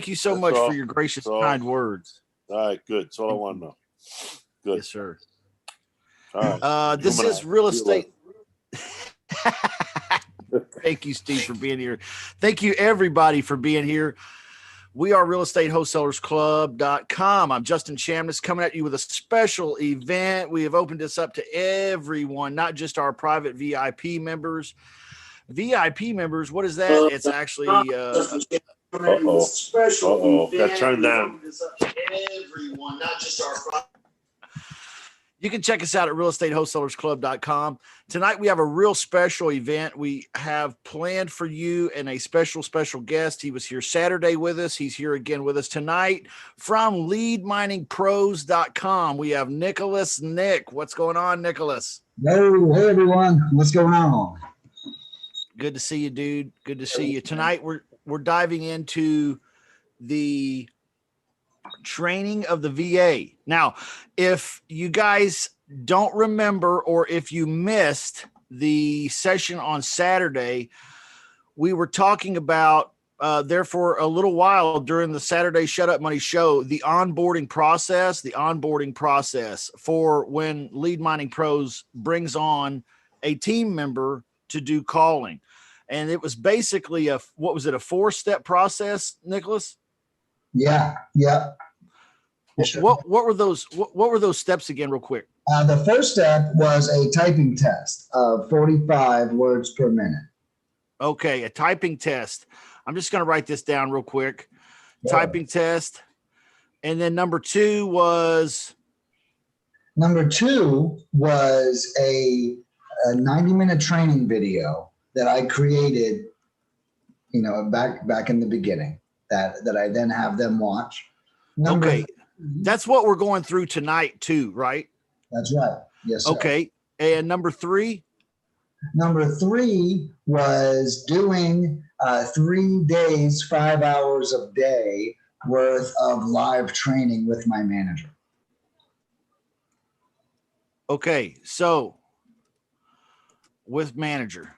Thank you so much for your gracious, kind words. All right, good. That's all I want to know. Good. Yes, sir. All right. This is real estate. Thank you, Steve, for being here. Thank you, everybody, for being here. We are realestateWholesalersClub.com. I'm Justin Chamness coming at you with a special event. We have opened this up to everyone, not just our private VIP members. VIP members, what is that? It's actually special event. Got turned down. Everyone, not just our private. You can check us out at realestateWholesalersClub.com. Tonight, we have a real special event we have planned for you and a special guest. He was here Saturday with us. He's here again with us tonight from LeadMiningPros.com. We have Nicholas Nick. What's going on, Nicholas? Hello, hey, everyone. What's going on? Good to see you, dude. Good to see you. Tonight, we're diving into the training of the VA. Now, if you guys don't remember or if you missed the session on Saturday, we were talking about there for a little while during the Saturday Shut Up Money show, the onboarding process for when Lead Mining Pros brings on a team member to do calling. And it was basically a 4-step process, Nicholas? Yeah. Sure. What were those steps again, real quick? The first step was a typing test of 45 words per minute. Okay, a typing test. I'm just going to write this down real quick. Yeah. Typing test. And then number two was a 90-minute training video that I created, back in the beginning that I then have them watch. That's what we're going through tonight too, right? That's right. Yes, sir. Okay. And number three? Number three was doing 3 days, 5 hours a day worth of live training with my manager. Okay. So with manager,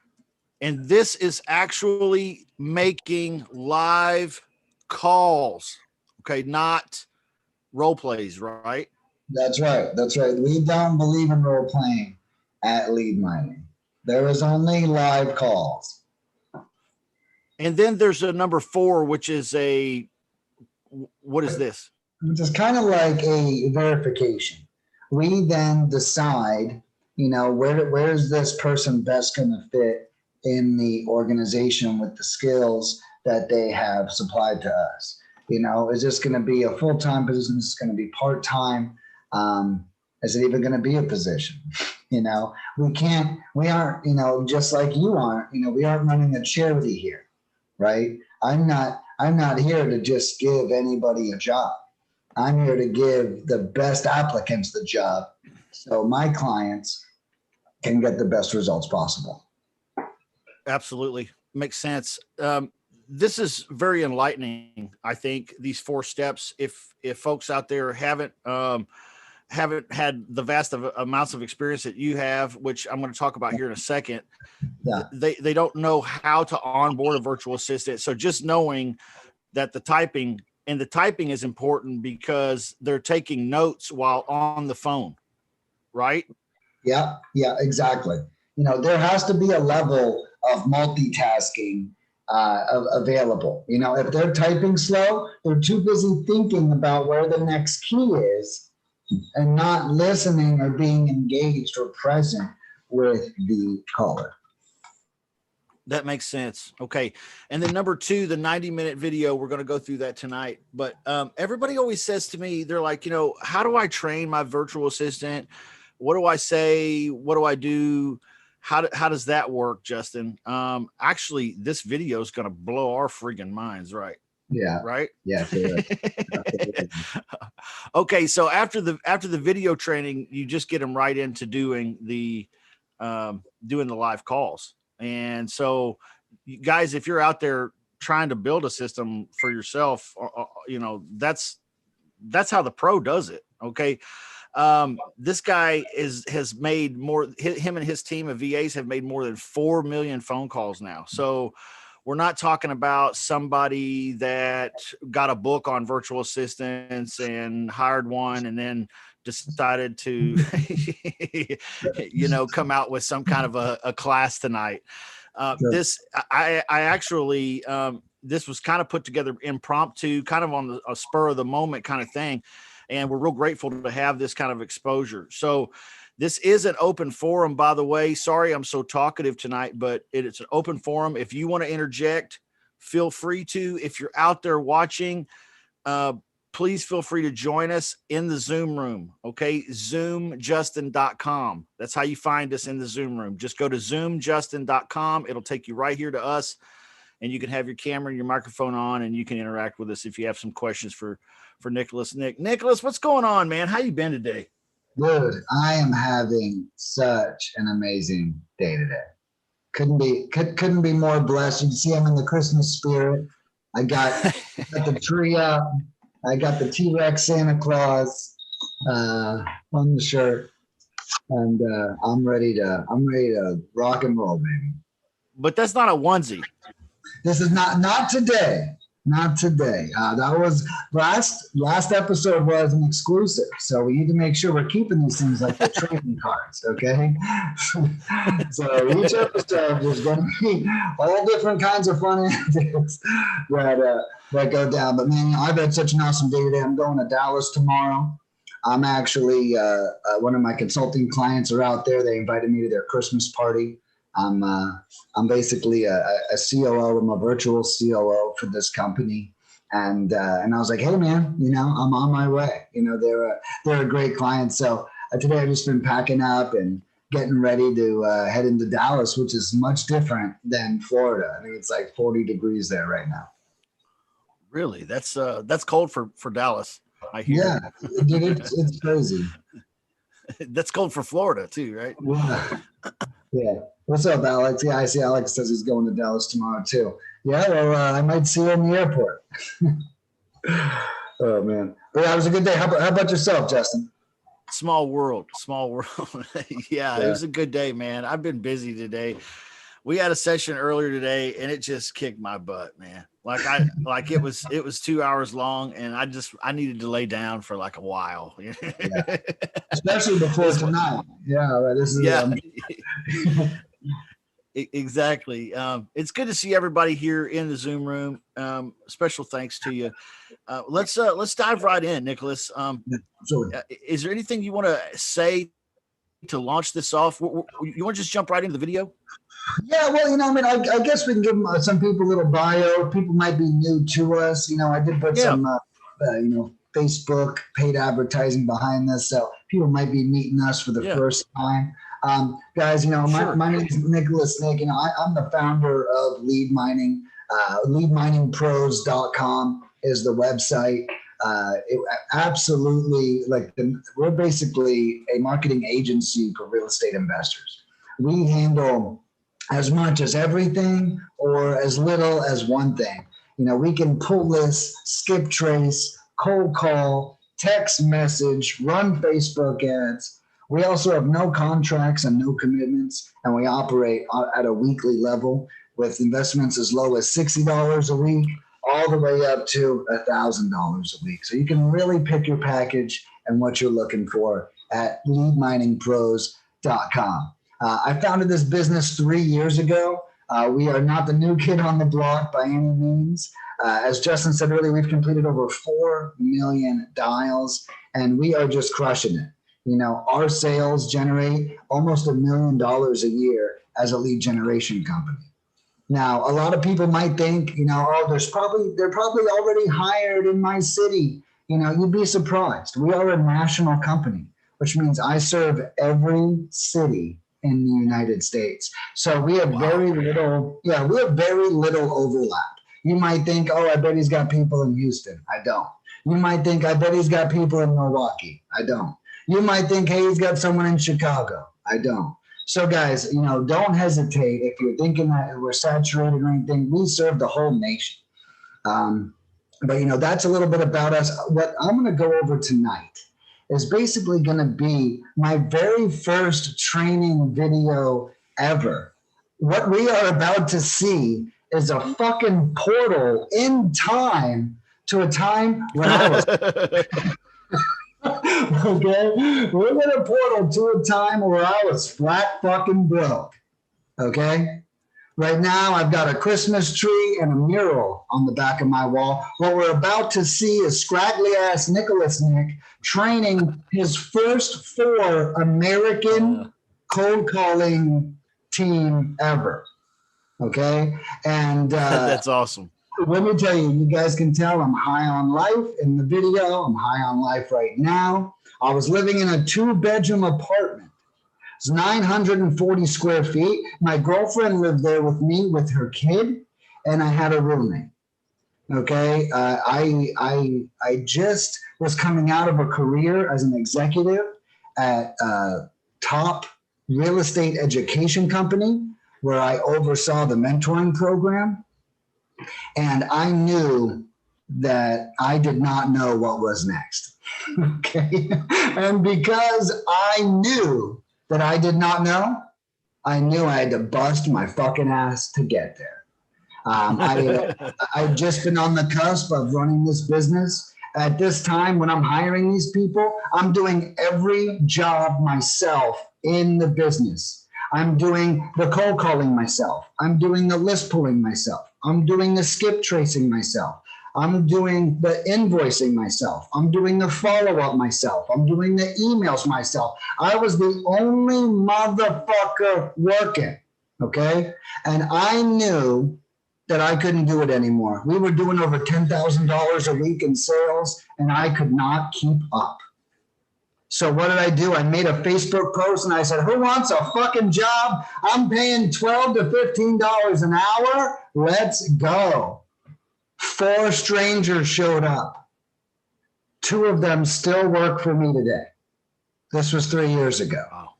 and this is actually making live calls. Okay. Not role plays, right? That's right. We don't believe in role playing at Lead Mining. There is only live calls. And then there's a number 4, which is what is this? Which is kind of like a verification. We then decide, where is this person best going to fit in the organization with the skills that they have supplied to us. Is this going to be a full-time position? Is it going to be part-time? Is it even going to be a position? We aren't, just like you aren't, we aren't running a charity here, right? I'm not here to just give anybody a job. I'm here to give the best applicants the job so my clients can get the best results possible. Absolutely. Makes sense. This is very enlightening. I think these 4 steps, if folks out there haven't had the vast amounts of experience that you have, which I'm going to talk about here in a second, they don't know how to onboard a virtual assistant. So just knowing that the typing is important because they're taking notes while on the phone, right? Yeah, exactly. There has to be a level of multitasking available. If they're typing slow, they're too busy thinking about where the next key is and not listening or being engaged or present with the caller. That makes sense. Okay. And then number 2, the 90-minute video, we're going to go through that tonight. But everybody always says to me, they're like, how do I train my virtual assistant? What do I say? What do I do? How does that work, Justin? Actually, this video is going to blow our friggin' minds, right? Yeah. Right? Yeah. Okay, so after the video training, you just get them right into doing the live calls. And so, you guys, if you're out there trying to build a system for yourself, that's how the pro does it. Okay. This guy has made more, him and his team of VAs have made more than 4 million phone calls now. So We're not talking about somebody that got a book on virtual assistants and hired one and then decided to, come out with some kind of a class tonight. Sure. I actually, this was kind of put together impromptu, kind of on a spur of the moment kind of thing. And we're real grateful to have this kind of exposure. So this is an open forum, by the way. Sorry, I'm so talkative tonight, but it's an open forum. If you want to interject, feel free to. If you're out there watching, please feel free to join us in the Zoom room. Okay. ZoomJustin.com. That's how you find us in the Zoom room. Just go to ZoomJustin.com. It'll take you right here to us, and you can have your camera and your microphone on, and you can interact with us if you have some questions for Nicholas. Nicholas, what's going on, man? How you been today? Dude, I am having such an amazing day today. Couldn't be more blessed. You can see I'm in the Christmas spirit. I got the tree up. I got the T-Rex Santa Claus on the shirt, and I'm ready to rock and roll, baby. But that's not a onesie. This is not today. Not today. That was last episode was an exclusive, so we need to make sure we're keeping these things like the trading cards, okay? So each episode is going to be all different kinds of fun antics that go down. But man, I've had such an awesome day today. I'm going to Dallas tomorrow. I'm actually one of my consulting clients are out there. They invited me to their Christmas party. I'm basically a COO. I'm a virtual COO for this company, and I was like, hey man, I'm on my way. They're a great client. So today I've just been packing up and getting ready to head into Dallas, which is much different than Florida. I think it's like 40 degrees there right now. Really, that's cold for Dallas. I hear. Yeah, dude, it's crazy. That's cold for Florida too, right? Yeah. What's up, Alex? Yeah, I see Alex says he's going to Dallas tomorrow too. Yeah, well, I might see you in the airport. Oh man, but yeah, it was a good day. How about yourself, Justin? Small world. Yeah, it was a good day, man. I've been busy today. We had a session earlier today, and it just kicked my butt, man. It was 2 hours long, and I needed to lay down for like a while. Yeah. Especially before tonight. Yeah, this is exactly. It's good to see everybody here in the Zoom room. Special thanks to you. Let's dive right in, Nicholas. Is there anything you want to say to launch this off? You want to just jump right into the video? Yeah, well, I guess we can give some people a little bio. People might be new to us. I did put some, Facebook paid advertising behind this, so people might be meeting us for the first time. Guys, my name is Nicholas Nick. I'm the founder of Lead Mining. LeadMiningPros.com is the website. We're basically a marketing agency for real estate investors. We handle as much as everything or as little as one thing. We can pull lists, skip trace, cold call, text message, run Facebook ads. We also have no contracts and no commitments, and we operate at a weekly level with investments as low as $60 a week, all the way up to $1,000 a week. So you can really pick your package and what you're looking for at LeadMiningPros.com. I founded this business 3 years ago. We are not the new kid on the block by any means. As Justin said earlier, we've completed over 4 million dials, and we are just crushing it. Our sales generate almost $1 million a year as a lead generation company. Now, a lot of people might think, they're probably already hired in my city. You'd be surprised. We are a national company, which means I serve every city in the United States. So we have very little overlap. You might think, I bet he's got people in Houston. I don't. You might think, I bet he's got people in Milwaukee. I don't. You might think, hey, he's got someone in Chicago. I don't. So guys, don't hesitate if you're thinking that we're saturated or anything. We serve the whole nation. But that's a little bit about us. What I'm going to go over tonight is basically going to be my very first training video ever. What we are about to see is a fucking portal in time to a time when I was okay. We're in a portal to a time where I was flat fucking broke. Okay. Right now, I've got a Christmas tree and a mural on the back of my wall. What we're about to see is scraggly ass Nicholas Nick training his first 4 American cold calling team ever. Okay. And that's awesome. Let me tell you, you guys can tell I'm high on life in the video. I'm high on life right now. I was living in a 2-bedroom apartment. It's 940 square feet. My girlfriend lived there with me with her kid, and I had a roommate. Okay, I just was coming out of a career as an executive at a top real estate education company where I oversaw the mentoring program. And I knew that I did not know what was next. Okay. And because I knew that I did not know, I knew I had to bust my fucking ass to get there. I've just been on the cusp of running this business. At this time, when I'm hiring these people, I'm doing every job myself in the business. I'm doing the cold calling myself. I'm doing the list pulling myself. I'm doing the skip tracing myself. I'm doing the invoicing myself. I'm doing the follow-up myself. I'm doing the emails myself. I was the only motherfucker working, okay? And I knew that I couldn't do it anymore. We were doing over $10,000 a week in sales, and I could not keep up. So what did I do? I made a Facebook post and I said, who wants a fucking job? I'm paying $12 to $15 an hour. Let's go. 4 strangers showed up. 2 of them still work for me today. This was 3 years ago. Wow.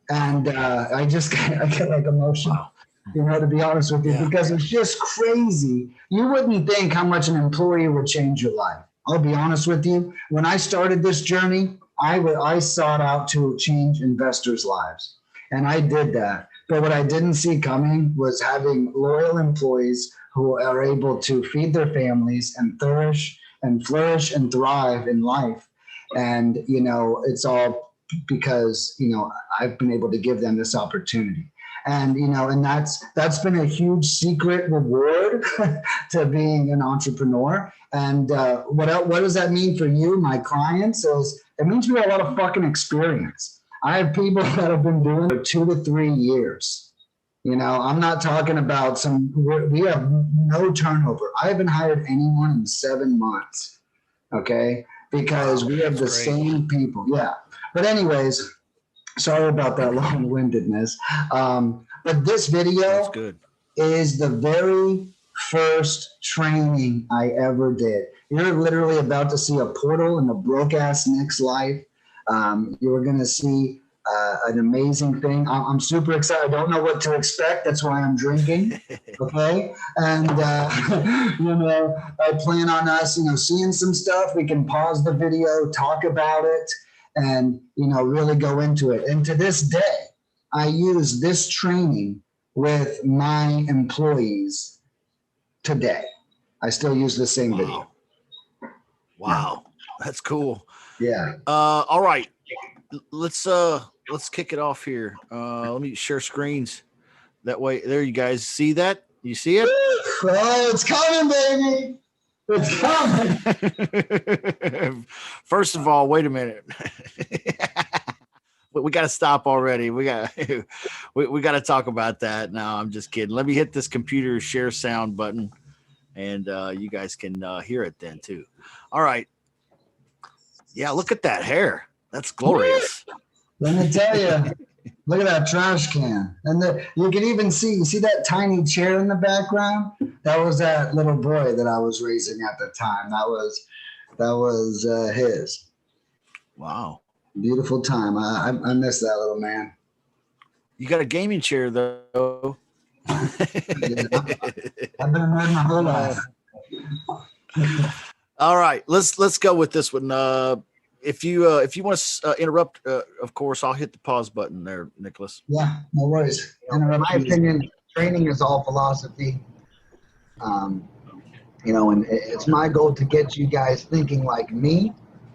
And I get like emotional, wow. You know, to be honest with you, because it's just crazy. You wouldn't think how much an employee would change your life. I'll be honest with you. When I started this journey, I sought out to change investors' lives, and I did that. But what I didn't see coming was having loyal employees who are able to feed their families and flourish and thrive in life. And, you know, it's all because, you know, I've been able to give them this opportunity. And, you know, and that's been a huge secret reward to being an entrepreneur. And what does that mean for you, my clients? It means we have a lot of fucking experience. I have people that have been doing it for 2 to 3 years. You know, I'm not talking about we have no turnover. I haven't hired anyone in 7 months. Okay. Because we have the same people. Yeah. But anyways, sorry about that long-windedness. But this video is the very first training I ever did. You're literally about to see a portal in the broke-ass Nick's life. You're going to see an amazing thing. I'm super excited. I don't know what to expect. That's why I'm drinking. Okay. And, you know, I plan on us, you know, seeing some stuff. We can pause the video, talk about it, and, you know, really go into it. And to this day, I use this training with my employees today. I still use the same video. Wow. That's cool. Yeah. All right. Let's kick it off here. Let me share screens. That way, there you guys see that? You see it? Oh, it's coming, baby. It's coming. First of all, wait a minute. We got to stop already. We got to talk about that. No, I'm just kidding. Let me hit this computer share sound button, and you guys can hear it then too. All right. Yeah, look at that hair. That's glorious. Let me tell you. Look at that trash can. And you can even see that tiny chair in the background? That was that little boy that I was raising at the time. That was his. Wow. Beautiful time. I miss that little man. You got a gaming chair though. I've been a nerd my whole life. All right, let's go with this one. If you want to interrupt, of course, I'll hit the pause button there, Nicholas. Yeah, no worries. In my opinion, training is all philosophy. You know, and it's my goal to get you guys thinking like me,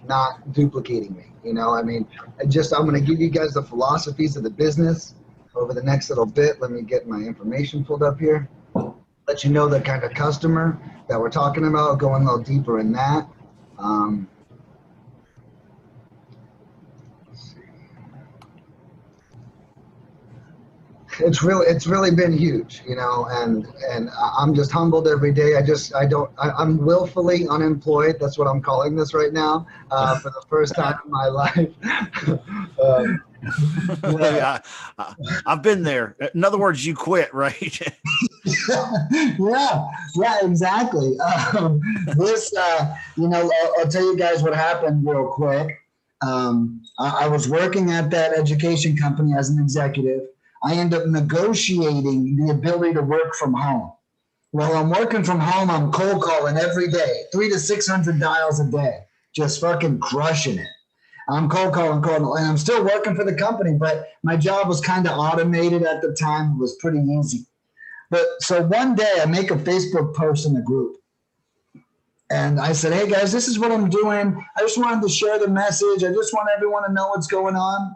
not duplicating me. You know, I mean, I'm going to give you guys the philosophies of the business over the next little bit. Let me get my information pulled up here. Let you know the kind of customer that we're talking about, going a little deeper in that. It's really been huge, you know, and I'm just humbled every day. I'm willfully unemployed. That's what I'm calling this right now, for the first time in my life. Yeah, I've been there. In other words, you quit, right? yeah, exactly. You know, I'll tell you guys what happened real quick. I was working at that education company as an executive. I end up negotiating the ability to work from home. While I'm working from home, I'm cold calling every day, 300 to 600 dials a day, just fucking crushing it. I'm cold calling, and I'm still working for the company, but my job was kind of automated at the time. It was pretty easy. But so one day I make a Facebook post in the group. And I said, hey guys, this is what I'm doing. I just wanted to share the message. I just want everyone to know what's going on.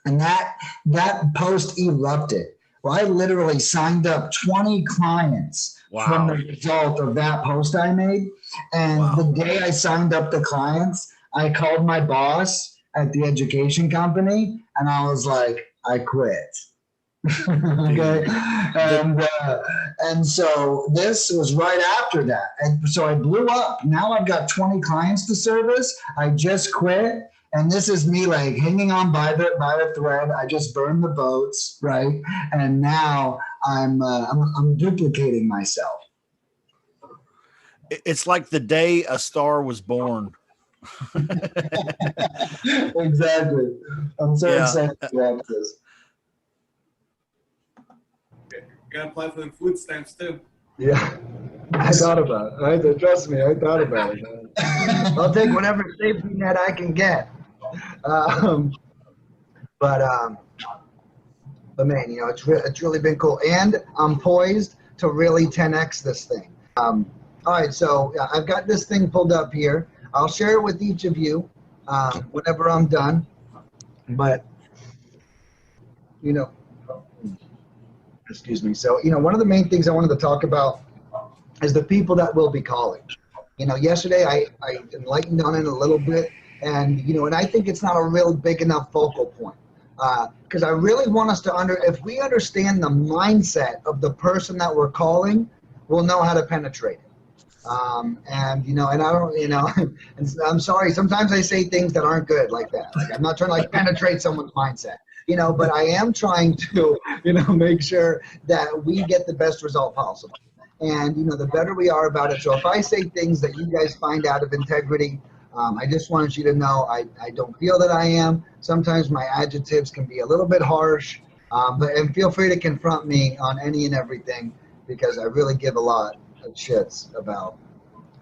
And that post erupted. Well, I literally signed up 20 clients from the result of that post I made. And the day I signed up the clients, I called my boss at the education company and I was like, I quit. Okay. And so this was right after that. And so I blew up. Now I've got 20 clients to service. I just quit. And this is me like hanging on by the thread. I just burned the boats, right? And now I'm duplicating myself. It's like the day a star was born. Exactly. I'm so excited about this. You gotta apply for the food stamps too. Yeah, I thought about it. Trust me, I thought about it. I'll take whatever safety net I can get. But man, you know, it's really been cool, and I'm poised to really 10x this thing. All right, so I've got this thing pulled up here. I'll share it with each of you whenever I'm done. But you know, excuse me. So you know, one of the main things I wanted to talk about is the people that will be calling. You know, yesterday I enlightened on it a little bit. And, you know, and I think it's not a real big enough focal point because I really want us to if we understand the mindset of the person that we're calling, we'll know how to penetrate it. And, you know, and I don't, you know, and I'm sorry, sometimes I say things that aren't good like that. Like I'm not trying to like penetrate someone's mindset, you know, but I am trying to, you know, make sure that we get the best result possible. And, you know, the better we are about it. So if I say things that you guys find out of integrity, I just wanted you to know I don't feel that I am. Sometimes my adjectives can be a little bit harsh, and feel free to confront me on any and everything because I really give a lot of shits about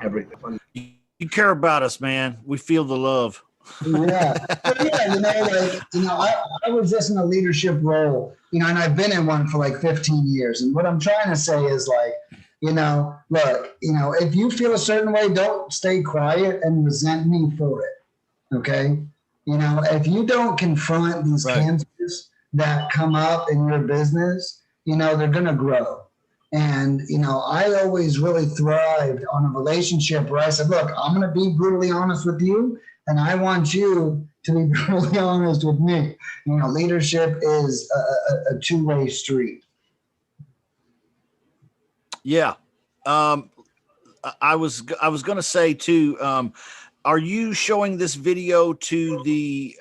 everything. You care about us, man. We feel the love. Yeah, you know, I was just in a leadership role, you know, and I've been in one for like 15 years. And what I'm trying to say is like, you know, look, you know, if you feel a certain way, don't stay quiet and resent me for it. Okay. You know, if you don't confront these cancers that come up in your business, you know, they're going to grow. And, you know, I always really thrived on a relationship where I said, look, I'm going to be brutally honest with you. And I want you to be brutally honest with me. You know, leadership is a two-way street. Yeah. I was going to say too, are you showing this video to the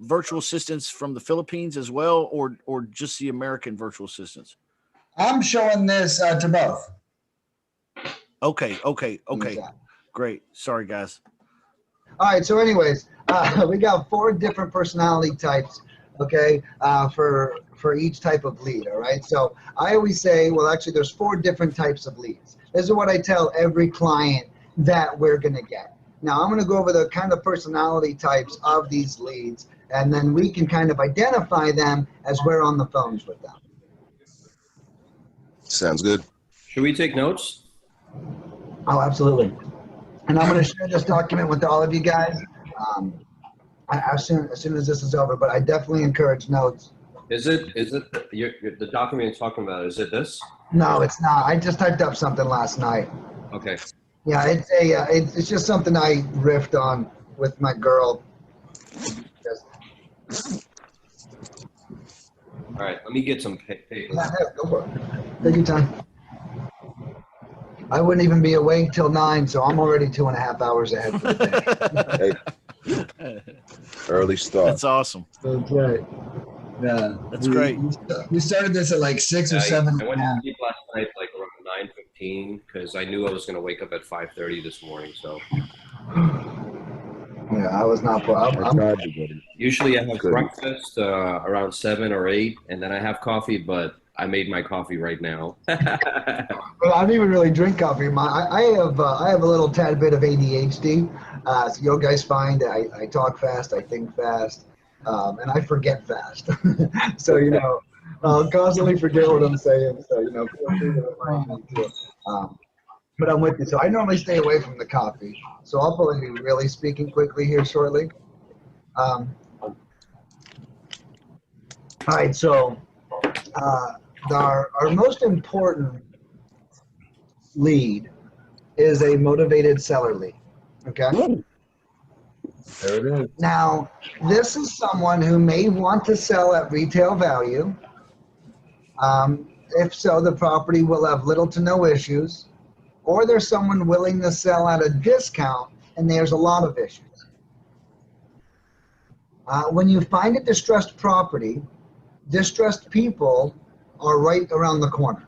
virtual assistants from the Philippines as well, or just the American virtual assistants? I'm showing this to both. Okay. Great. Sorry, guys. All right. So anyways, we got 4 different personality types, okay, for each type of lead, all right? So I always say, well, actually, there's 4 different types of leads. This is what I tell every client that we're going to get. Now, I'm going to go over the kind of personality types of these leads, and then we can kind of identify them as we're on the phones with them. Sounds good. Should we take notes? Oh, absolutely. And I'm going to share this document with all of you guys as soon as this is over. But I definitely encourage notes. Is it the document you're talking about? Is it this? No, it's not. I just typed up something last night. Okay. Yeah, it's just something I riffed on with my girl. All right. Let me get some paper. Yeah, go for it. Take your time. I wouldn't even be awake till 9, so I'm already 2.5 hours ahead. For the Hey, early start. That's awesome. That's right. Yeah, That's great. We started this at like 6 or 7. I went to sleep last night like around 9:15 because I knew I was going to wake up at 5:30 this morning. So Yeah, I was not. I tried to get it. usually I have Good. breakfast around 7 or 8, and then I have coffee. But I made my coffee right now. Well, I don't even really drink coffee. I have a little tad bit of ADHD. So you guys find I talk fast, I think fast, and I forget fast. So I'll constantly forget what I'm saying. So feel free to remind me too. But I'm with you. So I normally stay away from the coffee. So I'll probably be really speaking quickly here shortly. All right. So our most important lead is a motivated seller lead. Okay. There it is. Now, this is someone who may want to sell at retail value. If so, the property will have little to no issues. Or there's someone willing to sell at a discount, and there's a lot of issues. When you find a distressed property, distressed people are right around the corner.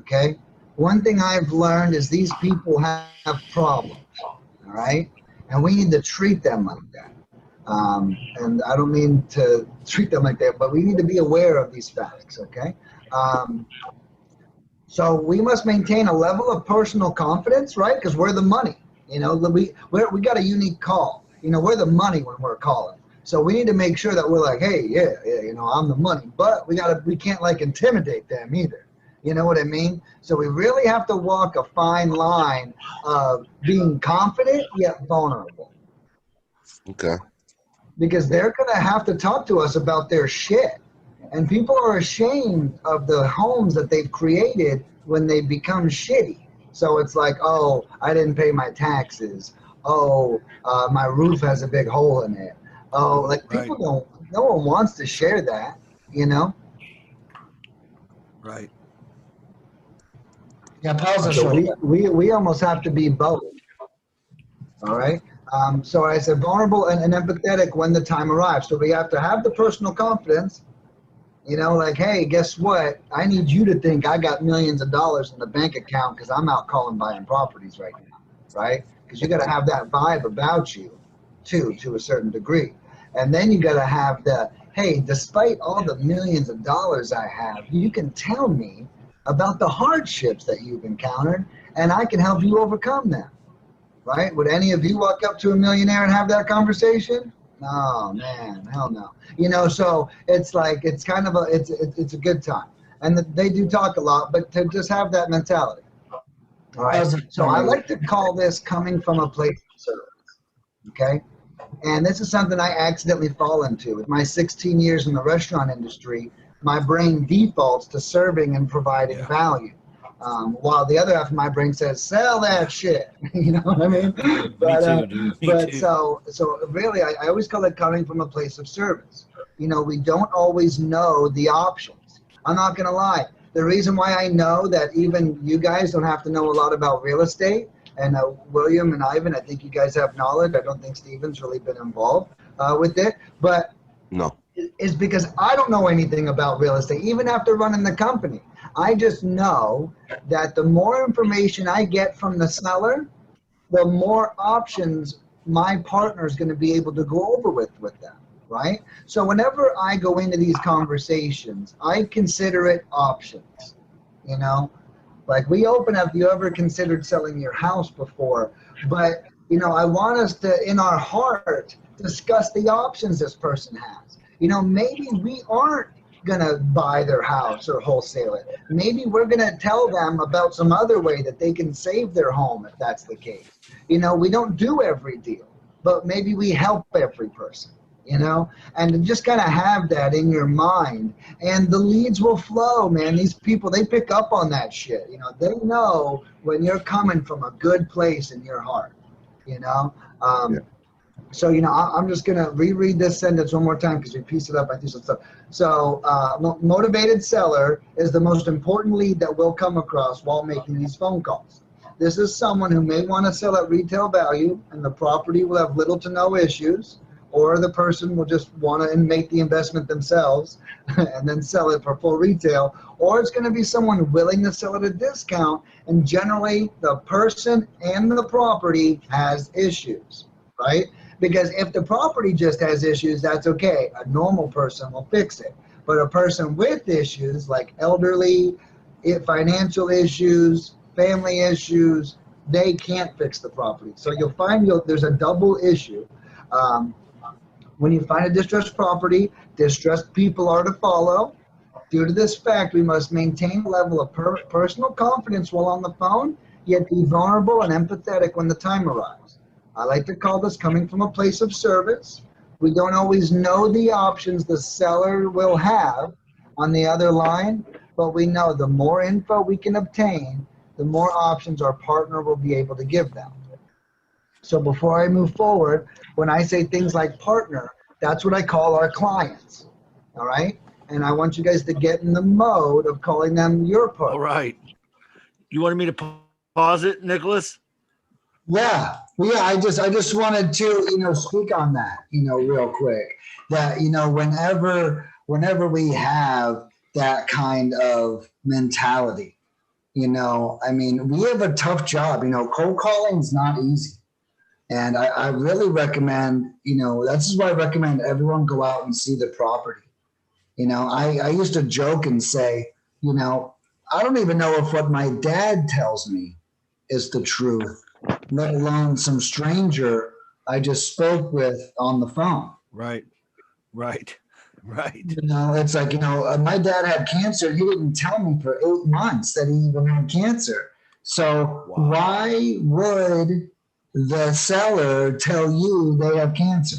Okay? One thing I've learned is these people have problems. All right? And we need to treat them like that. And I don't mean to treat them like that, but we need to be aware of these facts, okay? So we must maintain a level of personal confidence, right? Because we're the money. We got a unique call. We're the money when we're calling. So we need to make sure that we're like, hey, yeah, I'm the money. But we can't like intimidate them either. You know what I mean? So we really have to walk a fine line of being confident yet vulnerable. Okay. Because they're going to have to talk to us about their shit. And people are ashamed of the homes that they've created when they become shitty. So it's like, oh, I didn't pay my taxes. Oh, my roof has a big hole in it. Oh, like people don't, no one wants to share that, Right. Yeah, pause it. So we almost have to be both. All right. So I said vulnerable and empathetic when the time arrives. So we have to have the personal confidence, like, hey, guess what? I need you to think I got millions of dollars in the bank account because I'm out calling buying properties right now, right? Because you got to have that vibe about you too, to a certain degree. And then you got to have the, hey, despite all the millions of dollars I have, you can tell me about the hardships that you've encountered, and I can help you overcome them, right? Would any of you walk up to a millionaire and have that conversation? No, man, hell no. So it's like, it's kind of it's a good time. And they do talk a lot, but to just have that mentality. All right. So I like to call this coming from a place of service. Okay. And this is something I accidentally fall into. With my 16 years in the restaurant industry, my brain defaults to serving and providing value. While the other half of my brain says, sell that shit. You know what I mean? But, Me too. So really, I always call it coming from a place of service. We don't always know the options. I'm not going to lie. The reason why I know that even you guys don't have to know a lot about real estate, and William and Ivan, I think you guys have knowledge. I don't think Steven's really been involved with it. But No. is because I don't know anything about real estate, even after running the company. I just know that the more information I get from the seller, the more options my partner is going to be able to go over with them, right? So whenever I go into these conversations, I consider it options, Like we open up, you ever considered selling your house before? But, I want us to, in our heart, discuss the options this person has. Maybe we aren't going to buy their house or wholesale it. Maybe we're going to tell them about some other way that they can save their home if that's the case. You know, we don't do every deal, but maybe we help every person, you know, and just kind of have that in your mind, and the leads will flow, man. These people, they pick up on that shit. You know, they know when you're coming from a good place in your heart, you know. So, you know, I'm just going to reread this sentence one more time because we pieced it up. I do some stuff. So, motivated seller is the most important lead that we'll come across while making these phone calls. This is someone who may want to sell at retail value, and the property will have little to no issues, or the person will just want to make the investment themselves and then sell it for full retail, or it's going to be someone willing to sell at a discount, and generally the person and the property has issues, right? Because if the property just has issues, that's okay. A normal person will fix it. But a person with issues like elderly, financial issues, family issues, they can't fix the property. So you'll find there's a double issue. When you find a distressed property, distressed people are to follow. Due to this fact, we must maintain a level of personal confidence while on the phone, yet be vulnerable and empathetic when the time arrives. I like to call this coming from a place of service. We don't always know the options the seller will have on the other line, but we know the more info we can obtain, the more options our partner will be able to give them. So before I move forward, when I say things like partner, that's what I call our clients, all right? And I want you guys to get in the mode of calling them your partner. All right. You wanted me to pause it, Nicholas? Yeah. I just wanted to, speak on that, real quick. That, whenever we have that kind of mentality, we have a tough job. Cold calling is not easy. And I really recommend, that's why I recommend everyone go out and see the property. I used to joke and say, I don't even know if what my dad tells me is the truth, let alone some stranger I just spoke with on the phone. Right. It's like, my dad had cancer. He didn't tell me for 8 months that he even had cancer. So why would the seller tell you they have cancer,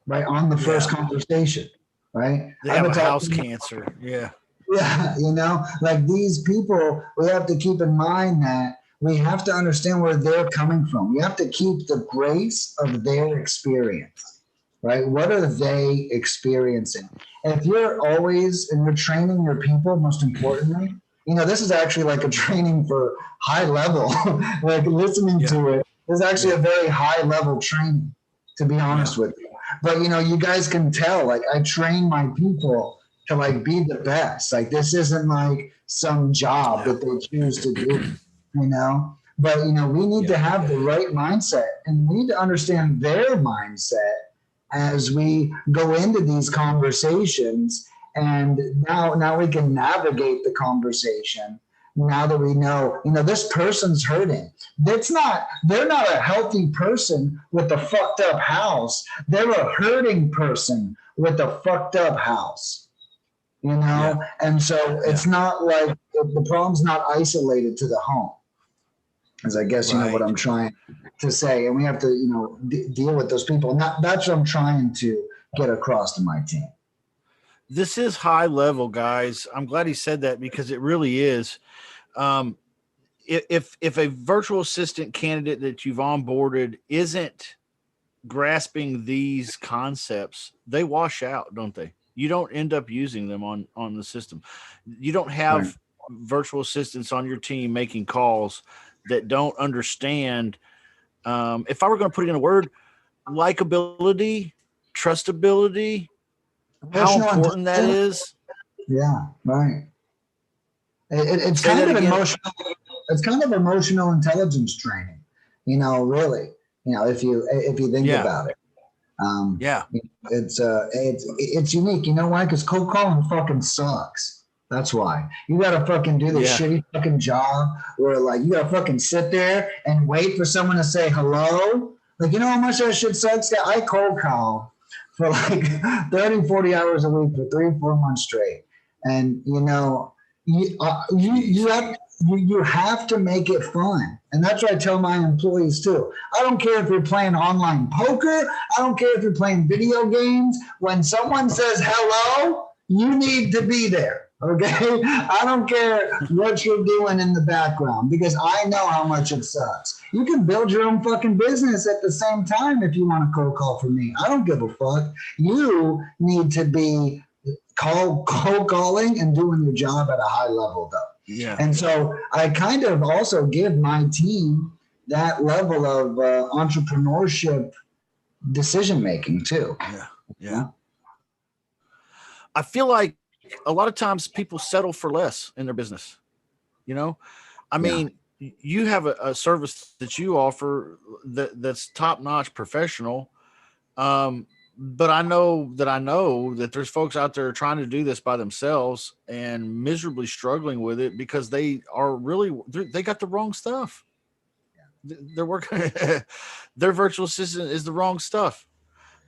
right? On the first conversation, right? They have a house cancer. Yeah. Yeah. Like these people, we have to keep in mind that we have to understand where they're coming from. We have to keep the grace of their experience, right? What are they experiencing? And if you're always, and you're training your people, most importantly, this is actually like a training for high level, like listening to it is actually a very high level training, to be honest with you. But, you guys can tell, like I train my people to like be the best. Like this isn't like some job that they choose to do, but, we need to have the right mindset, and we need to understand their mindset as we go into these conversations. And now we can navigate the conversation. Now that we know, this person's hurting. They're not a healthy person with a fucked up house. They're a hurting person with a fucked up house, And so it's not like the problem's not isolated to the home, as I guess, you know what I'm trying to say. And we have to, deal with those people. And that's what I'm trying to get across to my team. This is high level, guys. I'm glad he said that because it really is. If a virtual assistant candidate that you've onboarded isn't grasping these concepts, they wash out, don't they? You don't end up using them on the system. You don't have virtual assistants on your team making calls that don't understand. If I were going to put it in a word, likability, trustability, how important that is. Yeah, right. It's kind of emotional. It's kind of emotional intelligence training, really, if you think about it. It's unique. You know why? Because cold calling fucking sucks. That's why. You gotta fucking do this shitty fucking job where like you gotta fucking sit there and wait for someone to say hello. Like, you know how much that shit sucks? I cold call for like 30, 40 hours a week for 3 or 4 months straight. And you have to make it fun. And that's what I tell my employees too. I don't care if you're playing online poker. I don't care if you're playing video games. When someone says hello, you need to be there. Okay. I don't care what you're doing in the background because I know how much it sucks. You can build your own fucking business at the same time if you want to cold call for me. I don't give a fuck. You need to be cold calling and doing your job at a high level though. Yeah. And so I kind of also give my team that level of entrepreneurship decision making too. Yeah. I feel like a lot of times people settle for less in their business. I mean, you have a service that you offer that's top notch professional. But I know that there's folks out there trying to do this by themselves and miserably struggling with it because they got the wrong stuff. They're working, their virtual assistant is the wrong stuff.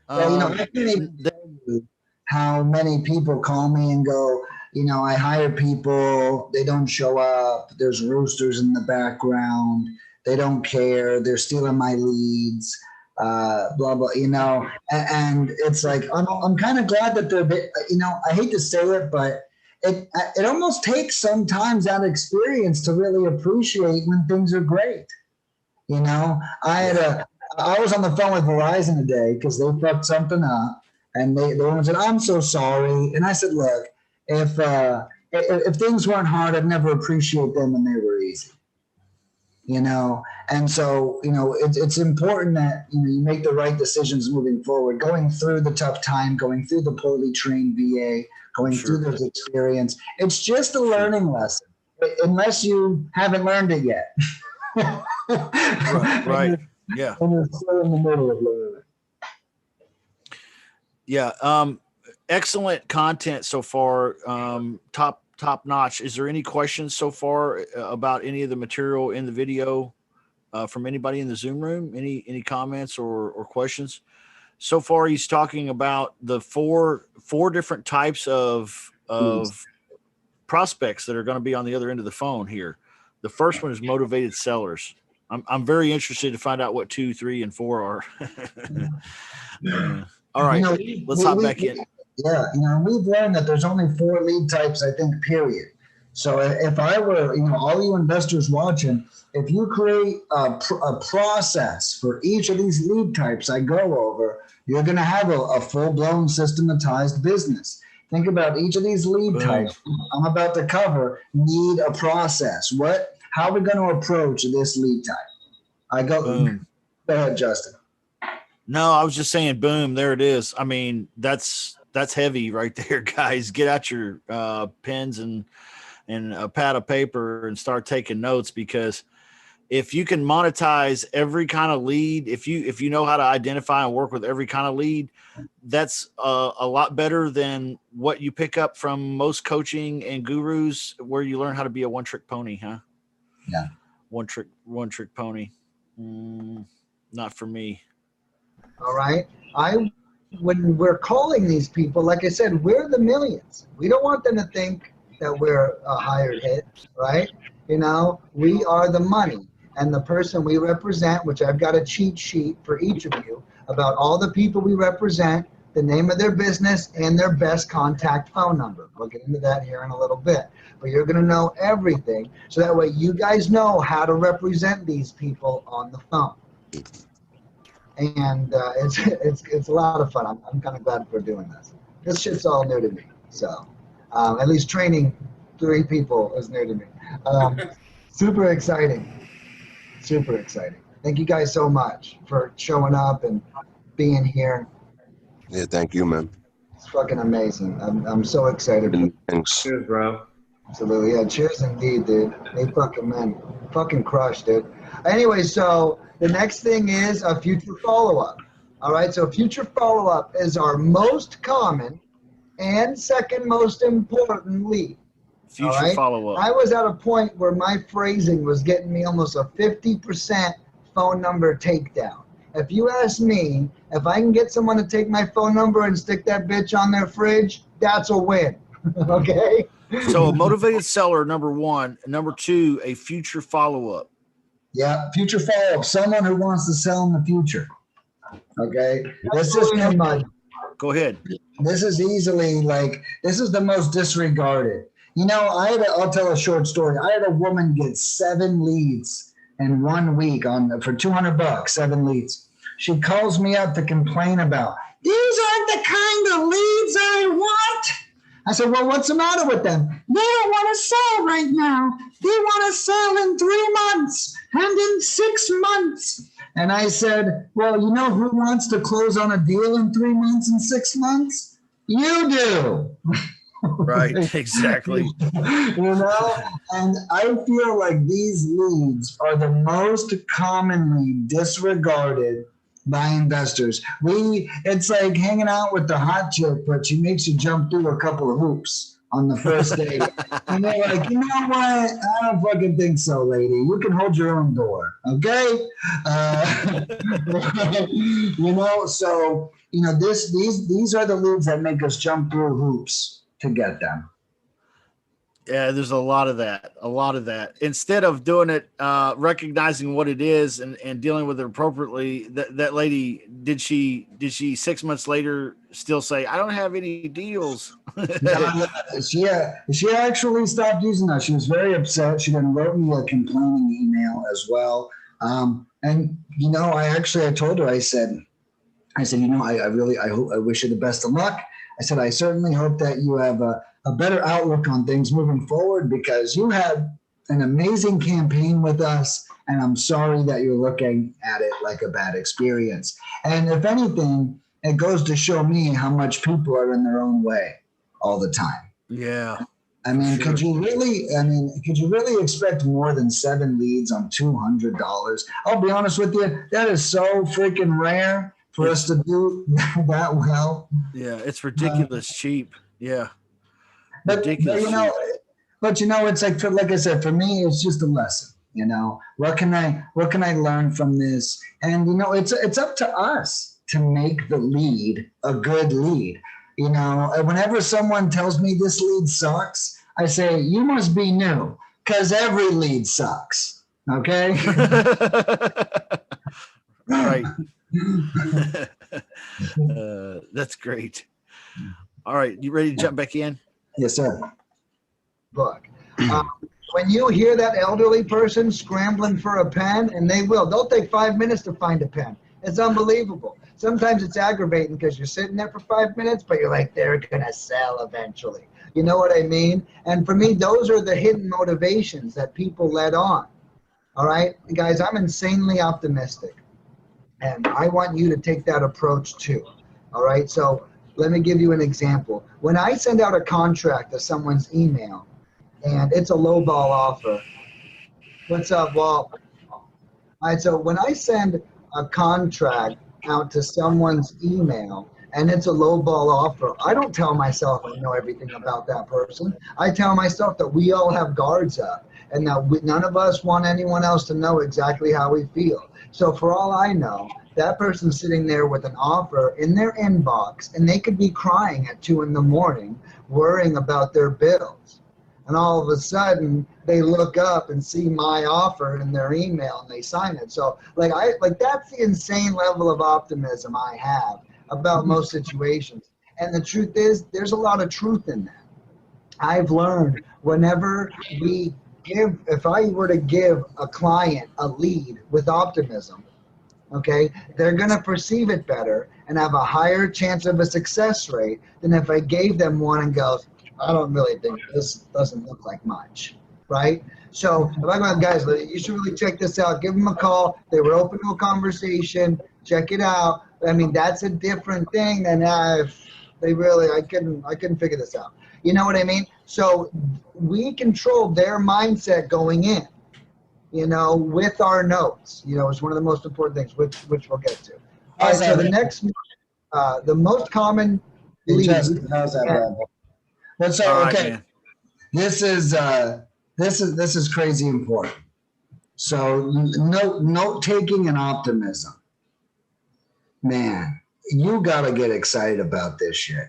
I can't even tell you how many people call me and go, I hire people, they don't show up, there's roosters in the background, they don't care, they're stealing my leads. Blah blah, and it's like I'm kind of glad that they're, I hate to say it, but it almost takes sometimes that experience to really appreciate when things are great. I was on the phone with Verizon today because they fucked something up, and the woman said, "I'm so sorry," and I said, "Look, if things weren't hard, I'd never appreciate them when they were easy." And so, it's important that, you make the right decisions moving forward, going through the tough time, going through the poorly trained VA, going through those experience. It's just a learning lesson, unless you haven't learned it yet. Right. Yeah. And you're still in the middle of learning. Yeah. Excellent content so far. Top notch. Is there any questions so far about any of the material in the video from anybody in the Zoom room? Any comments or questions? So far, he's talking about the four different types of prospects that are going to be on the other end of the phone here. The first one is motivated sellers. I'm very interested to find out what 2, 3, and 4 are. All right, let's hop back in. Yeah, we've learned that there's only 4 lead types, I think, period. So if I were, all you investors watching, if you create a process for each of these lead types I go over, you're going to have a full-blown systematized business. Think about each of these lead types I'm about to cover need a process. How are we going to approach this lead type? Go ahead, Justin. No, I was just saying, boom, there it is. I mean, that's heavy right there, guys. Get out your pens and a pad of paper and start taking notes, because if you can monetize every kind of lead, if you know how to identify and work with every kind of lead, that's a lot better than what you pick up from most coaching and gurus, where you learn how to be a one-trick pony, huh? Yeah. One trick pony. Not for me. All right. When we're calling these people, like I said, we're the millions. We don't want them to think that we're a hired hit, right? We are the money. And the person we represent, which I've got a cheat sheet for each of you about all the people we represent, the name of their business, and their best contact phone number. We'll get into that here in a little bit. But you're going to know everything, so that way you guys know how to represent these people on the phone. And it's a lot of fun. I'm kind of glad we're doing this. This shit's all new to me. So at least training 3 people is new to me. Super exciting. Super exciting. Thank you guys so much for showing up and being here. Yeah, thank you, man. It's fucking amazing. I'm so excited. Thanks. Cheers, bro. Absolutely. Yeah, cheers indeed, dude. They fucking crushed, dude. Anyway, so the next thing is a future follow-up. All right, so future follow-up is our most common and second most important lead. Future follow-up. I was at a point where my phrasing was getting me almost a 50% phone number takedown. If you ask me, if I can get someone to take my phone number and stick that bitch on their fridge, that's a win. Okay. So a motivated seller, number one. Number two, a future follow-up. Yeah, future follow-up. Someone who wants to sell in the future. Okay. Go ahead. This is easily like, this is the most disregarded. You know, I'll tell a short story. I had a woman get 7 leads in 1 week for $200, 7 leads. She calls me up to complain about, these aren't the kind of leads I want. I said, well, what's the matter with them? They don't want to sell right now. They want to sell in 3 months and in 6 months. And I said, well, you know who wants to close on a deal in 3 months and 6 months? You do. Right, exactly. You know, and I feel like these leads are the most commonly disregarded by investors. It's like hanging out with the hot chick, but she makes you jump through a couple of hoops on the first date. And they're like, you know what? I don't fucking think so, lady. You can hold your own door, okay? You know, so you know these are the leads that make us jump through hoops to get them. Yeah, there's a lot of that. Instead of doing it, recognizing what it is and dealing with it appropriately, that lady, did she 6 months later still say, I don't have any deals? She actually stopped using that. She was very upset. She then wrote me a complaining email as well. And you know, I told her, I said, you know, I wish you the best of luck. I said, I certainly hope that you have a better outlook on things moving forward, because you had an amazing campaign with us, and I'm sorry that you're looking at it like a bad experience. And if anything, it goes to show me how much people are in their own way all the time. Yeah. I mean, could you really expect more than 7 leads on $200? I'll be honest with you, that is so freaking rare for us to do that well. Yeah, it's ridiculous cheap. Yeah. But you know, it's like I said, for me, it's just a lesson. You know, what can I learn from this? And you know, it's up to us to make the lead a good lead. You know, whenever someone tells me this lead sucks, I say, you must be new, because every lead sucks. Okay. Right. That's great. All right, you ready to jump back in? Yes, sir. Look, when you hear that elderly person scrambling for a pen, and they'll take 5 minutes to find a pen. It's unbelievable. Sometimes it's aggravating because you're sitting there for 5 minutes, but you're like, they're going to sell eventually. You know what I mean? And for me, those are the hidden motivations that people let on. All right, guys, I'm insanely optimistic, and I want you to take that approach too. All right, so let me give you an example. When I send out a contract to someone's email and it's a lowball offer, what's up, Walt? All right, so when I send a contract out to someone's email and it's a lowball offer, I don't tell myself I know everything about that person. I tell myself that we all have guards up and that none of us want anyone else to know exactly how we feel. So for all I know, that person's sitting there with an offer in their inbox, and they could be crying at 2 a.m, worrying about their bills. And all of a sudden, they look up and see my offer in their email, and they sign it. So, that's the insane level of optimism I have about most situations. And the truth is, there's a lot of truth in that. I've learned whenever if I were to give a client a lead with optimism, okay, they're going to perceive it better and have a higher chance of a success rate than if I gave them one and goes, I don't really think this doesn't look like much, right? So if I go, guys, you should really check this out. Give them a call. They were open to a conversation. Check it out. I mean, that's a different thing than if they really, I couldn't figure this out. You know what I mean? So we control their mindset going in. You know, with our notes, you know, it's one of the most important things, which we'll get to. All right, so the next, the most common lead. How's that, Brad? That's all right, okay. Man. This is crazy important. So note taking and optimism, man. You gotta get excited about this shit.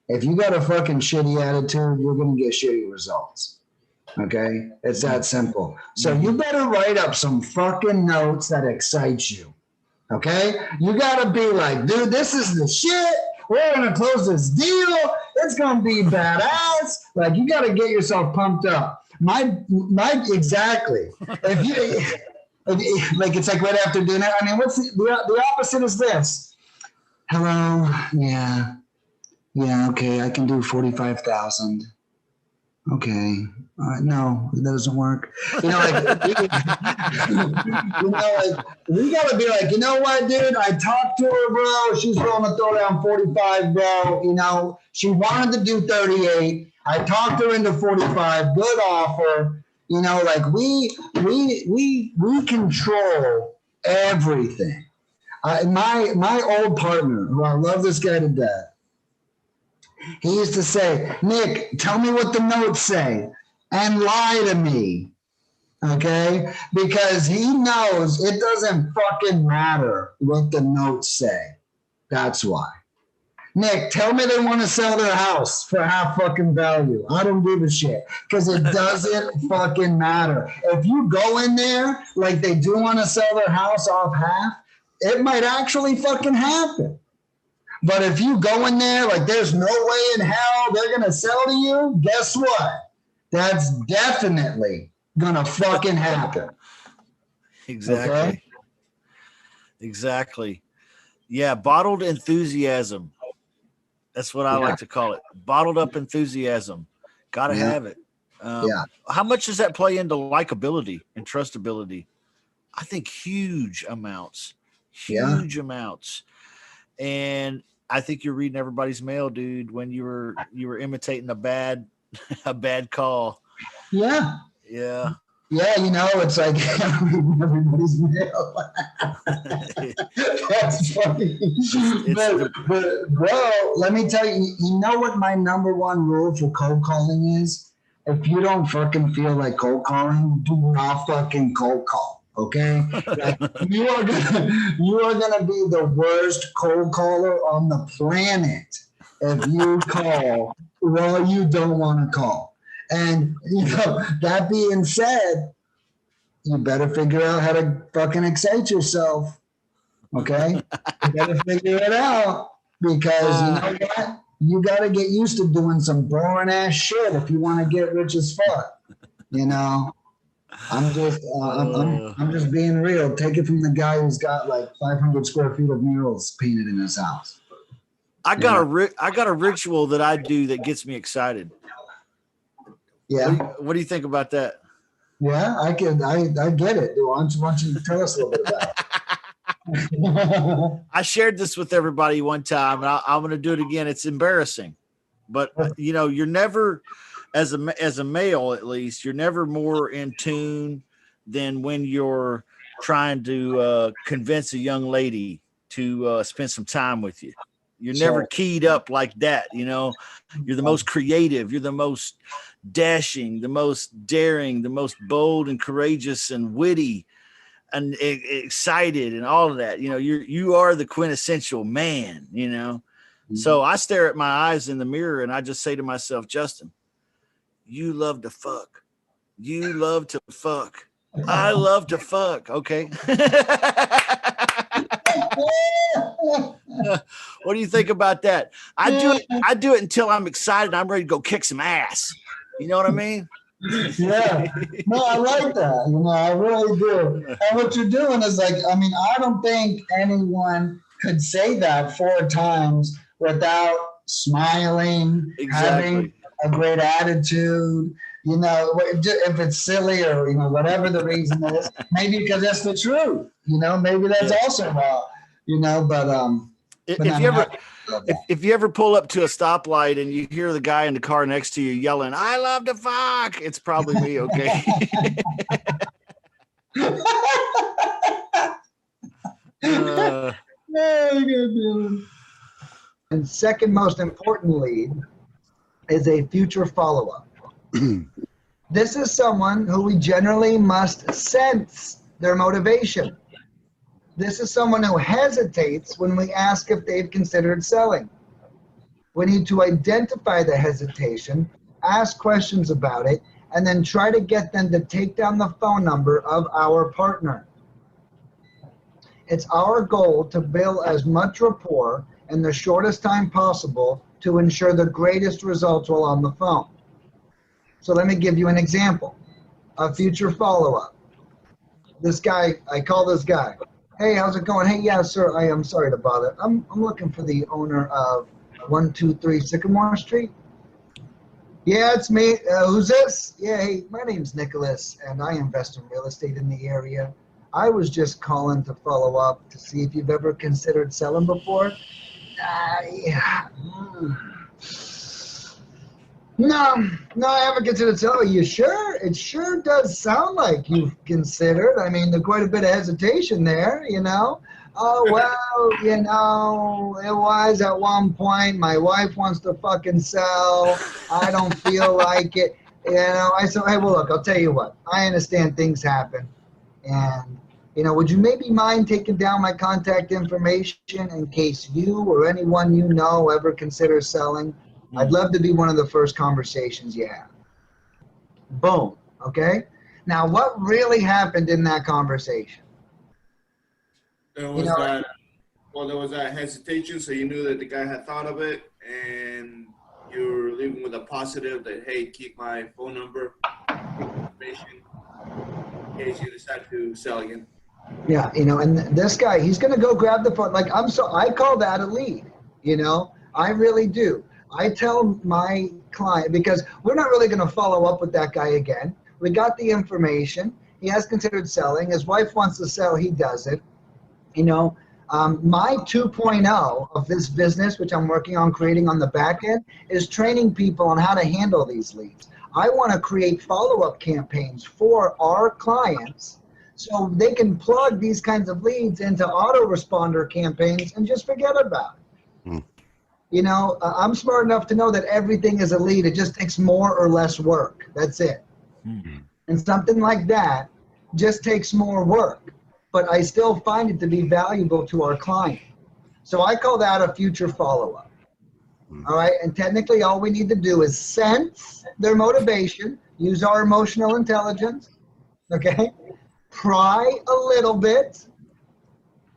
If you got a fucking shitty attitude, you're going to get shitty results. Okay? It's that simple. So you better write up some fucking notes that excite you. Okay? You got to be like, dude, this is the shit. We're going to close this deal. It's going to be badass. Like, you got to get yourself pumped up. Exactly. If you, like, it's like right after dinner. I mean, what's the opposite is this? Hello. Yeah. Yeah. Okay. I can do 45,000. Okay. No, that doesn't work. You know, like, we gotta be like, you know what, dude? I talked to her, bro. She's willing to throw down 45, bro. You know, she wanted to do 38. I talked her into 45. Good offer. You know, like we control everything. My old partner, who I love this guy to death, he used to say, Nick, tell me what the notes say and lie to me, okay? Because he knows it doesn't fucking matter what the notes say. That's why. Nick, tell me they want to sell their house for half fucking value. I don't give a shit because it doesn't fucking matter. If you go in there like they do want to sell their house off half, it might actually fucking happen. But if you go in there like there's no way in hell they're going to sell to you, guess what? That's definitely going to fucking happen. Exactly. Okay? Exactly. Yeah, bottled enthusiasm. That's what I like to call it. Bottled up enthusiasm. Got to have it. How much does that play into likability and trustability? I think huge amounts. Huge amounts. And I think you're reading everybody's mail, dude, when you were imitating a bad call. Yeah. Yeah. Yeah, you know, it's like everybody's mail. That's funny. But bro, let me tell you, you know what my number one rule for cold calling is? If you don't fucking feel like cold calling, do not fucking cold call. Okay? Like, you are gonna be the worst cold caller on the planet if you call while you don't want to call. And, you know, that being said, you better figure out how to fucking excite yourself. Okay? You better figure it out because you know what? You got to get used to doing some boring ass shit if you want to get rich as fuck. You know? I'm just being real. Take it from the guy who's got like 500 square feet of murals painted in his house. I got a ritual that I do that gets me excited. Yeah. What do you think about that? Yeah, I get it. Why don't you tell us a little bit about it? I shared this with everybody one time, and I'm going to do it again. It's embarrassing, but you know, you're never, as a male at least, you're never more in tune than when you're trying to convince a young lady to spend some time with you. You're never keyed up like that. You know, you're the most creative. You're the most dashing, the most daring, the most bold and courageous and witty and excited and all of that. You know, you are the quintessential man, you know? Mm-hmm. So I stare at my eyes in the mirror and I just say to myself, Justin, you love to fuck. You love to fuck. I love to fuck. Okay. What do you think about that? I do it until I'm excited. I'm ready to go kick some ass. You know what I mean? Yeah. No, I like that. You know, I really do. And what you're doing is like, I mean, I don't think anyone could say that 4 times without smiling, having a great attitude. You know, if it's silly or, you know, whatever the reason is, maybe because that's the truth. You know, maybe that's also wrong. You know, but if you ever pull up to a stoplight and you hear the guy in the car next to you yelling, "I love to fuck," it's probably me. Okay. And second most important lead is a future follow-up. This is someone who we generally must sense their motivation. This is someone who hesitates when we ask if they've considered selling. We need to identify the hesitation, ask questions about it, and then try to get them to take down the phone number of our partner. It's our goal to build as much rapport in the shortest time possible to ensure the greatest results while on the phone. So let me give you an example. A future follow-up. This guy, I call this guy. Hey, how's it going? Hey, yeah, sir, I am sorry to bother. I'm looking for the owner of 123 Sycamore Street. Yeah, it's me. Who's this? Yeah, hey, my name's Nicholas, and I invest in real estate in the area. I was just calling to follow up to see if you've ever considered selling before. Yeah. No, I haven't considered selling. Are you sure? It sure does sound like you've considered. I mean, there's quite a bit of hesitation there, you know. Oh, well, you know, it was at one point. My wife wants to fucking sell. I don't feel like it. You know, I said, hey, well, look, I'll tell you what. I understand things happen. And, you know, would you maybe mind taking down my contact information in case you or anyone you know ever considers selling? I'd love to be one of the first conversations you have. Boom. Okay? Now, what really happened in that conversation? There was there was that hesitation, so you knew that the guy had thought of it, and you're leaving with a positive that, hey, keep my phone number, information, in case you decide to sell again. Yeah, you know, and this guy, he's going to go grab the phone. Like, I call that a lead, you know? I really do. I tell my client, because we're not really going to follow up with that guy again. We got the information. He has considered selling. His wife wants to sell. He does it. You know, my 2.0 of this business, which I'm working on creating on the back end, is training people on how to handle these leads. I want to create follow-up campaigns for our clients so they can plug these kinds of leads into autoresponder campaigns and just forget about it. You know, I'm smart enough to know that everything is a lead. It just takes more or less work. That's it. And something like that just takes more work, but I still find it to be valuable to our client. So I call that a future follow-up. All right. And technically all we need to do is sense their motivation, use our emotional intelligence, okay, pry a little bit,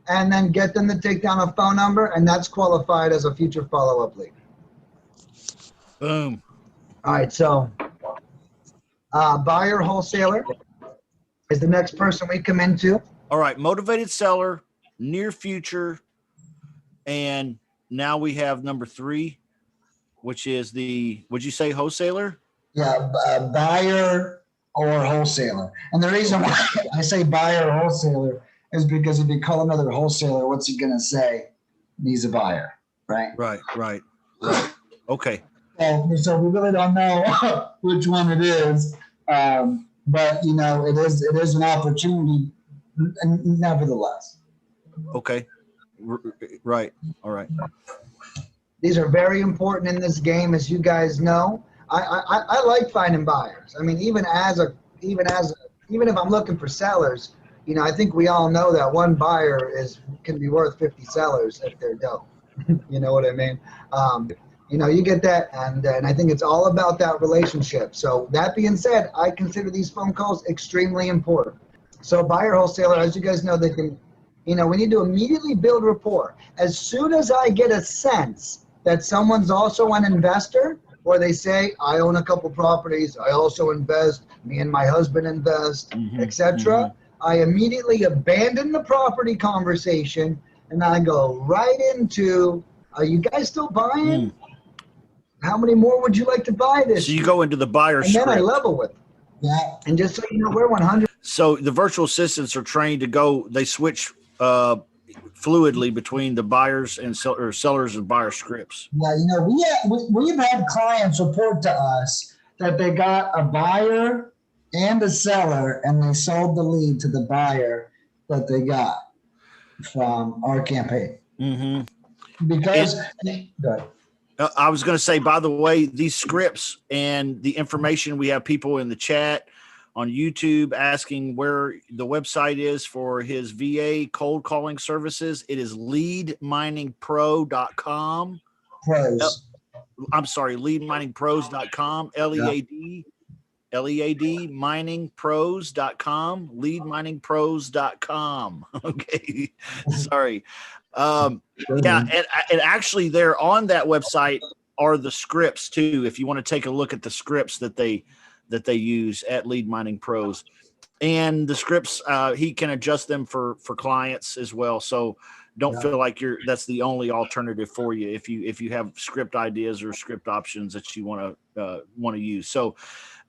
and then get them to take down a phone number, and that's qualified as a future follow-up lead. Boom. All right, so buyer wholesaler is the next person we come into. All right, motivated seller, near future, and now we have number 3, which is would you say wholesaler? Yeah, buyer or wholesaler. And the reason why I say buyer or wholesaler is because if you call another wholesaler, what's he going to say? He's a buyer, right? Right. Okay. So we really don't know which one it is. But, you know, it is an opportunity nevertheless. Okay. Right. All right. These are very important in this game, as you guys know. I like finding buyers. I mean, even if I'm looking for sellers, you know, I think we all know that one buyer can be worth 50 sellers if they're dope. You know what I mean? You know, you get that, and I think it's all about that relationship. So that being said, I consider these phone calls extremely important. So buyer wholesaler, as you guys know, they can, you know, we need to immediately build rapport. As soon as I get a sense that someone's also an investor, or they say, I own a couple properties, I also invest, me and my husband invest, etc. I immediately abandon the property conversation and I go right into, are you guys still buying? How many more would you like to buy this So you year? go into the buyer And script. then I level with them. Yeah. And just so you know, we're 100. So the virtual assistants are trained to go, they switch fluidly between the buyers and sellers and buyer scripts. Yeah, you know, we've had clients report to us that they got a buyer and a seller, and they sold the lead to the buyer that they got from our campaign. Because I was going to say, by the way, these scripts and the information, we have people in the chat on YouTube asking where the website is for his VA cold calling services. It is leadminingpro.com. Pros. I'm sorry, leadminingpros.com, Lead miningpros.com, leadminingpros.com. Okay. Sorry. Yeah. And actually there on that website are the scripts too. If you want to take a look at the scripts that they use at Lead Mining Pros, and the scripts, he can adjust them for clients as well. So don't feel like that's the only alternative for you if you have script ideas or script options that you want to use. So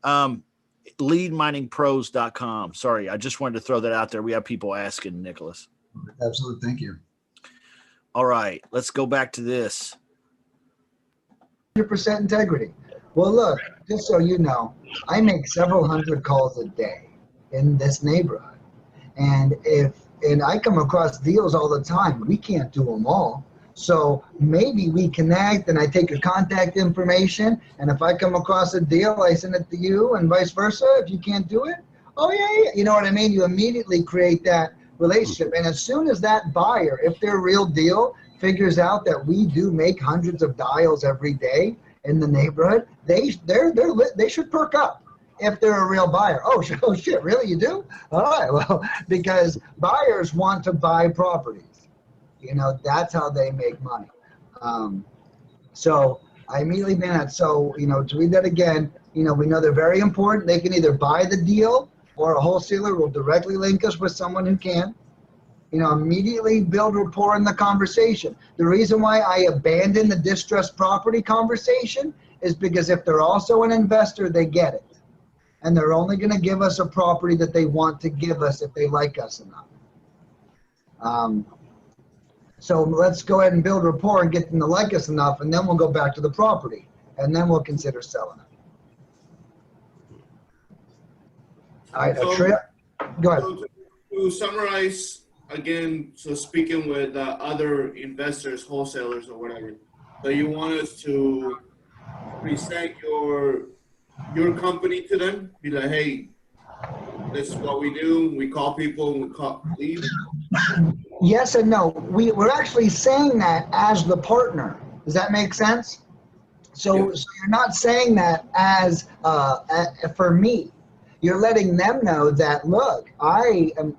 leadminingpros.com. Sorry, I just wanted to throw that out there. We have people asking, Nicholas. Absolutely. Thank you. All right, let's go back to this. 100% integrity. Well, look, just so you know, I make several hundred calls a day in this neighborhood. And I come across deals all the time. We can't do them all. So maybe we connect and I take your contact information. And if I come across a deal, I send it to you and vice versa. If you can't do it, oh yeah. You know what I mean? You immediately create that relationship. And as soon as that buyer, if they're real deal, figures out that we do make hundreds of dials every day in the neighborhood, they should perk up if they're a real buyer. Oh shit, really, you do? All right, well, because buyers want to buy properties. You know, that's how they make money. So I immediately been at, so, you know, to read that again, you know, we know they're very important. They can either buy the deal or a wholesaler will directly link us with someone who can. You know, immediately build rapport in the conversation. The reason why I abandon the distressed property conversation is because if they're also an investor, they get it. And they're only going to give us a property that they want to give us if they like us enough. So let's go ahead and build rapport and get them to like us enough, and then we'll go back to the property, and then we'll consider selling it. All right, a trip. Go ahead. So to summarize, again, so speaking with other investors, wholesalers, or whatever, so you want us to present your company to them, be like, hey, this is what we do. We call people, we call leads. Yes and no. We're actually saying that as the partner. Does that make sense? So you're not saying that as for me. You're letting them know that, look,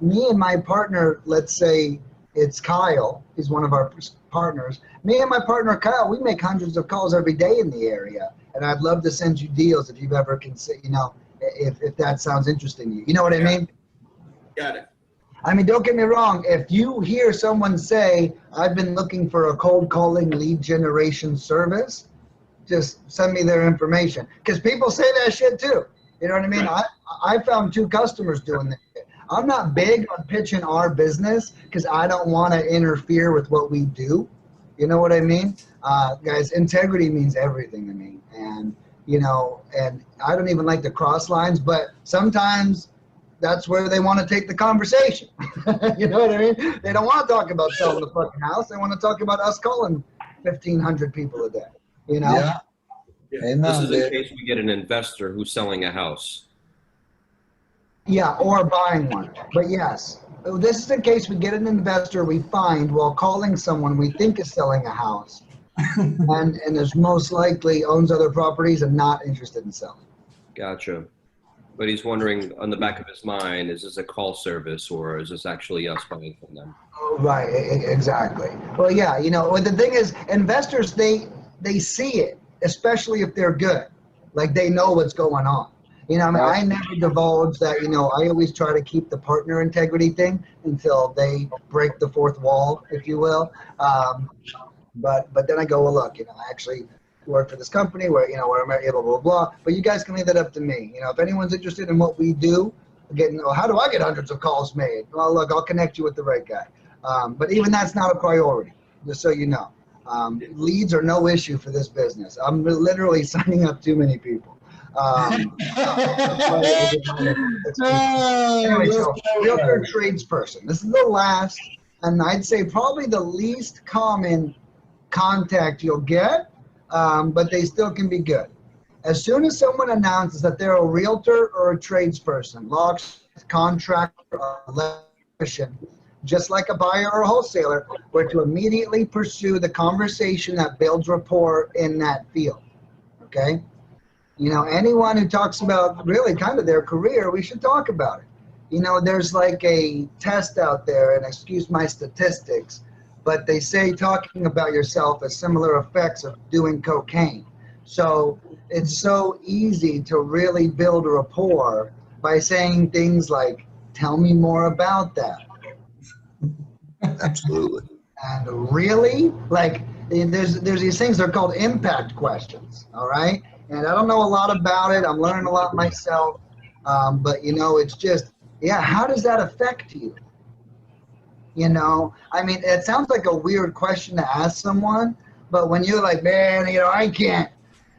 me and my partner, let's say it's Kyle, he's one of our partners. Me and my partner, Kyle, we make hundreds of calls every day in the area. And I'd love to send you deals if you've ever considered, you know, if that sounds interesting to you. You know what I mean? Got it. I mean, don't get me wrong. If you hear someone say, I've been looking for a cold calling lead generation service, just send me their information. Because people say that shit too. You know what I mean? Right. I found 2 customers doing this. I'm not big on pitching our business because I don't want to interfere with what we do. You know what I mean? Guys, integrity means everything to me. And, you know, and I don't even like the cross lines, but sometimes that's where they want to take the conversation. You know what I mean? They don't want to talk about selling the fucking house. They want to talk about us calling 1,500 people a day, you know? Yeah. Amen, this is in case we get an investor who's selling a house. Yeah, or buying one. But yes, this is in case we get an investor we find while calling someone we think is selling a house and is most likely owns other properties and not interested in selling. Gotcha. But he's wondering on the back of his mind, is this a call service or is this actually us buying from them? Right, exactly. Well, yeah, you know, the thing is, investors, they see it, especially if they're good. Like they know what's going on. You know, I mean, I never divulge that, you know, I always try to keep the partner integrity thing until they break the fourth wall, if you will. But then I go, well, look, you know, I actually work for this company where, you know, where I'm able, blah, blah, blah. But you guys can leave that up to me. You know, if anyone's interested in what we do, how do I get hundreds of calls made? Well, look, I'll connect you with the right guy. But even that's not a priority, just so you know. Leads are no issue for this business. I'm literally signing up too many people. Anyway, so realtor tradesperson. This is the last, and I'd say probably the least common contact you'll get, but they still can be good. As soon as someone announces that they're a realtor or a tradesperson, locksmith, contractor, or electrician, just like a buyer or a wholesaler, we're to immediately pursue the conversation that builds rapport in that field, okay? You know, anyone who talks about really kind of their career, we should talk about it. You know, there's like a test out there, and excuse my statistics, but they say talking about yourself has similar effects of doing cocaine. So it's so easy to really build a rapport by saying things like, tell me more about that. Absolutely. And really, like, there's these things, they're called impact questions, all right? And I don't know a lot about it. I'm learning a lot myself. But, you know, it's just, yeah, how does that affect you? You know, I mean, it sounds like a weird question to ask someone, but when you're like, man, you know, I can't,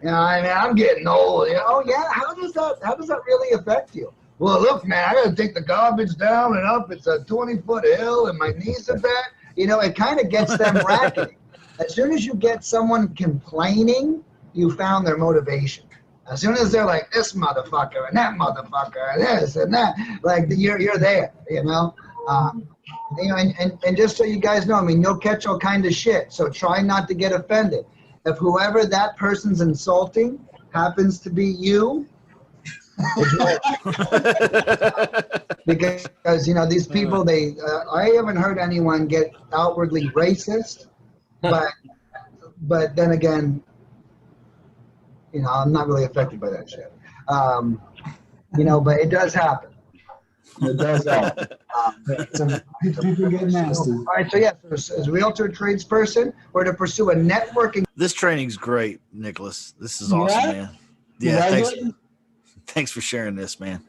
you know, I mean, I'm getting old, you know, yeah, how does that really affect you? Well, look, man, I got to take the garbage down and up. It's a 20-foot hill and my knees are bad. You know, it kind of gets them racketing. As soon as you get someone complaining, you found their motivation. As soon as they're like, this motherfucker and that motherfucker and this and that, like, you're there, you know? You know, and just so you guys know, I mean, you'll catch all kind of shit, so try not to get offended. If whoever that person's insulting happens to be you, because, you know, these people, they, I haven't heard anyone get outwardly racist, but then again, you know, I'm not really affected by that shit. You know, but it does happen. It does happen. So people get nasty. All right, so yeah, so as a realtor tradesperson, we're to pursue a networking. This training's great, Nicholas. This is awesome, Yeah? man. Yeah, Yeah, thanks for sharing this, man.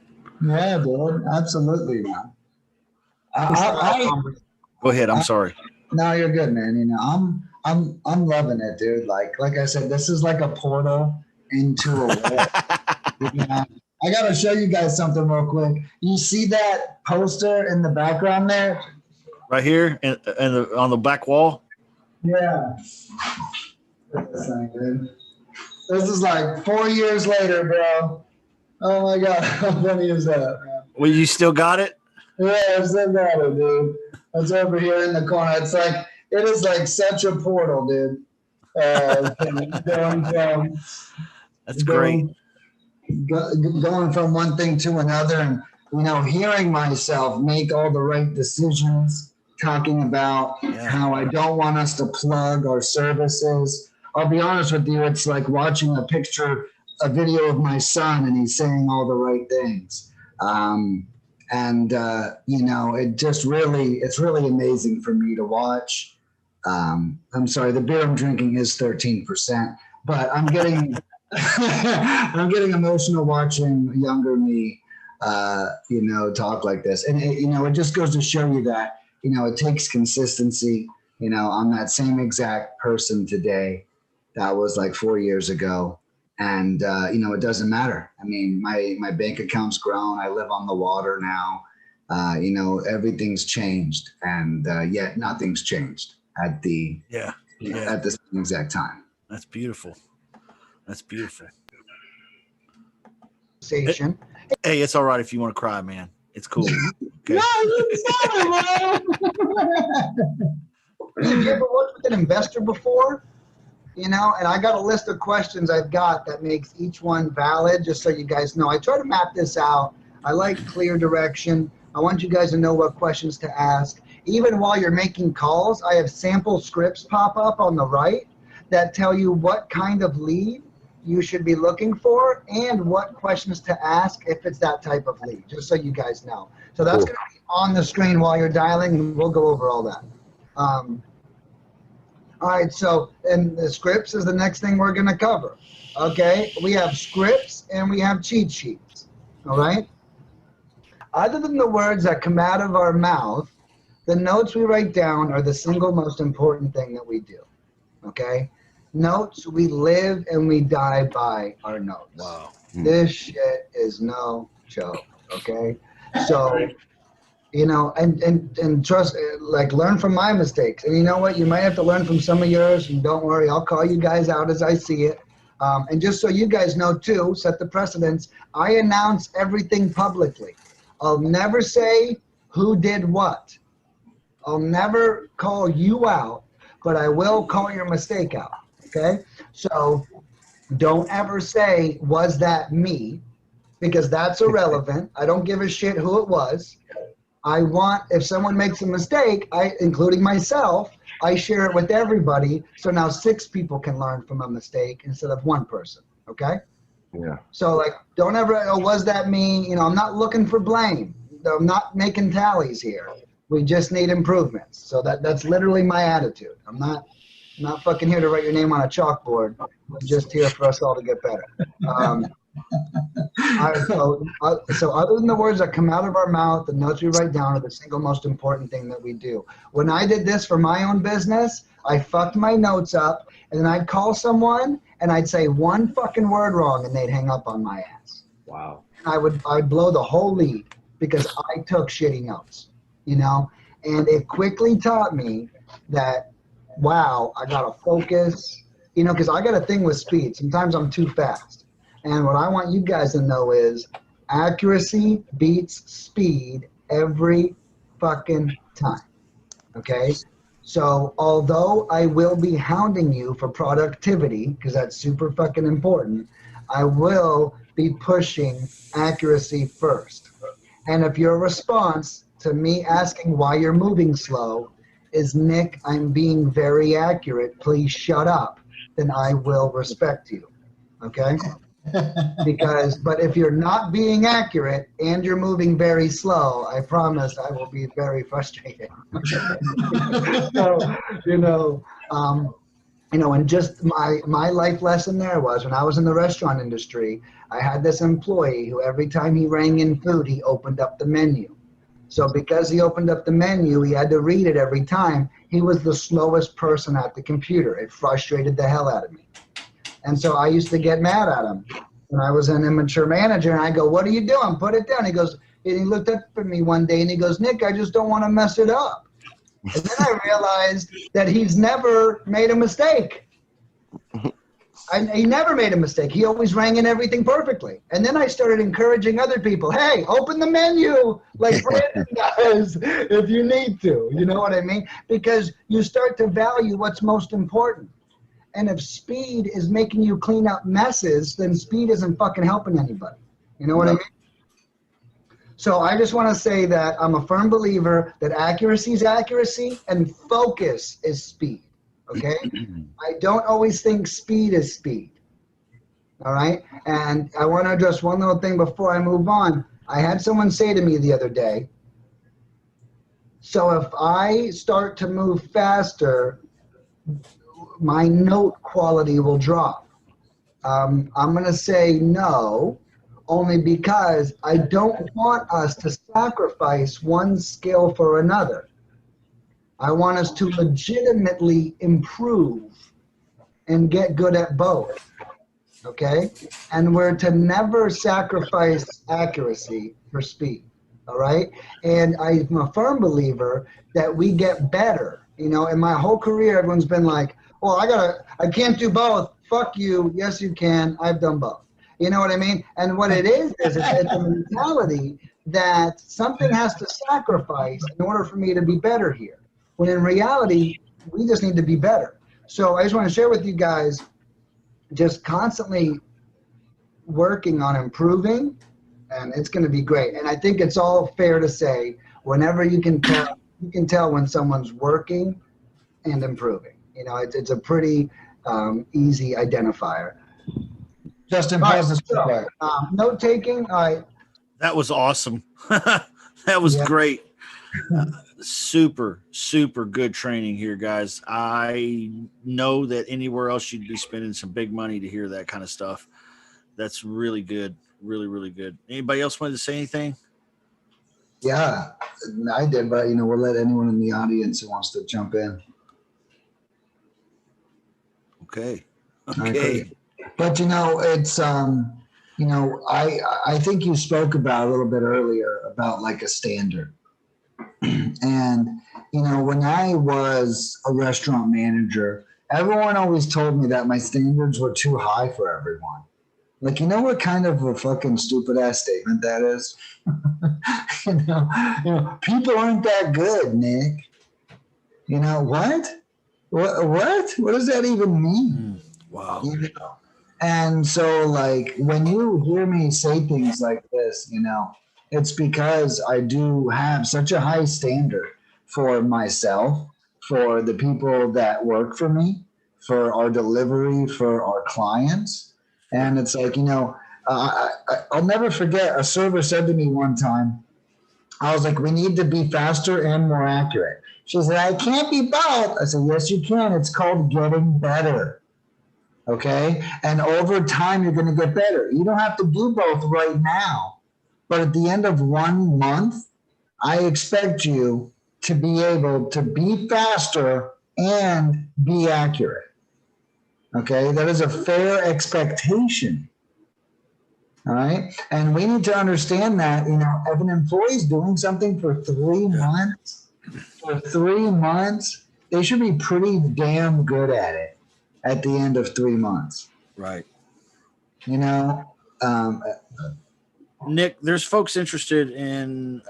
Yeah, dude, absolutely, man. Go ahead. I'm sorry. No, you're good, man. You know, I'm loving it, dude. Like I said, this is like a portal into a world. You know? I gotta show you guys something real quick. You see that poster in the background there? Right here and on the back wall. Yeah. This is like 4 years later, bro. Oh my God, how funny is that, man? Well, you still got it? Yeah, I've still got it, dude. It's over here in the corner. It's like, it is like such a portal, dude. That's great. Going from one thing to another, and, you know, hearing myself make all the right decisions, talking about how I don't want us to plug our services. I'll be honest with you, it's like watching a video of my son, and he's saying all the right things. You know, it's really amazing for me to watch. I'm sorry, the beer I'm drinking is 13%, but I'm getting I'm getting emotional watching younger me, you know, talk like this. And, you know, it just goes to show you that, you know, it takes consistency. You know, I'm that same exact person today that was like 4 years ago. And, you know, it doesn't matter. I mean, my bank account's grown. I live on the water now. You know, everything's changed, and yet nothing's changed at the same exact time. That's beautiful. That's beautiful. Hey, it's all right if you want to cry, man. It's cool. Okay. Have you ever worked with an investor before? You know, and I got a list of questions I've got that makes each one valid, just so you guys know. I try to map this out. I like clear direction. I want you guys to know what questions to ask. Even while you're making calls, I have sample scripts pop up on the right that tell you what kind of lead you should be looking for and what questions to ask if it's that type of lead, just so you guys know. So that's going to be on the screen while you're dialing, and we'll go over all that. All right, so, and the scripts is the next thing we're going to cover. Okay, we have scripts and we have cheat sheets. All right. Other than the words that come out of our mouth, the notes we write down are the single most important thing that we do. Okay. Notes, we live and we die by our notes. Wow. This shit is no joke. Okay. So, you know, and trust, like, learn from my mistakes. And you know what? You might have to learn from some of yours, and don't worry, I'll call you guys out as I see it. And just so you guys know too, set the precedence, I announce everything publicly. I'll never say who did what. I'll never call you out, but I will call your mistake out. Okay? So don't ever say, was that me? Because that's irrelevant. I don't give a shit who it was. I want, if someone makes a mistake, including myself, I share it with everybody. So now 6 people can learn from a mistake instead of 1 person. Okay? Yeah. So like, don't ever, oh, was that me? I'm not looking for blame. I'm not making tallies here. We just need improvements. So that's literally my attitude. I'm not fucking here to write your name on a chalkboard. I'm just here for us all to get better. So other than the words that come out of our mouth, the notes we write down are the single most important thing that we do. When I did this for my own business, I fucked my notes up, and then I'd call someone and I'd say one fucking word wrong and they'd hang up on my ass. Wow. And I'd blow the whole lead because I took shitty notes, and it quickly taught me that, wow, I gotta focus, because I got a thing with speed. Sometimes I'm too fast. And what I want you guys to know is accuracy beats speed every fucking time. Okay? So although I will be hounding you for productivity, because that's super fucking important, I will be pushing accuracy first. And if your response to me asking why you're moving slow is, Nick, I'm being very accurate, please shut up, then I will respect you. Okay? But if you're not being accurate and you're moving very slow, I promise I will be very frustrated. So, and just my life lesson there was when I was in the restaurant industry, I had this employee who every time he rang in food, he opened up the menu. So because he opened up the menu, he had to read it every time. He was the slowest person at the computer. It frustrated the hell out of me. And so I used to get mad at him when I was an immature manager. And I go, what are you doing? Put it down. He goes, and he looked up at me one day and he goes, Nick, I just don't want to mess it up. And then I realized that he's never made a mistake. He never made a mistake. He always rang in everything perfectly. And then I started encouraging other people, hey, open the menu like Brandon does if you need to. You know what I mean? Because you start to value what's most important. And if speed is making you clean up messes, then speed isn't fucking helping anybody. You know what I mean? So I just want to say that I'm a firm believer that accuracy is accuracy and focus is speed. Okay? I don't always think speed is speed. All right? And I want to address one little thing before I move on. I had someone say to me the other day, so if I start to move faster, my note quality will drop. I'm going to say no, only because I don't want us to sacrifice one skill for another. I want us to legitimately improve and get good at both, okay? And we're to never sacrifice accuracy for speed, all right? And I'm a firm believer that we get better. In my whole career, everyone's been like, well, I can't do both. Fuck you. Yes, you can. I've done both. You know what I mean? And what it is it's a mentality that something has to sacrifice in order for me to be better here. When in reality, we just need to be better. So I just want to share with you guys, just constantly working on improving, and it's going to be great. And I think it's all fair to say, whenever you can tell when someone's working and improving. It's a pretty easy identifier. Justin, pause this quick. Note taking. That was awesome. That was great. Super, super good training here, guys. I know that anywhere else you'd be spending some big money to hear that kind of stuff. That's really good. Really, really good. Anybody else wanted to say anything? Yeah, I did, but we'll let anyone in the audience who wants to jump in. Okay. But it's I think you spoke about a little bit earlier about like a standard. And when I was a restaurant manager, everyone always told me that my standards were too high for everyone. Like, what kind of a fucking stupid ass statement that is? People aren't that good, Nick. You know, what? What does that even mean? Wow. You know? And so, like, when you hear me say things like this, you know, it's because I do have such a high standard for myself, for the people that work for me, for our delivery, for our clients. And it's like, you know, I'll never forget, a server said to me one time, I was like, we need to be faster and more accurate. She said, I can't be both. I said, yes, you can. It's called getting better. Okay. And over time, you're going to get better. You don't have to do both right now. But at the end of 1 month, I expect you to be able to be faster and be accurate. Okay. That is a fair expectation. All right. And we need to understand that, you know, if an employee is doing something for 3 months, they should be pretty damn good at it at the end of 3 months. Right. You know, Nick, there's folks interested in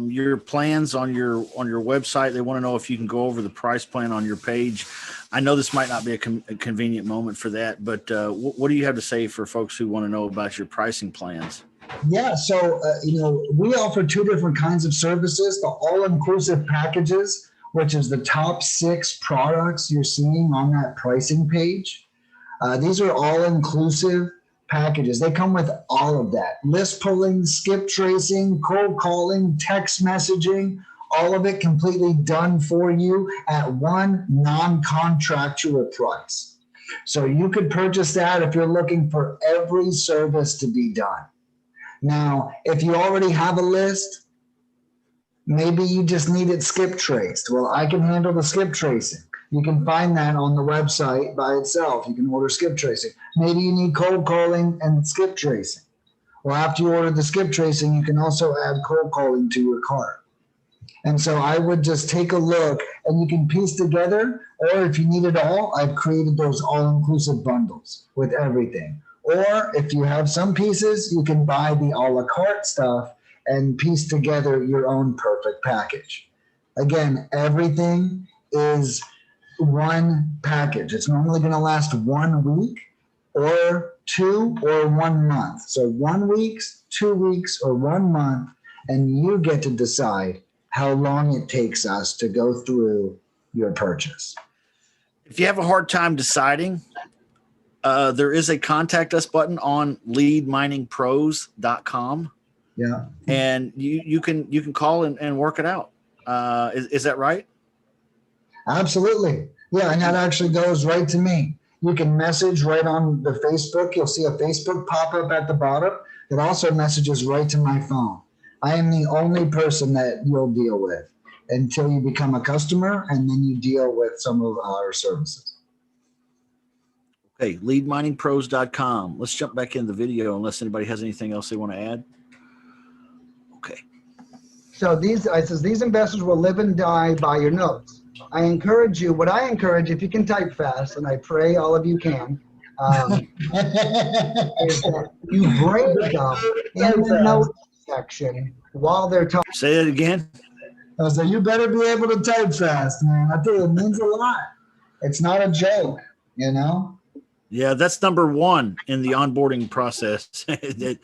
your plans on your website. They want to know if you can go over the price plan on your page. I know this might not be a convenient moment for that, but what do you have to say for folks who want to know about your pricing plans? Yeah, so, you know, we offer 2 different kinds of services: the all-inclusive packages, which is the top 6 products you're seeing on that pricing page. These are all-inclusive packages. They come with all of that: list pulling, skip tracing, cold calling, text messaging, all of it completely done for you at one non-contractual price. So you could purchase that if you're looking for every service to be done. Now, if you already have a list, maybe you just need it skip traced. Well, I can handle the skip tracing. You can find that on the website by itself. You can order skip tracing. Maybe you need cold calling and skip tracing. Well, after you order the skip tracing, you can also add cold calling to your cart. And so I would just take a look, and you can piece together, or if you need it all, I've created those all-inclusive bundles with everything. Or if you have some pieces, you can buy the a la carte stuff and piece together your own perfect package. Again, everything is one package. It's normally going to last 1 week or 2 or 1 month. So 1 week, 2 weeks, or 1 month, and you get to decide how long it takes us to go through your purchase. If you have a hard time deciding, there is a contact us button on leadminingpros.com. Yeah. And you can call and work it out. Is that right? Absolutely. Yeah, and that actually goes right to me. You can message right on the Facebook. You'll see a Facebook pop-up at the bottom. It also messages right to my phone. I am the only person that you'll deal with until you become a customer, and then you deal with some of our services. Okay, leadminingpros.com. Let's jump back in the video unless anybody has anything else they want to add. Okay. So these investors will live and die by your notes. I encourage you, if you can type fast, and I pray all of you can, is that you bring them in the notes section while they're talking. Say that again. So you better be able to type fast, man. I tell you, it means a lot. It's not a joke, you know? Yeah, that's number 1 in the onboarding process. They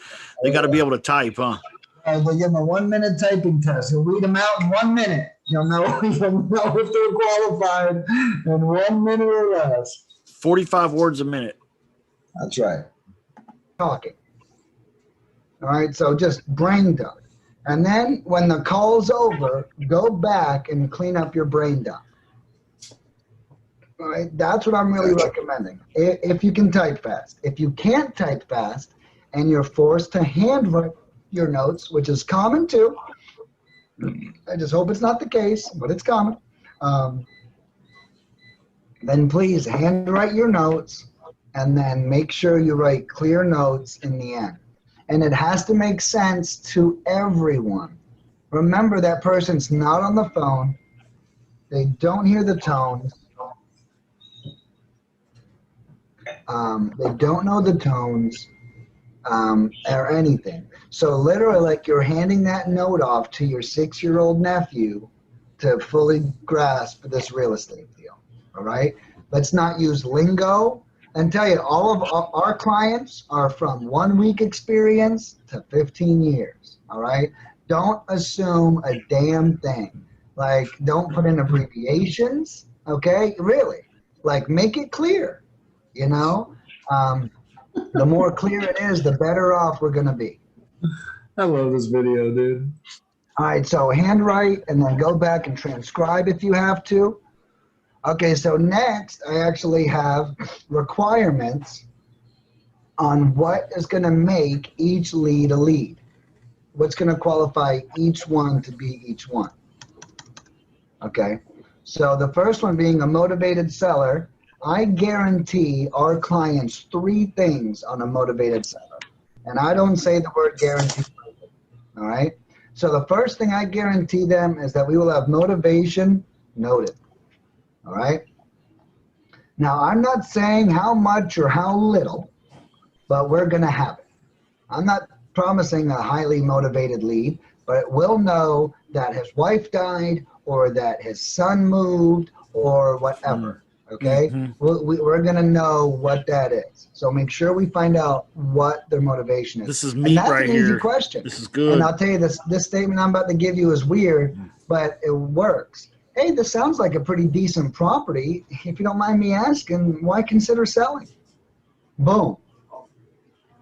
got to be able to type, huh? They'll give them a 1-minute typing test. You'll read them out in 1 minute. You'll know if they're qualified in 1 minute or less. 45 words a minute. That's right. Talking. All right, so just brain dump. And then when the call's over, go back and clean up your brain dump. All right, that's what I'm really recommending. If you can type fast. If you can't type fast and you're forced to handwrite your notes, which is common too, I just hope it's not the case, but it's common, then please handwrite your notes and then make sure you write clear notes in the end. And it has to make sense to everyone. Remember, that person's not on the phone. They don't hear the tones. They don't know the tones or anything. So literally, like, you're handing that note off to your 6-year-old nephew to fully grasp this real estate deal. All right. Let's not use lingo. And tell you, all of our clients are from 1 week experience to 15 years. All right. Don't assume a damn thing. Like, don't put in abbreviations. Okay. Really. Like, make it clear. You know, the more clear it is, the better off we're going to be. I love this video, dude. All right, so handwrite and then go back and transcribe if you have to. Okay, so next I actually have requirements on what is going to make each lead a lead. What's going to qualify each one to be each one. Okay, so the first one being a motivated seller, I guarantee our clients 3 things on a motivated seller. And I don't say the word guarantee. All right. So the first thing I guarantee them is that we will have motivation noted. All right. Now, I'm not saying how much or how little, but we're going to have it. I'm not promising a highly motivated lead, but we'll know that his wife died or that his son moved or whatever. Okay. We're going to know what that is. So make sure we find out what their motivation is. This is meat right here. That's an easy question. This is good. And I'll tell you, this statement I'm about to give you is weird, but it works. Hey, this sounds like a pretty decent property. If you don't mind me asking, why consider selling? Boom.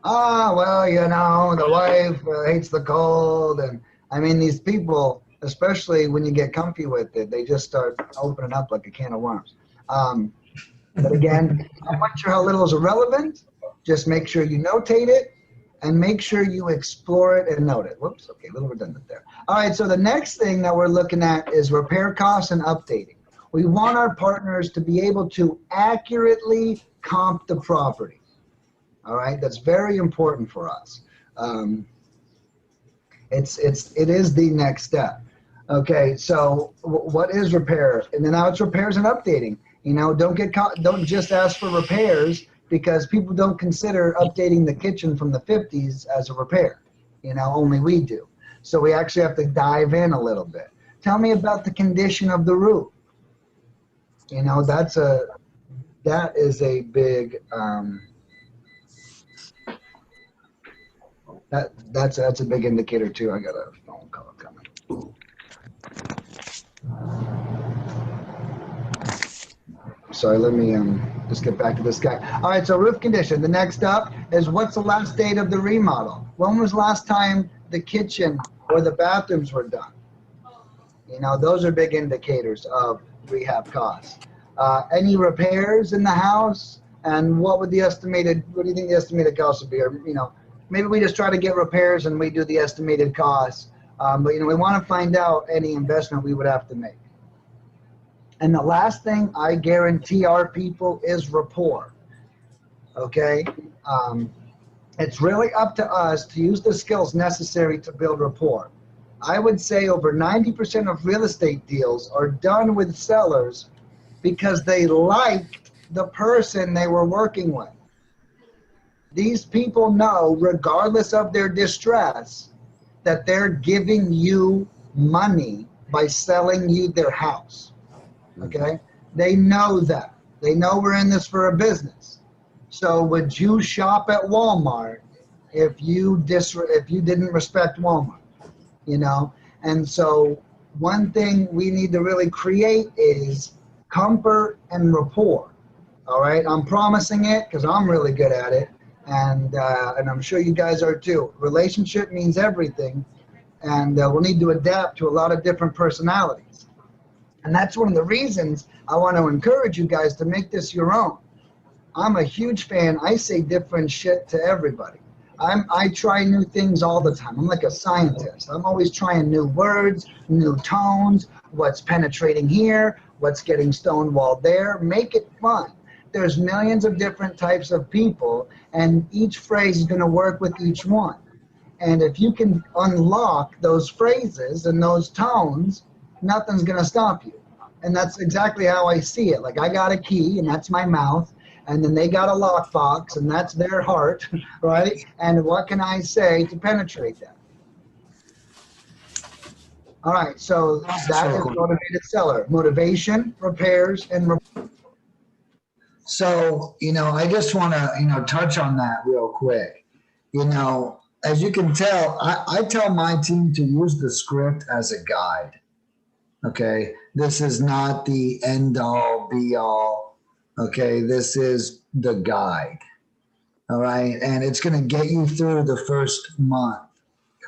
Well, you know, the wife hates the cold. And I mean, these people, especially when you get comfy with it, they just start opening up like a can of worms. But again, how much or how little is irrelevant. Just make sure you notate it and make sure you explore it and note it. Whoops, okay, a little redundant there. All right, so the next thing that we're looking at is repair costs and updating. We want our partners to be able to accurately comp the property. All right, that's very important for us. It is the next step. Okay, so what is repair? And then now it's repairs and updating. You know, don't just ask for repairs, because people don't consider updating the kitchen from the 50s as a repair. You know, only we do. So we actually have to dive in a little bit. Tell me about the condition of the roof. You know, that is a big that's a big indicator too. I got a phone call coming. Sorry, let me just get back to this guy. All right, so roof condition. The next up is, what's the last date of the remodel? When was last time the kitchen or the bathrooms were done? You know, those are big indicators of rehab costs. Any repairs in the house, and what do you think the estimated cost would be? Or, you know, maybe we just try to get repairs and we do the estimated costs. But, you know, we want to find out any investment we would have to make. And the last thing I guarantee our people is rapport. Okay? It's really up to us to use the skills necessary to build rapport. I would say over 90% of real estate deals are done with sellers because they liked the person they were working with. These people know, regardless of their distress, that they're giving you money by selling you their house. Okay? They know that. They know we're in this for a business. So would you shop at Walmart if you didn't respect Walmart? You know? And so one thing we need to really create is comfort and rapport. All right? I'm promising it because I'm really good at it. And I'm sure you guys are too. Relationship means everything. And we'll need to adapt to a lot of different personalities. And that's one of the reasons I want to encourage you guys to make this your own. I'm a huge fan. I say different shit to everybody. I try new things all the time. I'm like a scientist. I'm always trying new words, new tones, what's penetrating here, what's getting stonewalled there. Make it fun. There's millions of different types of people, and each phrase is going to work with each one. And if you can unlock those phrases and those tones, nothing's going to stop you. And that's exactly how I see it. Like, I got a key, and that's my mouth. And then they got a lockbox, and that's their heart, right? And what can I say to penetrate that? All right, so that is motivated seller. Motivation, repairs, and So, I just want to, touch on that real quick. As you can tell, I tell my team to use the script as a guide. Okay. This is not the end all be all. Okay. This is the guide. All right. And it's going to get you through the first month.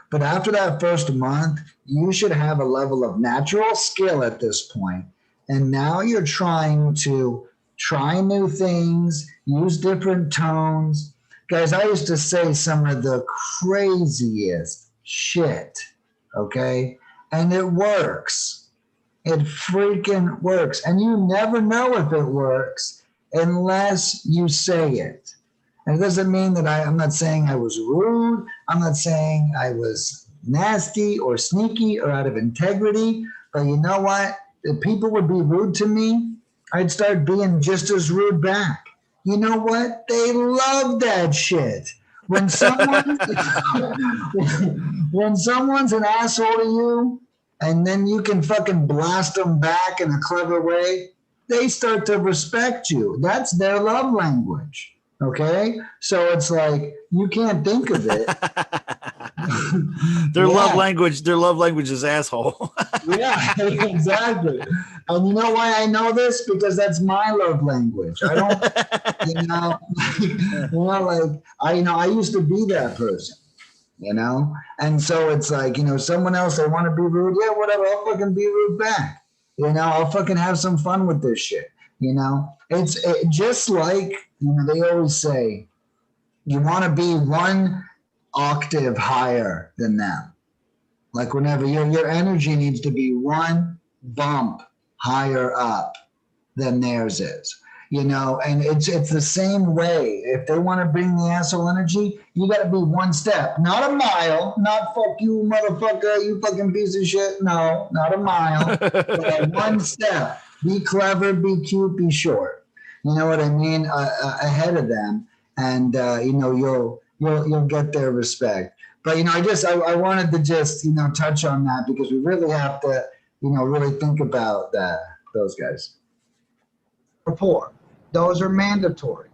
But after that first month, you should have a level of natural skill at this point. And now you're trying to try new things, use different tones. Guys, I used to say some of the craziest shit, okay? And it works. It freaking works. And you never know if it works unless you say it. And it doesn't mean that I'm not saying I was rude. I'm not saying I was nasty or sneaky or out of integrity. But you know what? If people would be rude to me, I'd start being just as rude back. You know what? They love that shit. When someone when someone's an asshole to you, and then you can fucking blast them back in a clever way, they start to respect you. That's their love language. Okay? So it's like you can't think of it. Their love language is asshole. Yeah, exactly. And you know why I know this? Because that's my love language. I don't, I used to be that person, and so it's like, someone else, they want to be rude. Yeah, whatever. I'll fucking be rude back. I'll fucking have some fun with this shit. It's just like, they always say, you want to be one octave higher than them. Like whenever your energy needs to be one bump higher up than theirs is, and it's the same way. If they want to bring the asshole energy, you got to be one step, not a mile, not fuck you, motherfucker, you fucking piece of shit. No, not a mile, but one step. Be clever, be cute, be short. You know what I mean? Ahead of them, and you'll get their respect. But I wanted to just touch on that because we really have to really think about those guys. rapport. Those are mandatory.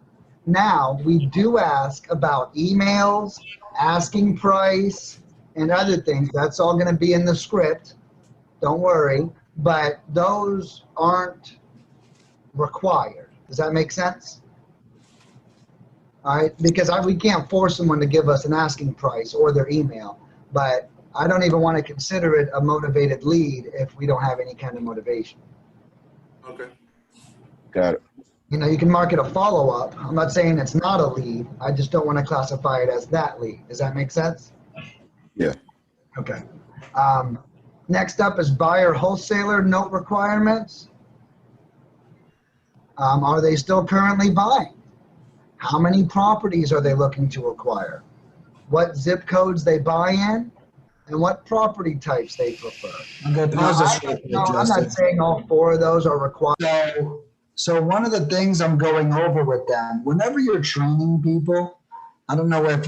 Now we do ask about emails, asking price, and other things. That's all going to be in the script. Don't worry. But those aren't required. Does that make sense? All right, because we can't force someone to give us an asking price or their email, but I don't even want to consider it a motivated lead if we don't have any kind of motivation. Okay. Got it. You can mark it a follow-up. I'm not saying it's not a lead. I just don't want to classify it as that lead. Does that make sense? Yeah. Okay. Next up is buyer wholesaler note requirements. Are they still currently buying? How many properties are they looking to acquire? What zip codes they buy in? And what property types they prefer? Okay, I'm not saying all four of those are required. So one of the things I'm going over with them, whenever you're training people, I don't know what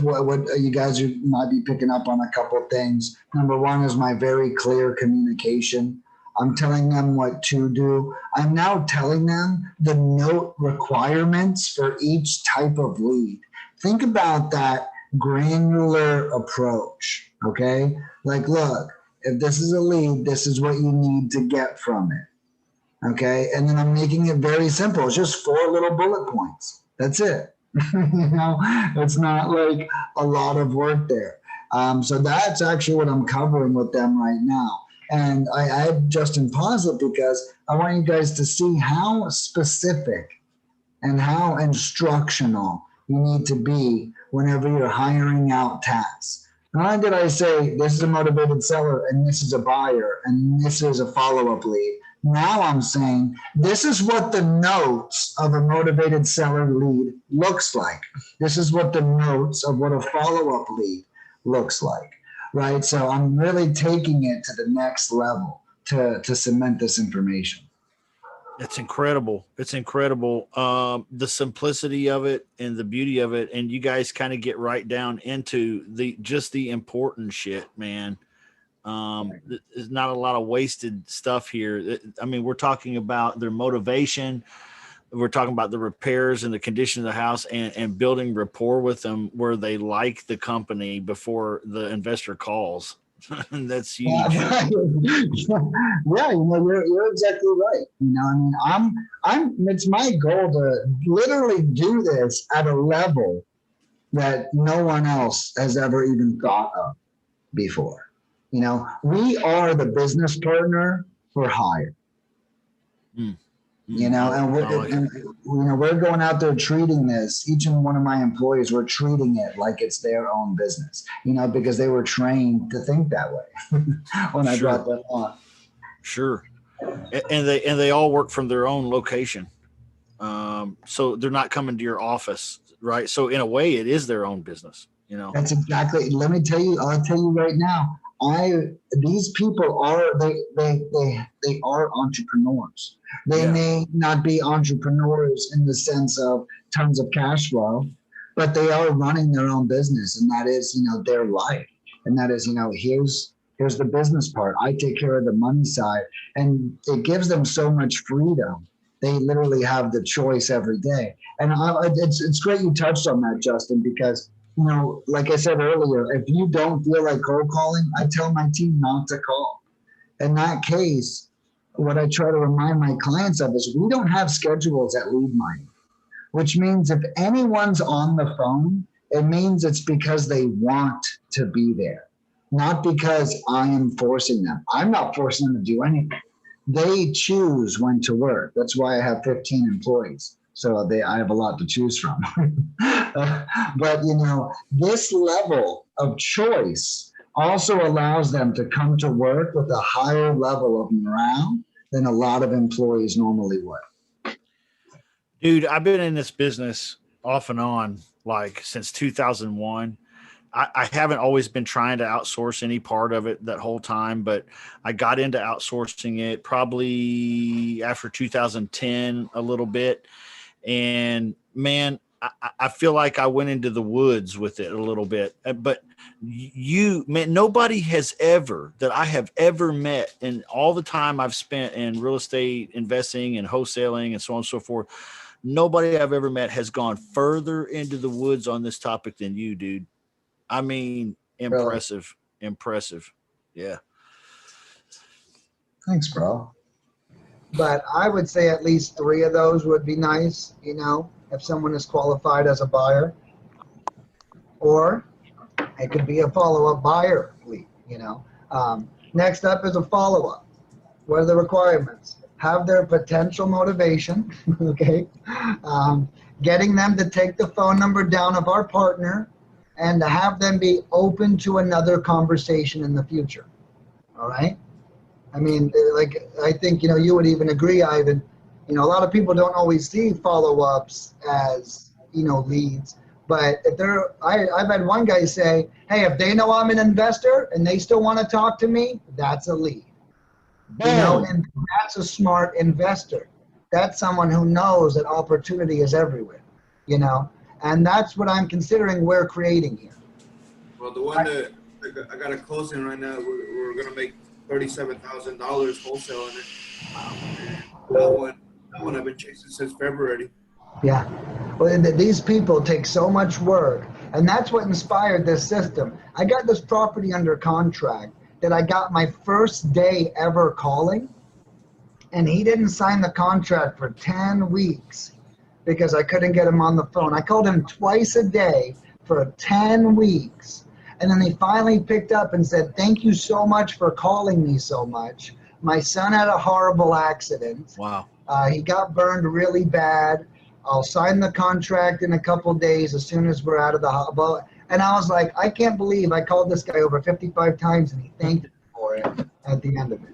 you guys might be picking up on a couple of things. Number one is my very clear communication. I'm telling them what to do. I'm now telling them the note requirements for each type of lead. Think about that granular approach, okay? Like, look, if this is a lead, this is what you need to get from it, okay? And then I'm making it very simple. It's just 4 little bullet points. That's it. It's not like a lot of work there. So that's actually what I'm covering with them right now. And I had Justin pause it because I want you guys to see how specific and how instructional you need to be whenever you're hiring out tasks. Not only did I say this is a motivated seller and this is a buyer and this is a follow-up lead. Now I'm saying this is what the notes of a motivated seller lead looks like. This is what the notes of what a follow-up lead looks like. Right, so I'm really taking it to the next level to cement this information. It's incredible. It's incredible. The simplicity of it and the beauty of it, and you guys kind of get right down into the important shit, man. There's not a lot of wasted stuff here. I mean, we're talking about their motivation. We're talking about the repairs and the condition of the house, and building rapport with them where they like the company before the investor calls. That's huge. Yeah, you're exactly right. I mean, it's my goal to literally do this at a level that no one else has ever even thought of before. We are the business partner for hire. We're going out there treating this, each and one of my employees, we're treating it like it's their own business, because they were trained to think that way when I brought them on. Sure. And they all work from their own location. So they're not coming to your office, right? So in a way it is their own business, That's exactly, I'll tell you right now, these people are, they are entrepreneurs. They may not be entrepreneurs in the sense of tons of cash flow, but they are running their own business, and that is, their life. And that is, here's the business part. I take care of the money side, and it gives them so much freedom. They literally have the choice every day. And it's great you touched on that, Justin, because like I said earlier, if you don't feel like cold calling, I tell my team not to call. In that case, what I try to remind my clients of is we don't have schedules at Lead Mining, which means if anyone's on the phone, it means it's because they want to be there, not because I am forcing them. I'm not forcing them to do anything. They choose when to work. That's why I have 15 employees. So I have a lot to choose from. But, this level of choice also allows them to come to work with a higher level of morale than a lot of employees normally would. Dude, I've been in this business off and on, like since 2001. I haven't always been trying to outsource any part of it that whole time, but I got into outsourcing it probably after 2010 a little bit. And man, I feel like I went into the woods with it a little bit, but nobody has ever that I have ever met in all the time I've spent in real estate investing and wholesaling and so on and so forth. Nobody I've ever met has gone further into the woods on this topic than you, dude. I mean, impressive. Yeah. Thanks, bro. But I would say at least 3 of those would be nice, if someone is qualified as a buyer. Or it could be a follow-up buyer lead, Next up is a follow-up. What are the requirements? Have their potential motivation, okay? Getting them to take the phone number down of our partner and to have them be open to another conversation in the future, all right? I mean, I think, you would even agree, Ivan, a lot of people don't always see follow-ups as, leads. But if I've had one guy say, hey, if they know I'm an investor and they still want to talk to me, that's a lead. And that's a smart investor. That's someone who knows that opportunity is everywhere, and that's what I'm considering we're creating here. Well, the one that I got a closing right now, we're going to make $37,000 wholesaling it. That one I've been chasing since February. Yeah. Well, these people take so much work, and that's what inspired this system. I got this property under contract that I got my first day ever calling, and he didn't sign the contract for 10 weeks because I couldn't get him on the phone. I called him twice a day for 10 weeks. And then he finally picked up and said, thank you so much for calling me so much. My son had a horrible accident. Wow. He got burned really bad. I'll sign the contract in a couple days as soon as we're out of the hospital. And I was like, I can't believe I called this guy over 55 times and he thanked me for it at the end of it.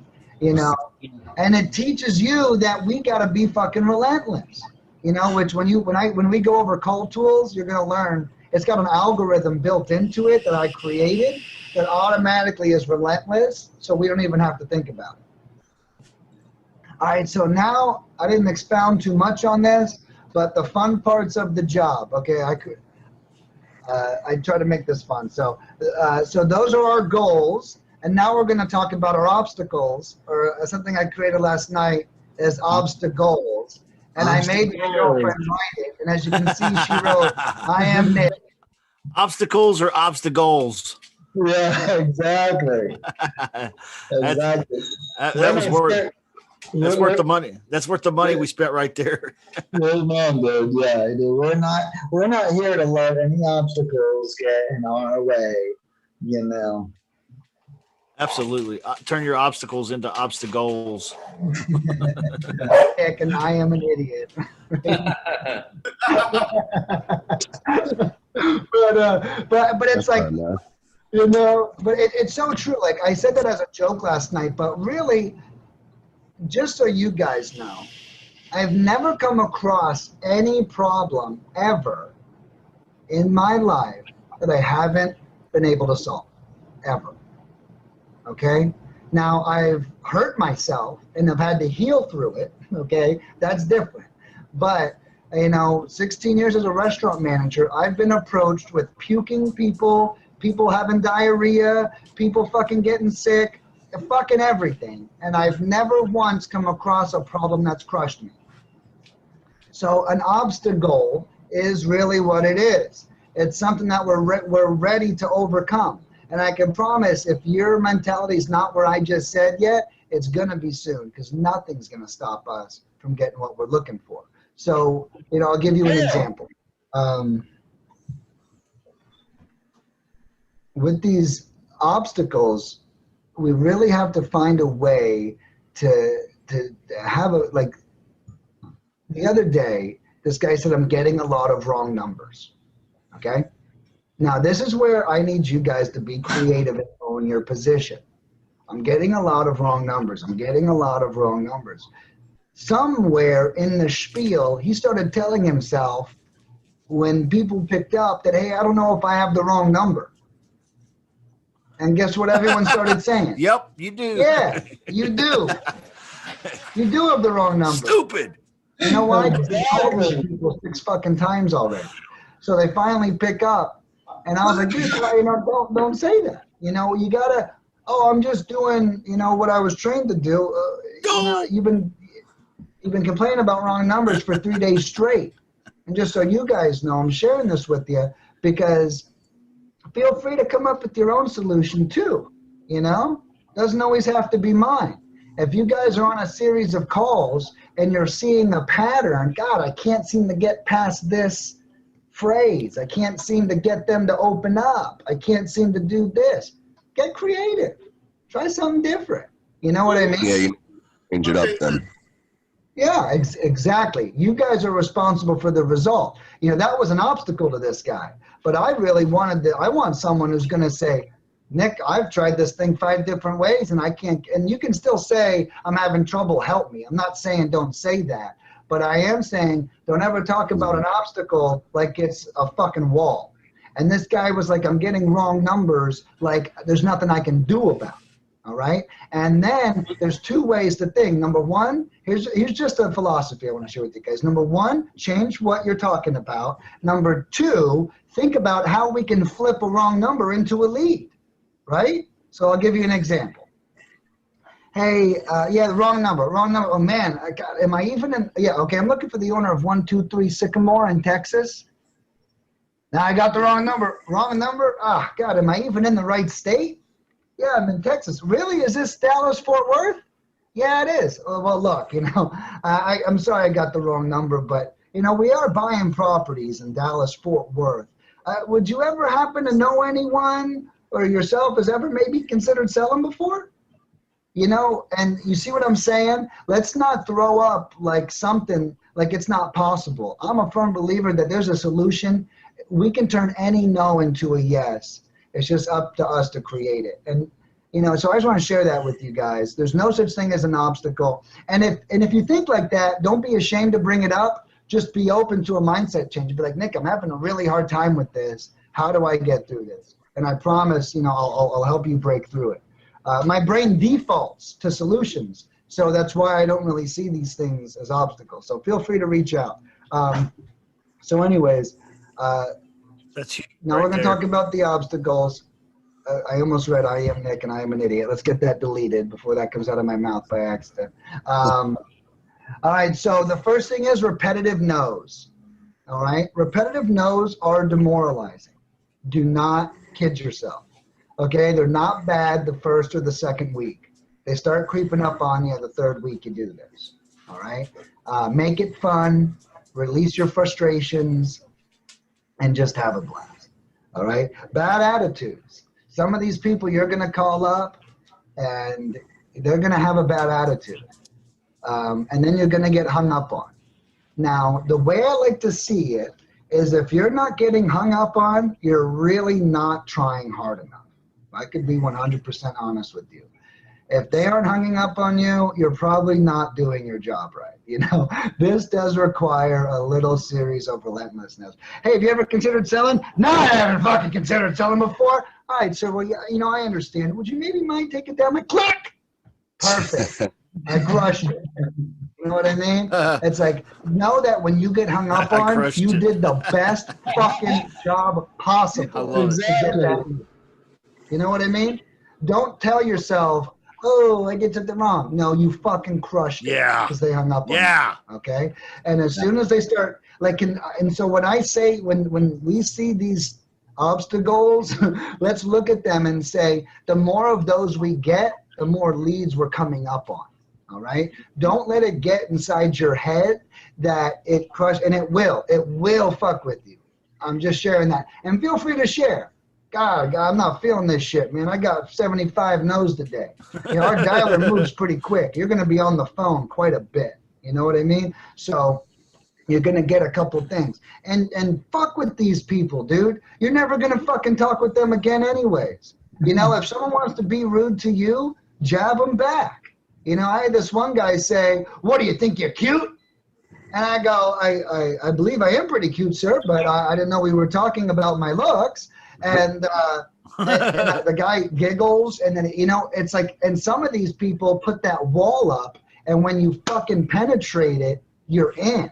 And it teaches you that we got to be fucking relentless. Which when we go over cold tools, you're going to learn it's got an algorithm built into it that I created that automatically is relentless, so we don't even have to think about it. All right, so now I didn't expound too much on this, but the fun parts of the job, okay, I try to make this fun. So those are our goals. And now we're going to talk about our obstacles, or something I created last night is obstacles. And I made my girlfriend write it. And as you can see, she wrote, I am Nick. Obstacles or obstacles? Yeah, exactly. Exactly. That was worth. That's worth the money. That's worth the money we spent right there. Well, man, dude. Yeah, dude. We're not here to let any obstacles get in our way. You know. Absolutely. Turn your obstacles into obstacles. Heck, and I am an idiot. but it's like, you know, but it's so true. Like I said that as a joke last night, but really, just so you guys know, I've never come across any problem ever in my life that I haven't been able to solve, ever. Okay? Now, I've hurt myself and I've had to heal through it. Okay? That's different. But, you know, 16 years as a restaurant manager, I've been approached with puking people, people having diarrhea, people fucking getting sick, fucking everything. And I've never once come across a problem that's crushed me. So an obstacle is really what it is. It's something that we're ready to overcome. And I can promise if your mentality is not where I just said yet, it's going to be soon, because nothing's going to stop us from getting what we're looking for. So, you know, I'll give you an example. With these obstacles, we really have to find a way to have a, like, the other day, this guy said, I'm getting a lot of wrong numbers. Okay? Now, this is where I need you guys to be creative and own your position. I'm getting a lot of wrong numbers. I'm getting a lot of wrong numbers. Somewhere in the spiel, he started telling himself, when people picked up, that, hey, I don't know if I have the wrong number. And guess what everyone started saying? Yep, you do. Yeah, you do. You do have the wrong number. Stupid. You know why? Because they told these people 6 fucking times already. So they finally pick up. And I was like, dude, you know, don't say that. You know, you gotta, I'm just doing, you know, what I was trained to do. You know, you've been complaining about wrong numbers for 3 days straight. And just so you guys know, I'm sharing this with you because feel free to come up with your own solution too. You know, doesn't always have to be mine. If you guys are on a series of calls and you're seeing a pattern, God, I can't seem to get past this phrase. I can't seem to get them to open up. I can't seem to do this. Get creative. Try something different. You know what I mean? Yeah, you change it up then. Yeah, exactly. You guys are responsible for the result. You know, that was an obstacle to this guy. But I really I want someone who's going to say, Nick, I've tried this thing 5 different ways and I can't, and you can still say, I'm having trouble, help me. I'm not saying don't say that. But I am saying, don't ever talk about an obstacle like it's a fucking wall. And this guy was like, I'm getting wrong numbers, like there's nothing I can do about it. All right? And then there's 2 ways to think. Number 1, here's just a philosophy I want to share with you guys. Number 1, change what you're talking about. Number 2, think about how we can flip a wrong number into a lead, right? So I'll give you an example. Hey, yeah, wrong number. Oh man, am I even in? Yeah, okay. I'm looking for the owner of 123 Sycamore in Texas. Now I got the wrong number. Wrong number. Ah, God, am I even in the right state? Yeah, I'm in Texas. Really? Is this Dallas Fort Worth? Yeah, it is. Well, look, you know, I'm sorry I got the wrong number, but you know, we are buying properties in Dallas Fort Worth. Would you ever happen to know anyone or yourself has ever maybe considered selling before? You know, and you see what I'm saying? Let's not throw up like something like it's not possible. I'm a firm believer that there's a solution. We can turn any no into a yes. It's just up to us to create it. And, you know, so I just want to share that with you guys. There's no such thing as an obstacle. And if you think like that, don't be ashamed to bring it up. Just be open to a mindset change. Be like, Nick, I'm having a really hard time with this. How do I get through this? And I promise, you know, I'll help you break through it. My brain defaults to solutions, so that's why I don't really see these things as obstacles. So feel free to reach out. So anyways, that's huge now we're going to talk about the obstacles. I almost read I am Nick and I am an idiot. Let's get that deleted before that comes out of my mouth by accident. All right, so the first thing is repetitive no's. All right, repetitive no's are demoralizing. Do not kid yourself. Okay, they're not bad the first or the second week. They start creeping up on you the third week you do this. All right, make it fun, release your frustrations, and just have a blast. All right, bad attitudes. Some of these people you're going to call up and they're going to have a bad attitude. And then you're going to get hung up on. Now, the way I like to see it is if you're not getting hung up on, you're really not trying hard enough. I could be 100% honest with you. If they aren't hanging up on you, you're probably not doing your job right. You know, this does require a little series of relentlessness. Hey, have you ever considered selling? No, I haven't fucking considered selling before. All right, so, well, you know, I understand. Would you maybe mind taking down my click? Perfect. I crushed it. You know what I mean? It's like, know that when you get hung up on, you did the best fucking job possible. Exactly. You know what I mean? Don't tell yourself, oh, I did something wrong. No, you fucking crushed it. Yeah. Because they hung up on you. Okay? And as soon as they start, like, and so when I say, when we see these obstacles, let's look at them and say, the more of those we get, the more leads we're coming up on. All right? Don't let it get inside your head that it crushed, and it will fuck with you. I'm just sharing that. And feel free to share. God, I'm not feeling this shit, man. I got 75 no's today. You know, our dialer moves pretty quick. You're going to be on the phone quite a bit. You know what I mean? So you're going to get a couple things. And fuck with these people, dude. You're never going to fucking talk with them again anyways. You know, if someone wants to be rude to you, jab them back. You know, I had this one guy say, what, do you think you're cute? And I go, I believe I am pretty cute, sir, but I didn't know we were talking about my looks. And the guy giggles, and then, you know, it's like, and some of these people put that wall up, and when you fucking penetrate it, you're in.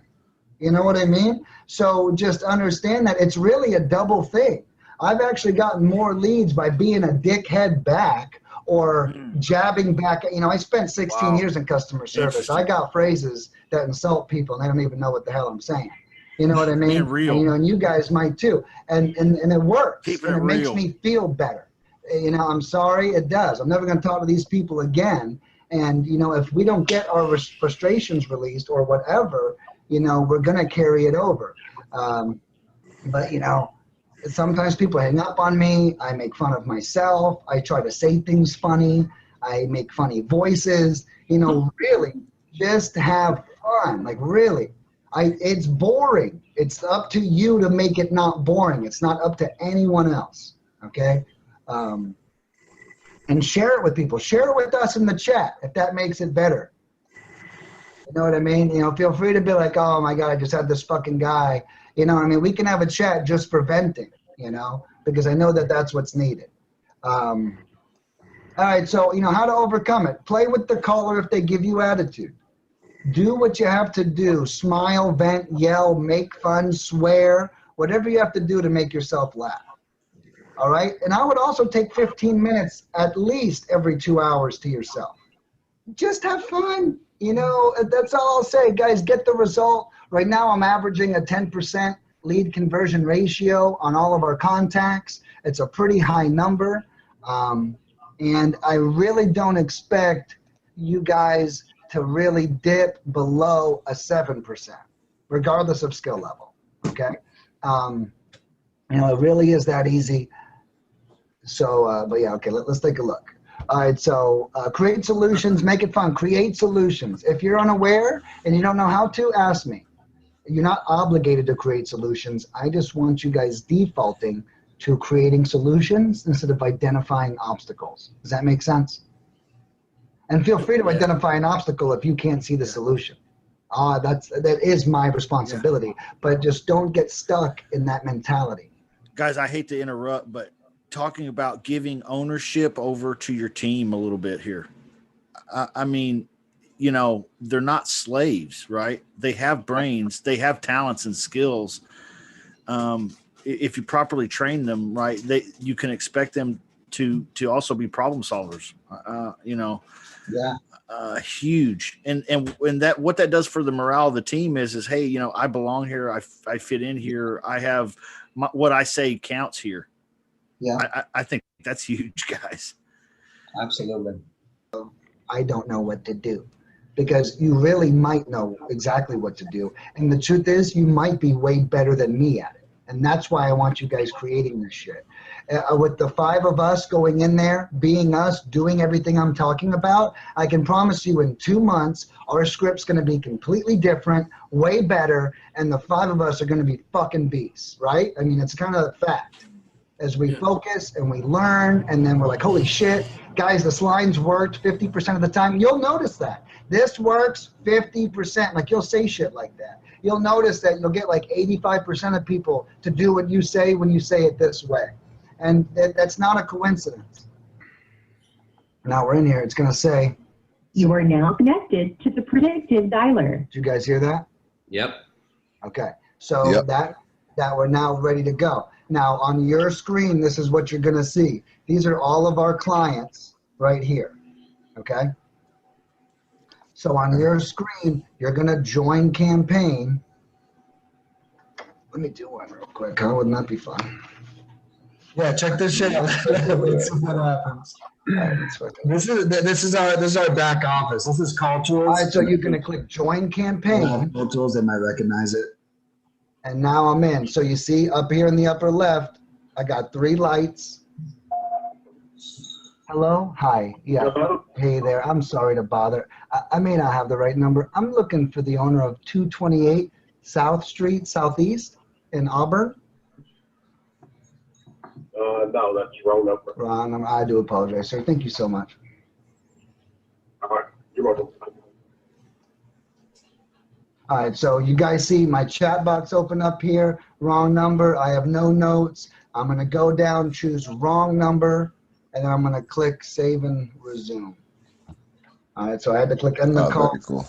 You know what I mean? So just understand that it's really a double thing. I've actually gotten more leads by being a dickhead back or jabbing back. You know, I spent 16 years in customer service. I got phrases that insult people, and they don't even know what the hell I'm saying. You know what I mean? And, you know, and you guys might too. And it works. And it makes me feel better. You know, I'm sorry, it does. I'm never going to talk to these people again. And, you know, if we don't get our frustrations released or whatever, you know, we're going to carry it over. But, you know, sometimes people hang up on me. I make fun of myself. I try to say things funny. I make funny voices. You know, really, just have fun. Like, really. It's boring. It's up to you to make it not boring. It's not up to anyone else. Okay? And share it with people. Share it with us in the chat if that makes it better. You know what I mean? You know, feel free to be like, oh my God, I just had this fucking guy. You know, I mean, we can have a chat just for venting, you know, because I know that that's what's needed. All right, so, you know, how to overcome it. Play with the caller if they give you attitude. Do what you have to do. Smile, vent, yell, make fun, swear, whatever you have to do to make yourself laugh. All right? And I would also take 15 minutes at least every 2 hours to yourself. Just have fun. You know, that's all I'll say. Guys, get the result. Right now I'm averaging a 10% lead conversion ratio on all of our contacts. It's a pretty high number. And I really don't expect you guys to really dip below a 7%, regardless of skill level, okay? You know, it really is that easy. So, but yeah, okay, let's take a look. All right, so create solutions, make it fun, create solutions. If you're unaware and you don't know how to, ask me. You're not obligated to create solutions. I just want you guys defaulting to creating solutions instead of identifying obstacles. Does that make sense? And feel free to identify an obstacle if you can't see the solution. That is my responsibility, but just don't get stuck in that mentality. Guys, I hate to interrupt, but talking about giving ownership over to your team a little bit here. I mean, you know, they're not slaves, right? They have brains, they have talents and skills. If you properly train them, right, you can expect them to also be problem solvers. Yeah. Huge. And that what that does for the morale of the team is hey, I belong here. I fit in here. I have what I say counts here. Yeah. I think that's huge, guys. Absolutely. I don't know what to do, because you really might know exactly what to do. And the truth is, you might be way better than me at it. And that's why I want you guys creating this shit. With the 5 of us going in there, being us, doing everything I'm talking about, I can promise you in 2 months, our script's going to be completely different, way better, and the 5 of us are going to be fucking beasts, right? I mean, it's kind of a fact. As we focus and we learn, and then we're like, holy shit, guys, this line's worked 50% of the time. You'll notice that. This works 50%. Like, you'll say shit like that. You'll notice that you'll get like 85% of people to do what you say when you say it this way. And that's not a coincidence. Now we're in here. It's going to say, you are now connected to the predictive dialer. Did you guys hear that? Yep. Okay. So that we're now ready to go. Now on your screen, this is what you're going to see. These are all of our clients right here. Okay. So on your screen, you're going to join campaign. Let me do one real quick. Huh? Wouldn't that be fun? Yeah, check this shit out. Let's see what happens. This is our back office. This is call tools. All right, so you're going to click join campaign. Call tools, they might recognize it. And now I'm in. So you see up here in the upper left, I got 3 lights. Hello? Hi. Yeah. Hello? Hey there. I'm sorry to bother. I may not have the right number. I'm looking for the owner of 228 South Street, Southeast in Auburn. No, that's wrong number. Wrong number. I do apologize, sir. Thank you so much. All right, you're welcome. All right, so you guys see my chat box open up here. Wrong number. I have no notes. I'm going to go down, choose wrong number, and then I'm going to click save and resume. All right, so I had to click end the call. Very cool.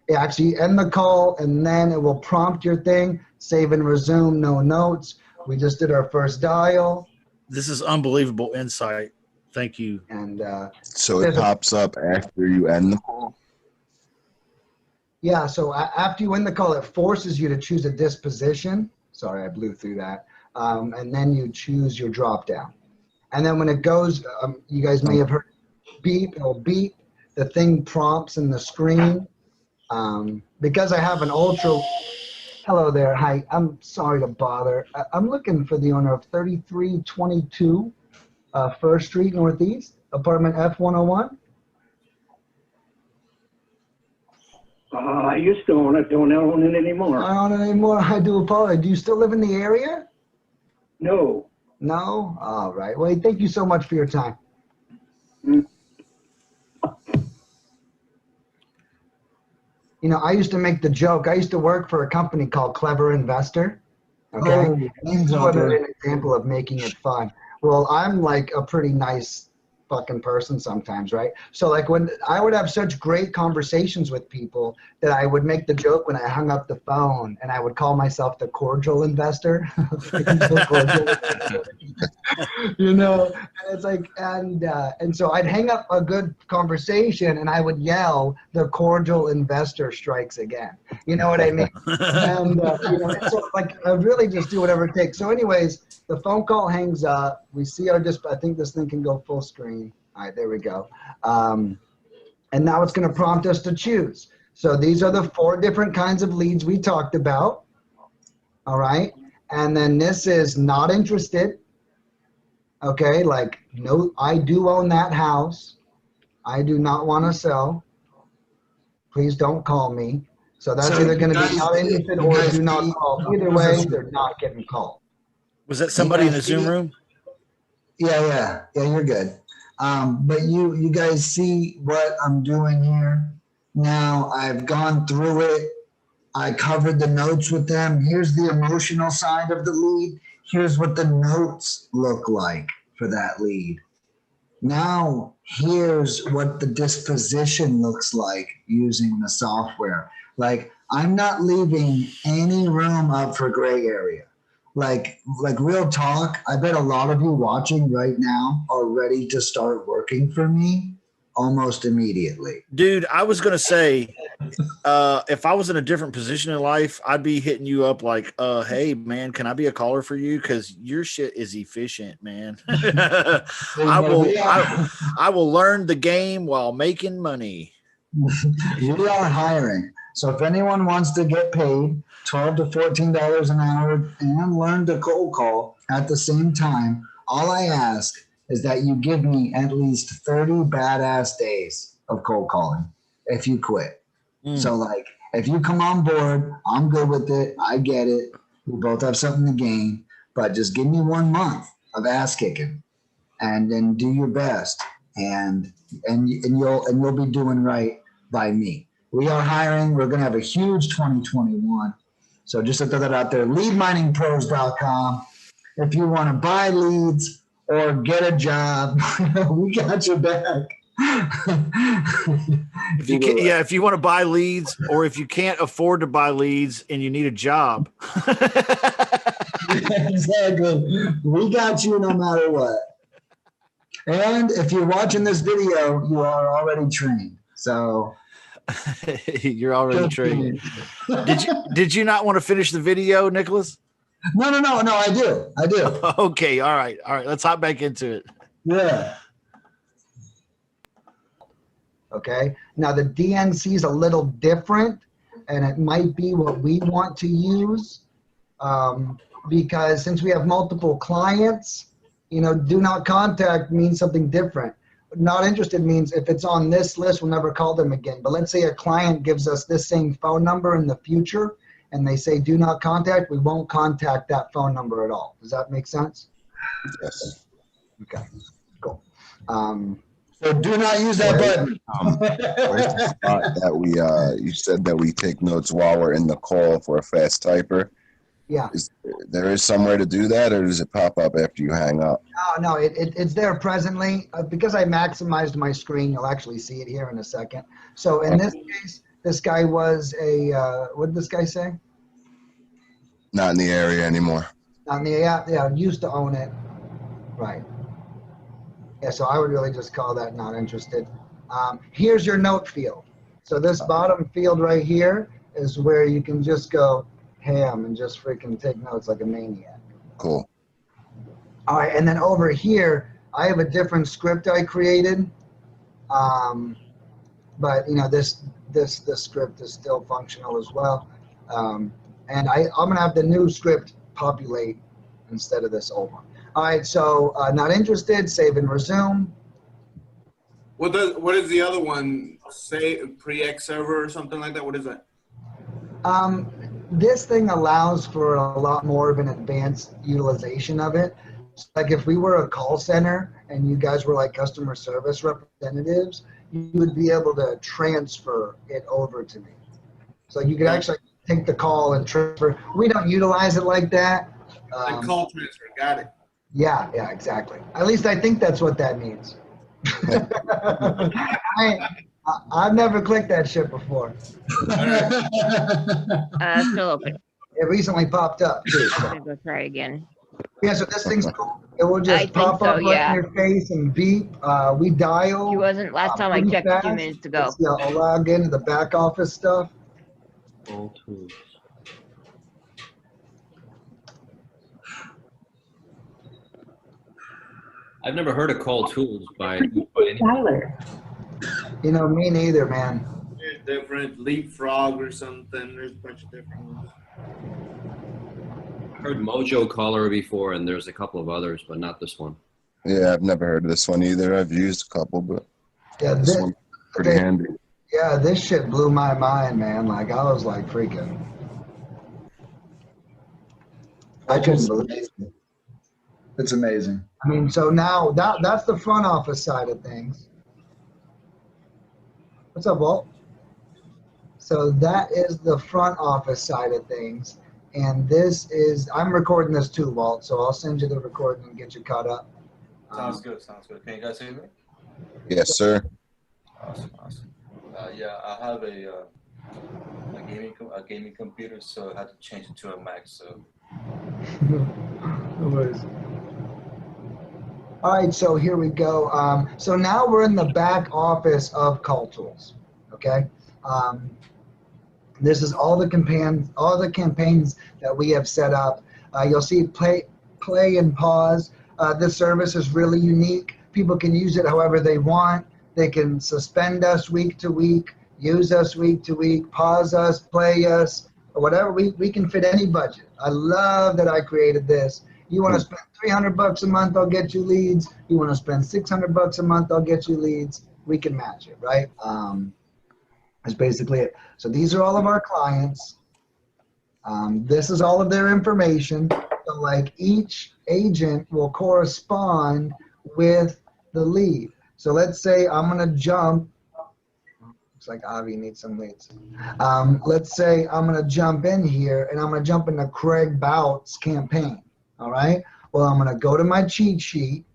Yeah, actually end the call, and then it will prompt your thing, save and resume, no notes. We just did our first dial. This is unbelievable insight. Thank you. And So it pops up after you end the call? yeah, so after you end the call, it forces you to choose a disposition. Sorry, I blew through that. And then you choose your drop down. And then when it goes, you guys may have heard beep, it'll beep. The thing prompts in the screen. Because I have an ultra, hello there, hi, I'm sorry to bother. I'm looking for the owner of 3322 First Street Northeast, apartment F101. I used to own it, don't own it anymore. I don't own it anymore, I do apologize. Do you still live in the area? No. No? All right, well, thank you so much for your time. You know, I used to make the joke. I used to work for a company called Clever Investor. Okay. This is an example of making it fun. Well, I'm like a pretty nice fucking person sometimes, right? So like when I would have such great conversations with people that I would make the joke when I hung up the phone, and I would call myself the cordial investor. You know, and it's like, and so I'd hang up a good conversation and I would yell, the cordial investor strikes again. You know what I mean? And you know, so like I really just do whatever it takes. So anyways, the phone call hangs up. We see our I think this thing can go full screen. All right, there we go. And now it's going to prompt us to choose. So these are the 4 different kinds of leads we talked about. All right. And then this is not interested. Okay, like, no, I do own that house. I do not want to sell. Please don't call me. So that's either going to be not interested or do not call. Either way, they're not getting called. Was that somebody in a Zoom room? Yeah, you're good. But you guys see what I'm doing here? Now I've gone through it. I covered the notes with them. Here's the emotional side of the lead. Here's what the notes look like for that lead. Now, here's what the disposition looks like using the software. Like, I'm not leaving any room up for gray area. like real talk, I bet a lot of you watching right now are ready to start working for me almost immediately. Dude, I was gonna say, if I was in a different position in life, I'd be hitting you up like, hey man, can I be a caller for you? Because your shit is efficient, man. I will learn the game while making money. We are hiring. So if anyone wants to get paid $12 to $14 an hour and learn to cold call at the same time, all I ask is that you give me at least 30 badass days of cold calling if you quit. So like if you come on board, I'm good with it. I get it. We both have something to gain, but just give me 1 month of ass kicking and then do your best and you'll be doing right by me. We are hiring. We're going to have a huge 2021. So just to throw that out there, leadminingpros.com. If you want to buy leads or get a job, we got your back. If you want to buy leads or if you can't afford to buy leads and you need a job. Exactly. We got you no matter what. And if you're watching this video, you are already trained. So you're already trained. Did you not want to finish the video, Nicholas? No, I do. Okay, all right. Let's hop back into it. Yeah. Okay. Now the DNC is a little different, and it might be what we want to use because since we have multiple clients, do not contact means something different. Not interested means if it's on this list, we'll never call them again. But let's say a client gives us this same phone number in the future and they say do not contact, we won't contact that phone number at all. Does that make sense? Yes. Okay, cool. So do not use that button. Where's the spot that we you said that we take notes while we're in the call for a fast typer? Yeah. There is somewhere to do that, or does it pop up after you hang up? No, it's there presently. Because I maximized my screen, you'll actually see it here in a second. So in this case, this guy was what did this guy say? Not in the area anymore. Not in the, yeah, used to own it. Right. Yeah, so I would really just call that not interested. Here's your note field. So this bottom field right here is where you can just go ham and just freaking take notes like a maniac. Cool. All right, and then over here, I have a different script I created. But this script is still functional as well. And I'm gonna have the new script populate instead of this old one. All right, so not interested, save and resume. What is the other one? Say pre-X server or something like that? What is that? This thing allows for a lot more of an advanced utilization of it. Like if we were a call center and you guys were like customer service representatives, you would be able to transfer it over to me. So you could actually take the call and transfer. We don't utilize it like that. Like call transfer, got it. Yeah, exactly. At least I think that's what that means. I've never clicked that shit before. Still open. It recently popped up too. I'm gonna go try again. Yeah, so this thing's cool. It will just pop up right in your face and beep. We dial. He wasn't last time I checked fast. 2 minutes ago. I'll log into the back office stuff. All tools. I've never heard of call tools by any. Tyler. Me neither, man. Different leapfrog or something. There's a bunch of different ones. I heard Mojo Caller before, and there's a couple of others, but not this one. Yeah, I've never heard of this one either. I've used a couple, but Yeah, this one's pretty handy. Yeah, this shit blew my mind, man. Like I was like freaking. I couldn't believe it. It's amazing. I mean, so now that's the front office side of things. What's up, Walt? So that is the front office side of things. And this is, I'm recording this too, Walt, so I'll send you the recording and get you caught up. Sounds good. Can you guys hear me? Yes, sir. Awesome. Yeah, I have a a gaming computer, so I had to change it to a Mac. So. No worries. All right, so here we go. So now we're in the back office of Call Tools. Okay. This is all the campaigns that we have set up. You'll see play and pause. This service is really unique. People can use it however they want. They can suspend us week to week, use us week to week, pause us, play us, or whatever. We can fit any budget. I love that I created this. You want to spend $300 a month, I'll get you leads. You want to spend $600 a month, I'll get you leads. We can match it, right? That's basically it. So these are all of our clients. This is all of their information. So like each agent will correspond with the lead. So let's say I'm gonna jump. Looks like Avi needs some leads. Let's say I'm gonna jump in here and I'm gonna jump into Craig Bout's campaign. All right. Well, I'm gonna go to my cheat sheet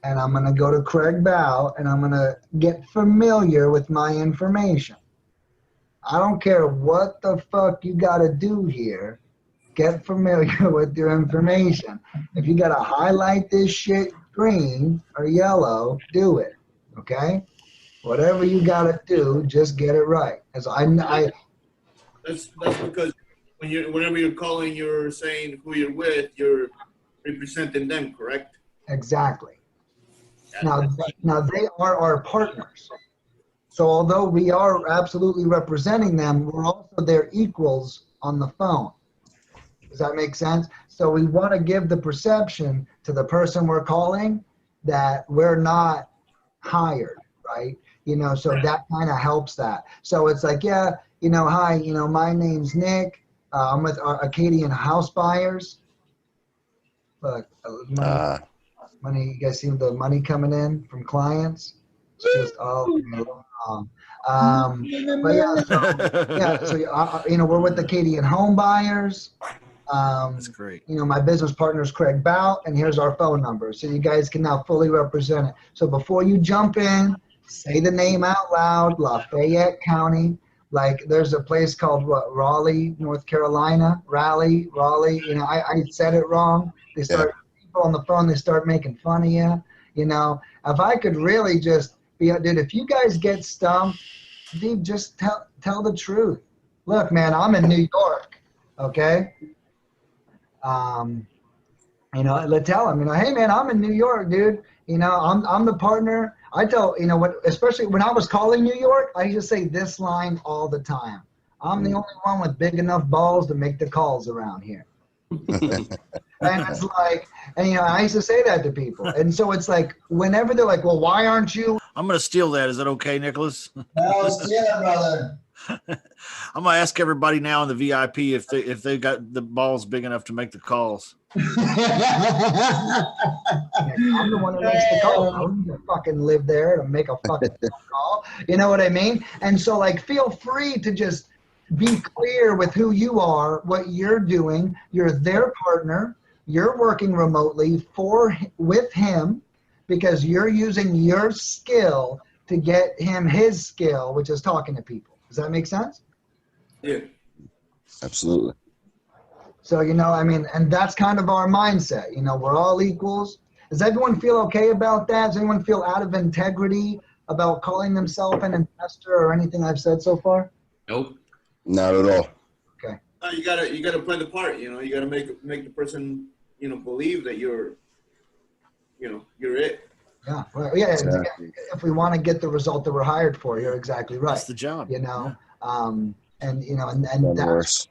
and I'm gonna go to Craig Bout and I'm gonna get familiar with my information. I don't care what the fuck you gotta do here. Get familiar with your information. If you gotta highlight this shit green or yellow, do it. Okay? Whatever you gotta do, just get it right. As That's because whenever you're calling, you're saying who you're with, you're representing them, correct? Exactly. Now they are our partners. So although we are absolutely representing them, we're also their equals on the phone. Does that make sense? So we want to give the perception to the person we're calling that we're not hired, right? So that kind of helps that. So it's like, yeah, hi, my name's Nick. I'm with Acadian House Buyers. Look, money, you guys see the money coming in from clients? It's just but yeah, so we're with Acadian Home Buyers. That's great. My business partner is Craig Bout, and here's our phone number. So you guys can now fully represent it. So before you jump in, say the name out loud, Lafayette County. Like there's a place called Raleigh, North Carolina, Raleigh. I said it wrong. They start, people on the phone, they start making fun of you. If I could really just dude, if you guys get stumped, dude, just tell the truth. Look, man, I'm in New York, okay? Tell them, hey, man, I'm in New York, dude. I'm the partner. I tell, especially when I was calling New York, I used to say this line all the time. I'm the only one with big enough balls to make the calls around here. And it's like, I used to say that to people. And so it's like, whenever they're like, well, why aren't you? I'm going to steal that. Is that okay, Nicholas? No, steal it, brother. I'm going to ask everybody now in the VIP if they got the balls big enough to make the calls. I'm the one that makes the call. I don't need to fucking live there to make a fucking call. You know what I mean? And so like, feel free to just be clear with who you are, what you're doing. You're their partner. You're working remotely with him because you're using your skill to get him his skill, which is talking to people. Does that make sense? Yeah. Absolutely. So, and that's kind of our mindset. We're all equals. Does everyone feel okay about that? Does anyone feel out of integrity about calling themselves an investor or anything I've said so far? Nope. Not at all. Okay. No, you gotta play the part. You gotta make the person believe that you're it. Yeah. Well, yeah. Exactly. If we want to get the result that we're hired for, you're exactly right. That's the job. And That works.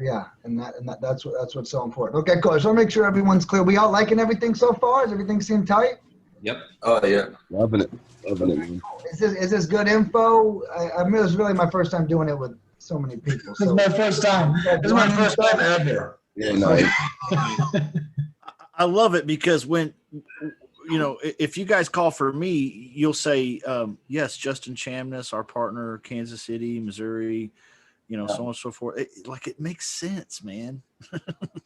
Yeah, and that's what's so important. Okay, cool. So I'll make sure everyone's clear. We all liking everything so far? Does everything seem tight? Yep. Oh yeah. Loving it. Man. Is this good info? I mean, it was really my first time doing it with so many people. This is my first time. This is my first time ever. Yeah, no. I love it because when, if you guys call for me, you'll say, yes, Justin Chamness, our partner, Kansas City, Missouri, so on and so forth. It makes sense, man.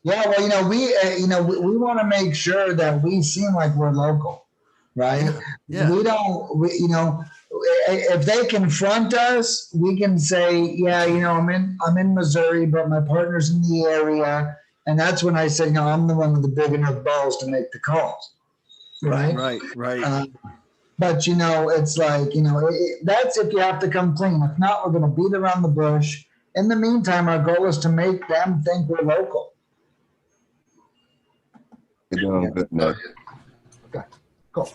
Yeah, well, we want to make sure that we seem like we're local, right? Yeah. if they confront us, we can say, yeah, I'm in Missouri, but my partner's in the area. And that's when I say, no, I'm the one with the big enough balls to make the calls. Right. Right. But it's like, that's if you have to come clean. If not, we're going to beat around the bush. In the meantime, our goal is to make them think we're local. You're doing good, Nick. Okay, cool.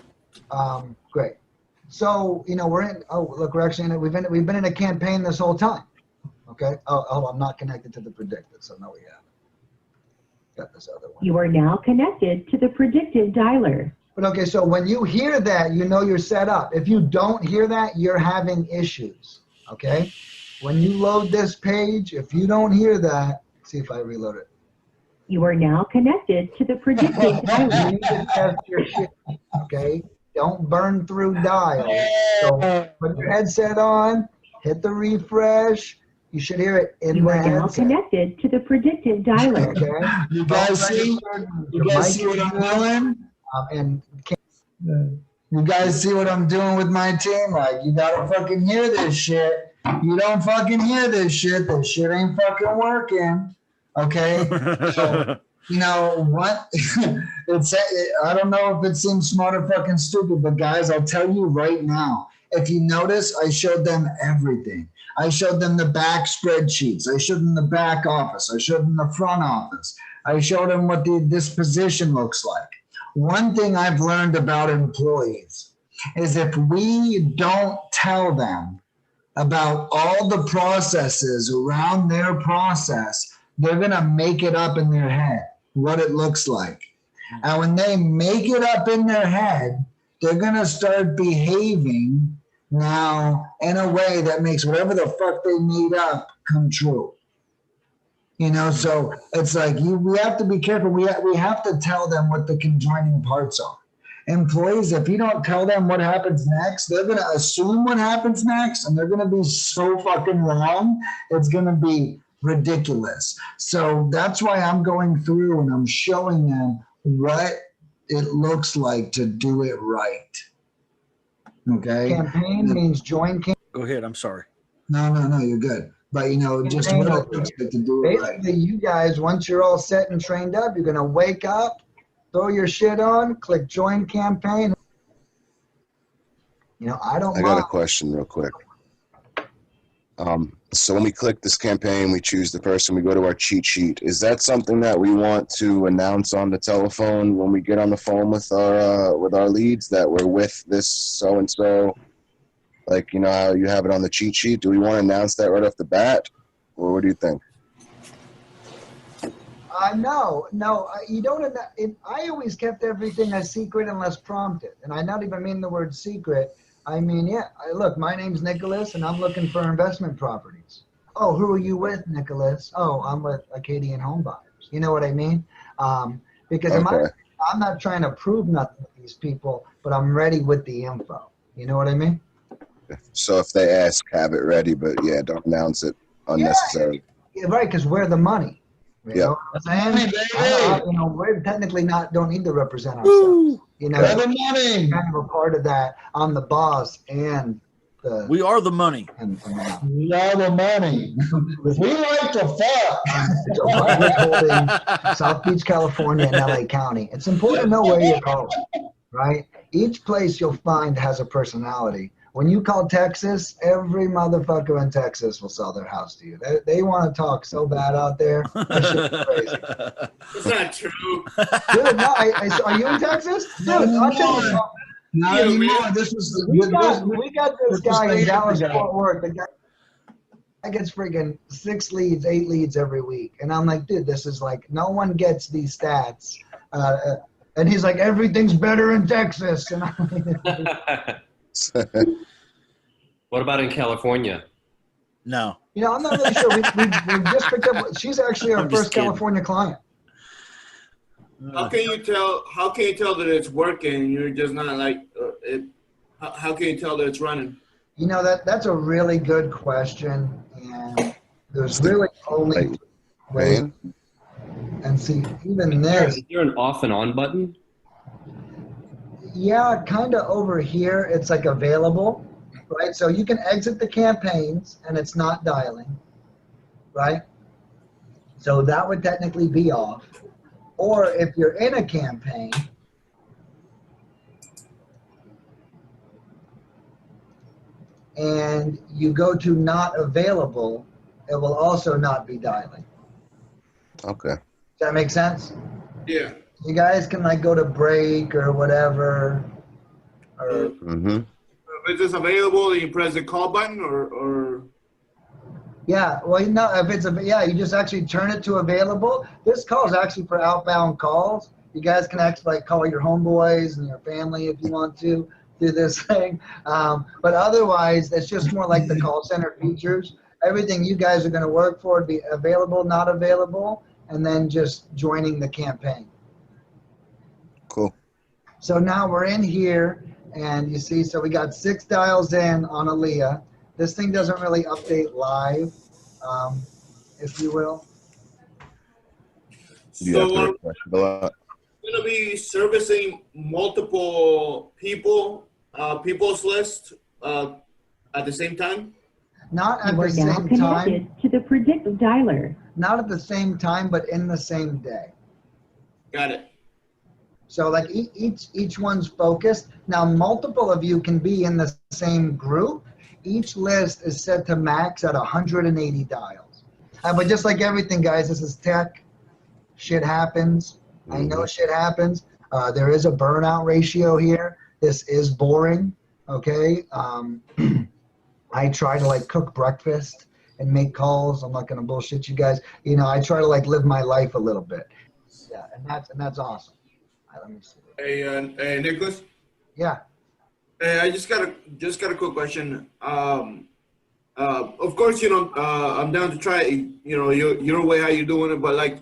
Great. So, we're in, we're actually we've been in a campaign this whole time. Okay. Oh, I'm not connected to the predicted, so no, we haven't. Got this other one. You are now connected to the predictive dialer. But okay, so when you hear that, you're set up. If you don't hear that, you're having issues. Okay? When you load this page, if you don't hear that, see if I reload it. You are now connected to the predictive dialer. You need to test your shit. Okay? Don't burn through dials. So put your headset on, hit the refresh. You should hear it in you the are now headset. connected to the predictive dialer. Okay? You guys see? You guys see what I'm doing? You guys see what I'm doing with my team? Like, you gotta fucking hear this shit. You don't fucking hear this shit. This shit ain't fucking working. Okay? So, what? I don't know if it seems smart or fucking stupid, but guys, I'll tell you right now. If you notice, I showed them everything. I showed them the back spreadsheets. I showed them the back office. I showed them the front office. I showed them what this position looks like. One thing I've learned about employees is if we don't tell them about all the processes around their process, they're going to make it up in their head what it looks like. And when they make it up in their head, they're going to start behaving now in a way that makes whatever the fuck they made up come true. So it's like we have to be careful. We have to tell them what the conjoining parts are. Employees, if you don't tell them what happens next, they're going to assume what happens next, and they're going to be so fucking wrong. It's going to be ridiculous. So that's why I'm going through and I'm showing them what it looks like to do it right. Okay? Campaign means join campaign. Go ahead. I'm sorry. No, you're good. But, just what it looks like to do it right. Basically, you guys, once you're all set and trained up, you're going to wake up, throw your shit on, click join campaign. I got a question real quick. So when we click this campaign, we choose the person, we go to our cheat sheet. Is that something that we want to announce on the telephone when we get on the phone with our leads that we're with this so-and-so? Like, how you have it on the cheat sheet? Do we want to announce that right off the bat? Or what do you think? No, you don't. I always kept everything a secret unless prompted. And I not even mean the word secret. I mean, look, my name's Nicholas, and I'm looking for investment properties. Oh, who are you with, Nicholas? Oh, I'm with Acadian Home Buyers. You know what I mean? Because I'm not trying to prove nothing to these people, but I'm ready with the info. You know what I mean? So if they ask, have it ready, but don't announce it unnecessarily. Yeah, right, because we're the money. You know what I'm saying? We technically don't need to represent ourselves. Woo! We're the money. Kind of a part of that. I'm the boss and we are the money. We are the money. We like to fuck. South Beach, California, and LA County. It's important to know where you're calling, right? Each place you'll find has a personality. When you call Texas, every motherfucker in Texas will sell their house to you. They want to talk so bad out there. That shit's crazy. It's not true. Dude, no, are you in Texas? Dude, I'll tell you. Not anymore. We got this guy in Dallas, Fort Worth. The guy gets freaking 6 leads, 8 leads every week. And I'm like, dude, this is like, no one gets these stats. And he's like, everything's better in Texas. And I'm like, what about in California? No. I'm not really sure. We just picked up. She's actually our first California client. How can you tell? How can you tell that it's working? You're just not like it. How can you tell that it's running? That's a really good question, and there's really only way. And see, even this. Is there an off and on button? Yeah, kind of over here. It's like available. right? So you can exit the campaigns and it's not dialing, right? So that would technically be off. Or if you're in a campaign, and you go to not available, it will also not be dialing. Okay. Does that make sense? Yeah. You guys can like go to break or whatever. Or Mm-hmm. If it's available, you press the call button or yeah, well, no, if it's you just actually turn it to available. This call is actually for outbound calls. You guys can actually like call your homeboys and your family if you want to do this thing. But otherwise, it's just more like the call center features. Everything you guys are going to work for would be available, not available, and then just joining the campaign. Cool. So now we're in here, and you see, so we got 6 dials in on Aaliyah. This thing doesn't really update live, if you will. so are we going to be servicing multiple people's list at the same time? Not at You are the now same time. connected to the predictive dialer. Not at the same time, but in the same day. Got it. So like each one's focused. Now multiple of you can be in the same group. Each list is set to max at 180 dials. But just like everything, guys, this is tech. Shit happens. I know shit happens. There is a burnout ratio here. This is boring, okay? I try to like cook breakfast and make calls. I'm not gonna bullshit you guys. You know, I try to like live my life a little bit. Yeah, and that's awesome. Let me see. Hey, Nicholas. Yeah. Hey, I just got a quick question. Of course, I'm down to try. Your way, how you doing it, but like,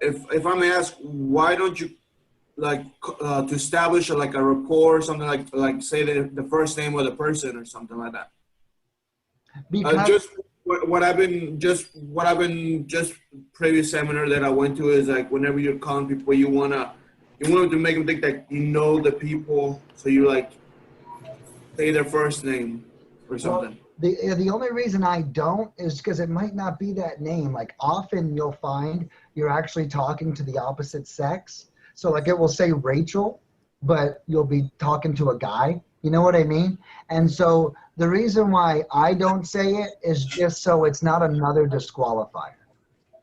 if I may ask, why don't you like to establish a rapport or something like say the first name of the person or something like that? Because just what I've been previous seminar that I went to is like whenever you're calling people, you want to make them think that you know the people, so you like say their first name or something. Well, the only reason I don't is because it might not be that name. Like often you'll find you're actually talking to the opposite sex. So like it will say Rachel, but you'll be talking to a guy. You know what I mean? And so the reason why I don't say it is just so it's not another disqualifier.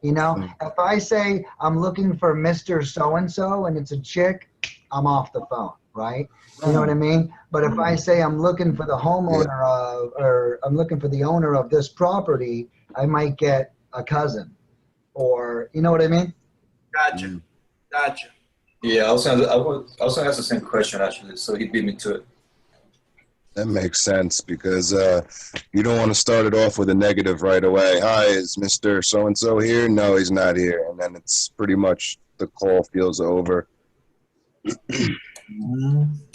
You know, if I say I'm looking for Mr. So-and-so and it's a chick, I'm off the phone, right? You know what I mean? But if I say I'm looking for the homeowner of, or I'm looking for the owner of this property, I might get a cousin, or you know what I mean? Gotcha. Yeah, I was gonna ask the same question actually, so he beat me to it. That makes sense because you don't want to start it off with a negative right away. Hi, is Mr. So-and-so here? No, he's not here. And then it's pretty much the call feels over.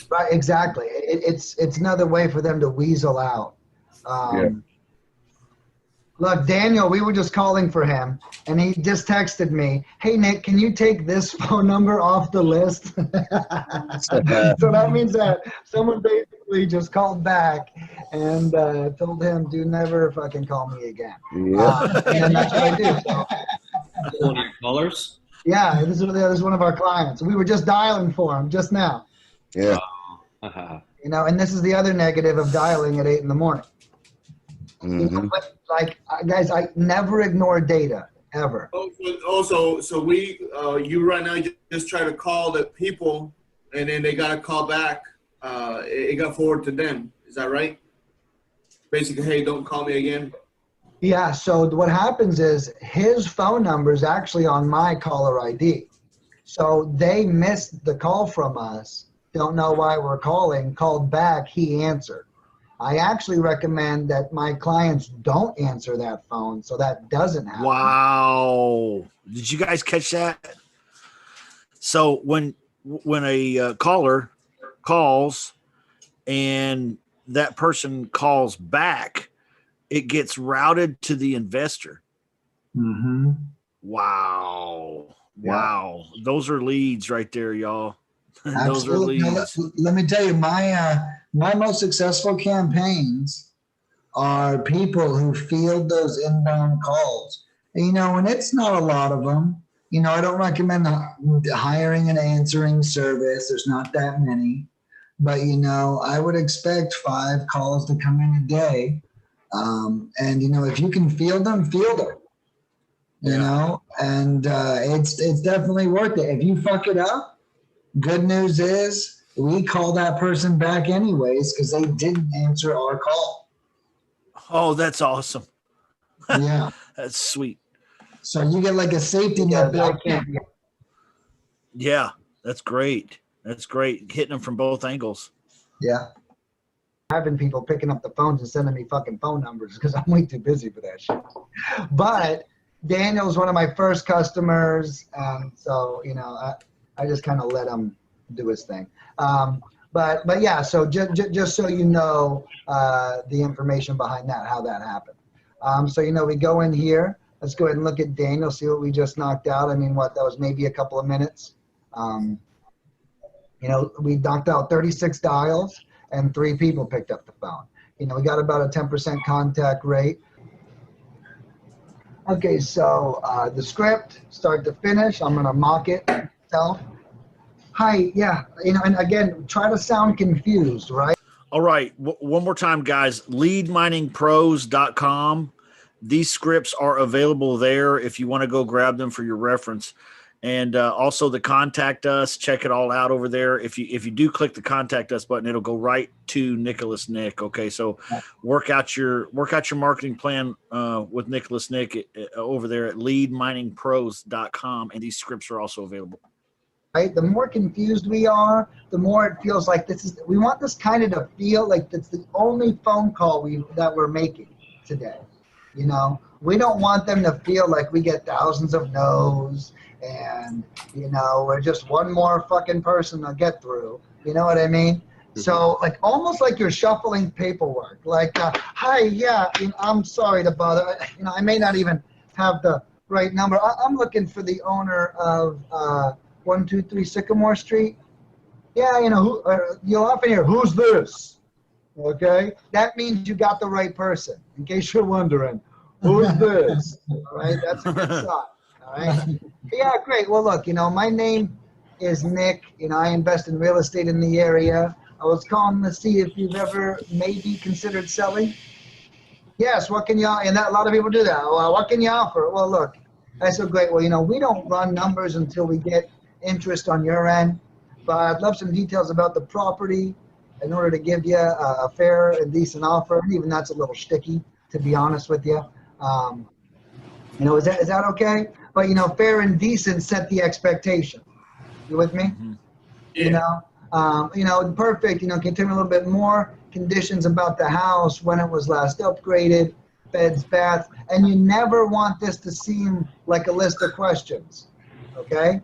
Right, exactly. It's another way for them to weasel out. Look, Daniel, we were just calling for him, and he just texted me, hey, Nick, can you take this phone number off the list? So that means that someone basically just called back and told him, do never fucking call me again. Yeah. And that's what I do. So, One of your callers? yeah, this is one of our clients. We were just dialing for him just now. Yeah. You know, and this is the other negative of dialing at 8 in the morning. You know, but like, guys, I never ignore data, ever. So we, you right now just try to call the people, and then they got to call back. It got forwarded to them. Is that right? Basically, hey, don't call me again. Yeah, so what happens is his phone number is actually on my caller ID. So they missed the call from us, don't know why we're calling, called back, he answered. I actually recommend that my clients don't answer that phone so that doesn't happen. Wow. Did you guys catch that? So when a caller calls and that person calls back, it gets routed to the investor. Mm-hmm. Wow. Yeah. Wow. Those are leads right there, y'all. Those are Absolutely. Now, leads. let me tell you, my most successful campaigns are people who field those inbound calls. And, and it's not a lot of them. I don't recommend hiring an answering service. There's not that many. But, I would expect 5 calls to come in a day. And, if you can field them, field them. And it's definitely worth it. If you fuck it up, good news is we call that person back anyways because they didn't answer our call. Oh, that's awesome. Yeah. That's sweet. So you get like a safety net back in. Yeah, that's great. That's great. Hitting them from both angles. Yeah. Having people picking up the phones and sending me fucking phone numbers because I'm way too busy for that shit. But Daniel's one of my first customers. So, I just kind of let him do his thing. But yeah, so just so you know the information behind that, how that happened. So, we go in here. Let's go ahead and look at Daniel, see what we just knocked out. I mean, that was maybe a couple of minutes. We knocked out 36 dials and 3 people picked up the phone. We got about a 10% contact rate. Okay, so the script, start to finish, I'm going to mock it myself. Hi, yeah, and again, try to sound confused, right? All right, one more time, guys, leadminingpros.com. These scripts are available there if you want to go grab them for your reference. And also the contact us, check it all out over there. If you do click the contact us button, it'll go right to Nicholas Nick. Okay, so work out your marketing plan with Nicholas Nick over there at leadminingpros.com, and these scripts are also available. Right, the more confused we are, the more it feels like we want this kind of to feel like it's the only phone call that we're making today. We don't want them to feel like we get thousands of no's and, we're just one more fucking person to get through. You know what I mean? Mm-hmm. So, almost like you're shuffling paperwork. Hi, yeah, I'm sorry to bother. I may not even have the right number. I'm looking for the owner of 123 Sycamore Street. Yeah, you'll often hear, who's this? Okay? That means you got the right person, in case you're wondering. Who's this? All right? That's a good sign. All right? Yeah, great. Well, look, my name is Nick. I invest in real estate in the area. I was calling to see if you've ever maybe considered selling. Yes, what can you, and a lot of people do that. Well, what can you offer? Well, look, I said, great. Well, we don't run numbers until we get interest on your end, but I'd love some details about the property in order to give you a fair and decent offer. And even that's a little sticky, to be honest with you. Is that okay? But fair and decent set the expectation. You with me? Mm-hmm. Yeah. Perfect. Can you tell me a little bit more conditions about the house, when it was last upgraded, beds, bath, and you never want this to seem like a list of questions. Okay?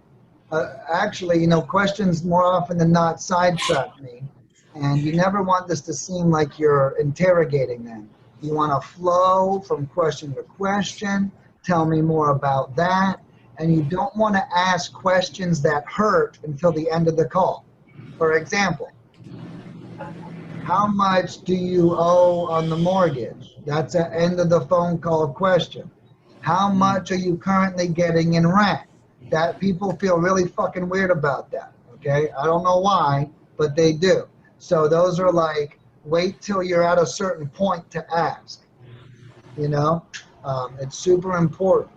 Actually, questions more often than not sidetrack me, and you never want this to seem like you're interrogating them. You want to flow from question to question, tell me more about that, and you don't want to ask questions that hurt until the end of the call. For example, how much do you owe on the mortgage? That's an end of the phone call question. How much are you currently getting in rent? That people feel really fucking weird about that, okay? I don't know why, but they do. So those are wait till you're at a certain point to ask, it's super important.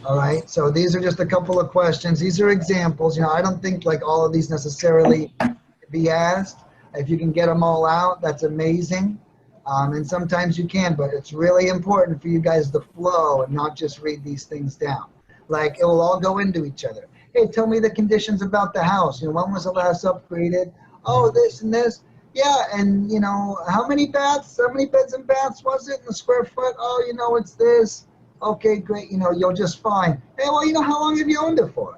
All right, so these are just a couple of questions. These are examples. I don't think all of these necessarily be asked. If you can get them all out, that's amazing. And sometimes you can, but it's really important for you guys to flow and not just read these things down. It will all go into each other. Hey, tell me the conditions about the house. When was the last upgraded? Oh, this and this. Yeah, and how many baths? How many beds and baths was it in the square foot? Oh, it's this. Okay, great. You'll just find. Hey, well, how long have you owned it for?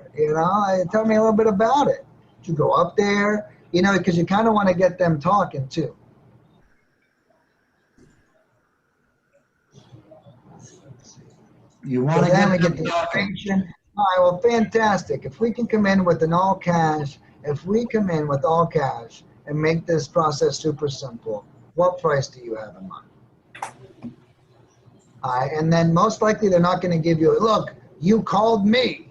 Tell me a little bit about it. Did you go up there? Because you kind of want to get them talking too. You want to get the information. All right, well, fantastic. If we can come in with an all cash, and make this process super simple, what price do you have in mind? All right, and then most likely they're not going to give you, look, you called me.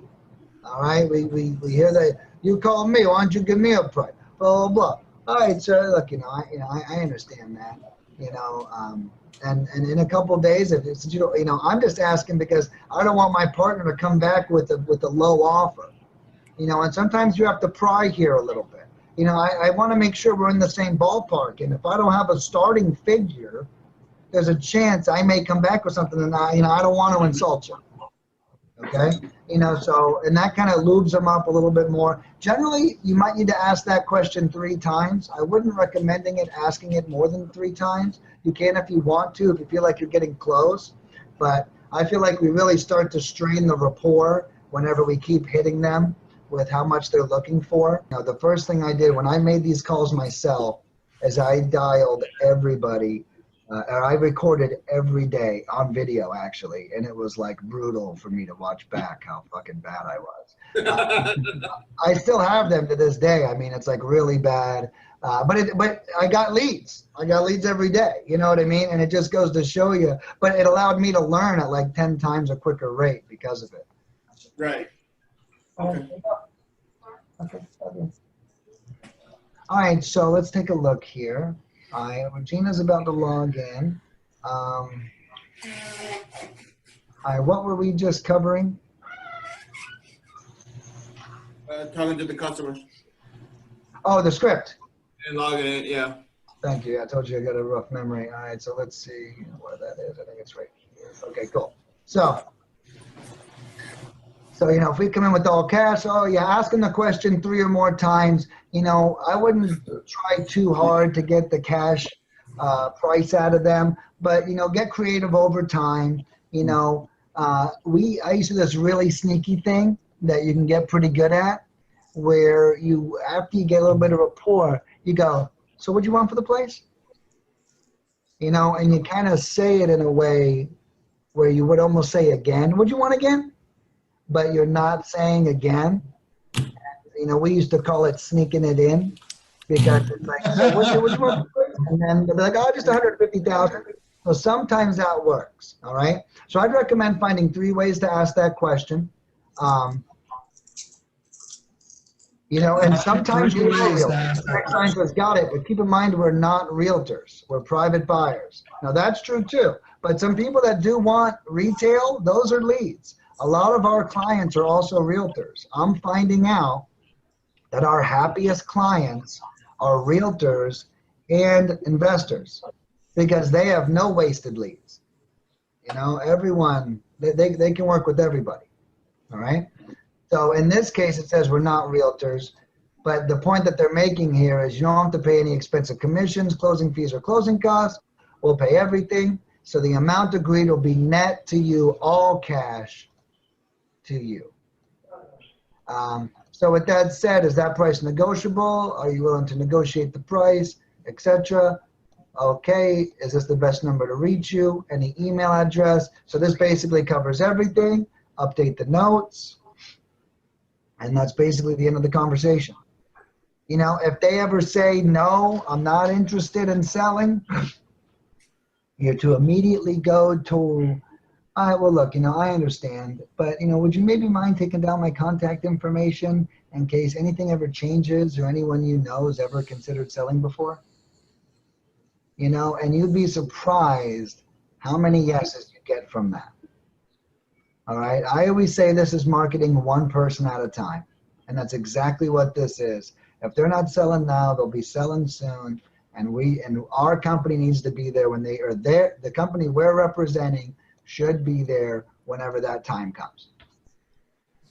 All right, we hear that you called me. Why don't you give me a price? Blah blah blah. All right, sir. Look, I understand that. And in a couple of days, if it's I'm just asking because I don't want my partner to come back with a low offer. And sometimes you have to pry here a little bit. I want to make sure we're in the same ballpark. And if I don't have a starting figure, there's a chance I may come back with something and I don't want to insult you. Okay. So, and that kind of lubes them up a little bit more. Generally, you might need to ask that question 3 times. I wouldn't recommend asking it more than 3 times. You can if you want to, if you feel like you're getting close. But I feel like we really start to strain the rapport whenever we keep hitting them with how much they're looking for. The first thing I did when I made these calls myself is I dialed everybody. Or I recorded every day on video, actually, and it was like brutal for me to watch back how fucking bad I was. I still have them to this day. I mean, it's like really bad. But I got leads. I got leads every day. You know what I mean? And it just goes to show you. But it allowed me to learn at like 10 times a quicker rate because of it. Right. Okay. All right, so let's take a look here. Regina's about to log in. All right, what were we just covering? Talking to the customers. Oh, the script. And logging in, yeah. Thank you. I told you I got a rough memory. All right, so let's see where that is. I think it's right here. Okay, cool. So if we come in with all cash, asking the question 3 or more times, I wouldn't try too hard to get the cash price out of them, but, get creative over time. I used to do this really sneaky thing that you can get pretty good at where after you get a little bit of rapport, you go, so what do you want for the place? And you kind of say it in a way where you would almost say again, what'd you want again? But you're not saying again. We used to call it sneaking it in because it's like, so what do you want? And then they'll be like, oh, just 150,000. So sometimes that works. All right. So I'd recommend finding 3 ways to ask that question. And sometimes we are realtors. Next scientist got it, but keep in mind we're not realtors. We're private buyers. Now that's true too. But some people that do want retail, those are leads. A lot of our clients are also realtors. I'm finding out that our happiest clients are realtors and investors because they have no wasted leads. Everyone, they can work with everybody. All right. So in this case, it says we're not realtors, but the point that they're making here is you don't have to pay any expensive commissions, closing fees, or closing costs. We'll pay everything. So the amount agreed will be net to you, all cash to you. So with that said, is that price negotiable? Are you willing to negotiate the price, etc.? Okay, is this the best number to reach you? Any email address? So this basically covers everything. Update the notes. And that's basically the end of the conversation. If they ever say, no, I'm not interested in selling, you're to immediately go to, all right, well, look, I understand, but, would you maybe mind taking down my contact information in case anything ever changes or anyone has ever considered selling before? And you'd be surprised how many yeses you get from that. All right. I always say this is marketing one person at a time. And that's exactly what this is. If they're not selling now, they'll be selling soon. And our company needs to be there when they are there. The company we're representing should be there whenever that time comes.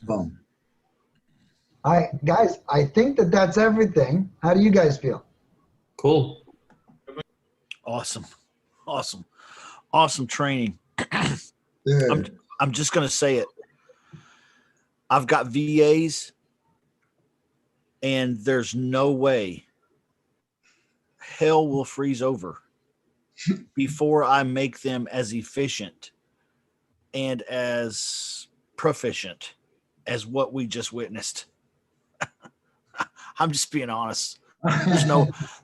Boom. All right, guys, I think that's everything. How do you guys feel? Cool. Awesome training. I'm just going to say it. I've got VAs, and there's no way hell will freeze over before I make them as efficient and as proficient as what we just witnessed. I'm just being honest.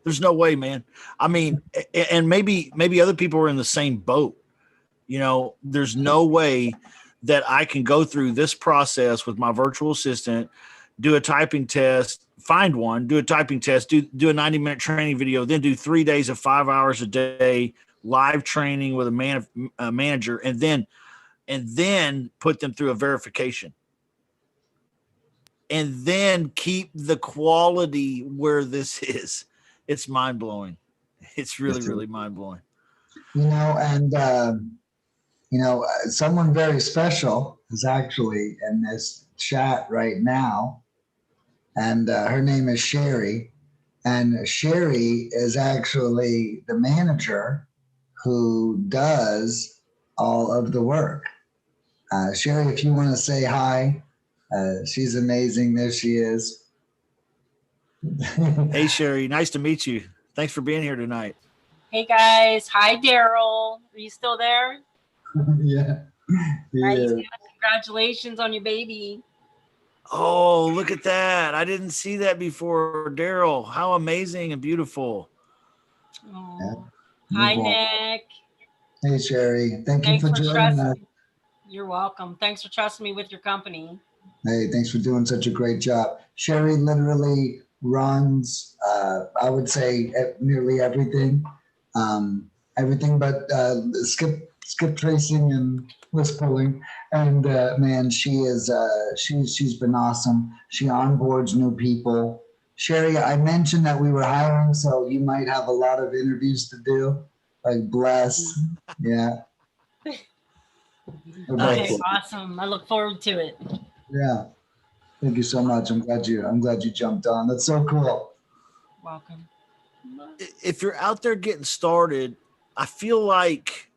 There's no way, man. I mean, and maybe other people are in the same boat. You know, there's no way that I can go through this process with my virtual assistant, do a typing test, find one, do a typing test, do a 90-minute training video, then do 3 days of 5 hours a day live training with a manager, and then put them through a verification. And then keep the quality where this is. It's mind blowing. It's really, really mind blowing. You know, and someone very special is actually in this chat right now, and her name is Sherry, and Sherry is actually the manager who does all of the work. Sherry, if you want to say hi, she's amazing. There she is. Hey, Sherry, nice to meet you. Thanks for being here tonight. Hey guys, hi Daryl. Are you still there? Yeah. Nice. Congratulations on your baby. Oh, look at that. I didn't see that before. Daryl, how amazing and beautiful. Oh. Hi, Nick. Hey, Sherry. Thanks you for joining us. You're welcome. Thanks for trusting me with your company. Hey, thanks for doing such a great job. Sherry literally runs, I would say, nearly everything. Everything but skip tracing and list pulling. And man, she's been awesome. She onboards new people. Sherry, I mentioned that we were hiring, so you might have a lot of interviews to do. Like, bless. Yeah. Okay, awesome. I look forward to it. Yeah. Thank you so much. I'm glad you jumped on. That's so cool. Welcome. If you're out there getting started, I feel like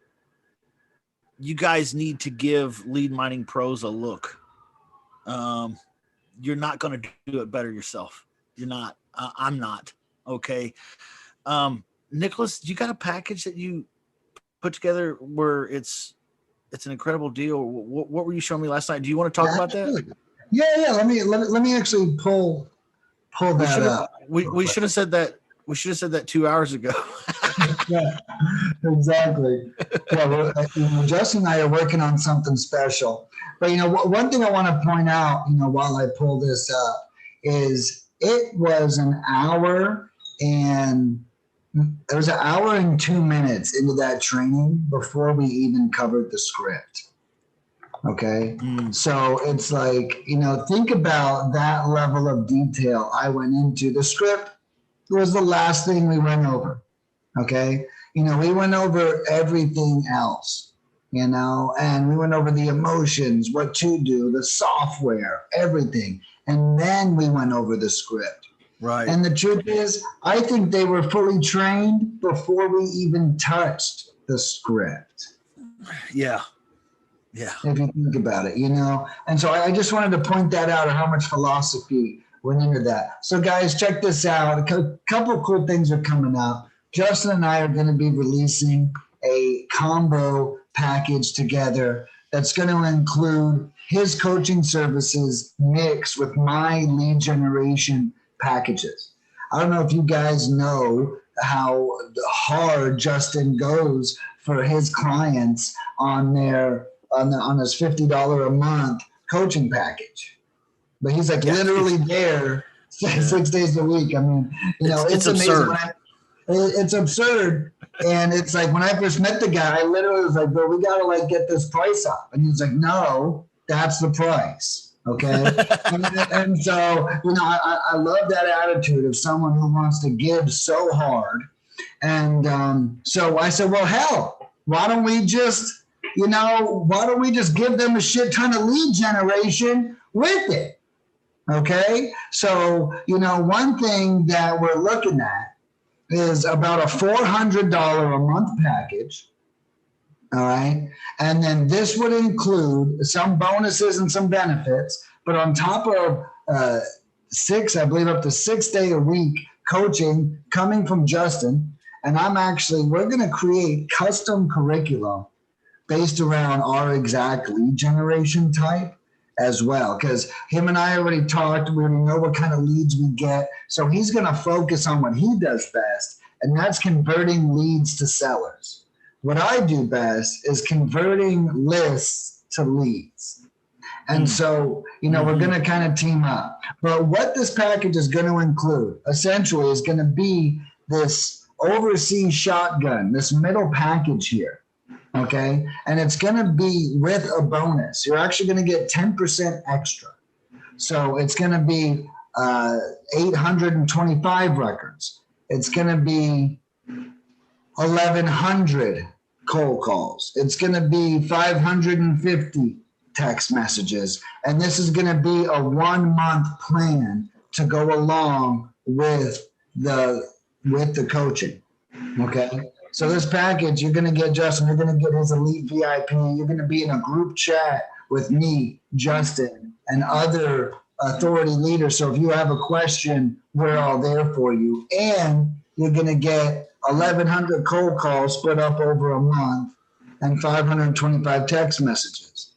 you guys need to give Lead Mining Pros a look. You're not going to do it better yourself. You're not. I'm not. Okay. Nicholas, you got a package that you put together where it's an incredible deal. What were you showing me last night? Do you want to talk about that? Yeah. Let me actually pull that up. We should have said that. We should have said that 2 hours ago. Yeah, exactly. Yeah, Justin and I are working on something special. But one thing I want to point out, while I pull this up, is it was an hour and 2 minutes into that training before we even covered the script. Okay. So it's like, think about that level of detail I went into. The script was the last thing we went over. Okay. We went over everything else, and we went over the emotions, what to do, the software, everything. And then we went over the script. Right. And the truth is, I think they were fully trained before we even touched the script. Yeah. Yeah. If you think about it, And so I just wanted to point that out, how much philosophy went into that. So guys, check this out. A couple of cool things are coming up. Justin and I are going to be releasing a combo package together that's going to include his coaching services mixed with my lead generation packages. I don't know if you guys know how hard Justin goes for his clients on his $50 a month coaching package. But he's like literally there 6 days a week. I mean, it's amazing. It's absurd. And it's like when I first met the guy, I literally was like, bro, we got to get this price up. And he was like, no, that's the price. Okay. and so, I love that attitude of someone who wants to give so hard. And so I said, well, hell, why don't we just give them a shit ton of lead generation with it? Okay. So, one thing that we're looking at is about a $400 a month package. All right. And then this would include some bonuses and some benefits, but on top of I believe up to 6 day a week coaching coming from Justin. And we're going to create custom curriculum based around our exact lead generation type. as well, because him and I already talked. We already know what kind of leads we get. So he's going to focus on what he does best, and that's converting leads to sellers. What I do best is converting lists to leads. And so, we're going to kind of team up. But what this package is going to include, essentially, is going to be this overseas shotgun, this middle package here. Okay. And it's going to be with a bonus. You're actually going to get 10% extra. So it's going to be 825 records. It's going to be 1,100 cold calls. It's going to be 550 text messages. And this is going to be a 1 month plan to go along with the coaching. Okay. So this package, you're going to get Justin, you're going to get his elite VIP. You're going to be in a group chat with me, Justin, and other authority leaders. So if you have a question, we're all there for you. And you're going to get 1,100 cold calls split up over a month and 525 text messages,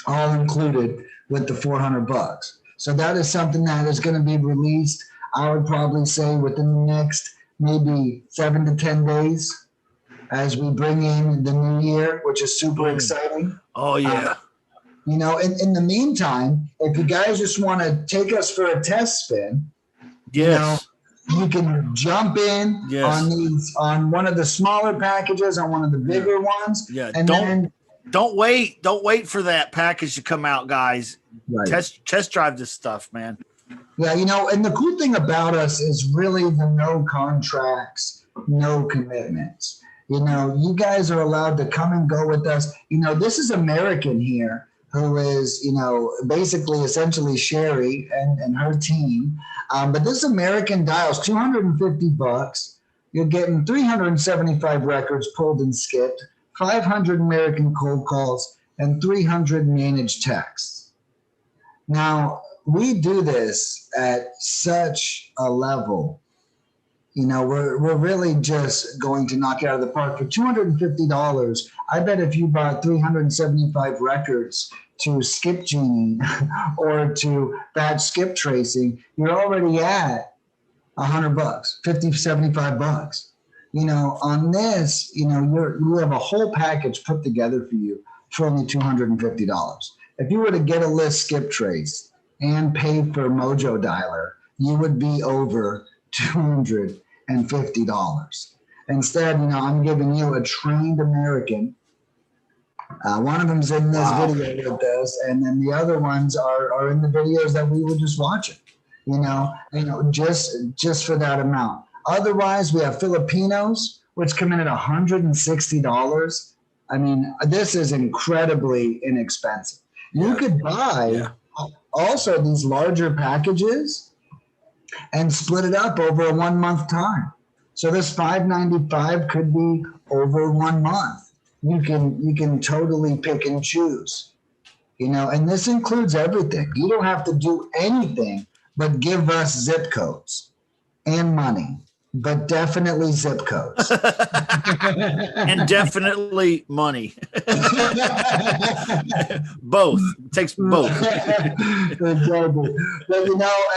all included with the $400. So that is something that is going to be released, I would probably say, within the next maybe 7 to 10 days as we bring in the new year, which is super exciting. Oh, yeah. In the meantime, if you guys just want to take us for a test spin, yes, you can jump in on one of the smaller packages, on one of the bigger ones. Yeah. And don't wait for that package to come out, guys. Right. Test drive this stuff, man. Yeah, and the cool thing about us is really the no contracts, no commitments. You guys are allowed to come and go with us. This is American here, who is, basically essentially Sherry and her team. But this American dials $250. You're getting 375 records pulled and skipped, 500 American cold calls, and 300 managed texts. Now, we do this at such a level. We're really just going to knock it out of the park. For $250, I bet if you bought 375 records to Skip Genie or to batch skip tracing, you're already at $100, $50, $75. On this, you have a whole package put together for you for only $250. If you were to get a list skip trace and pay for Mojo Dialer, you would be over $250. Instead, I'm giving you a trained American. One of them's in this video with us, and then the other ones are in the videos that we were just watching. Just for that amount. Otherwise, we have Filipinos, which come in at $160. I mean, this is incredibly inexpensive. You could buy also these larger packages and split it up over a 1 month time. So this $595 could be over 1 month. You can totally pick and choose, and this includes everything. You don't have to do anything but give us zip codes and money, but definitely zip codes. And definitely money. Both. It takes both. Exactly. But,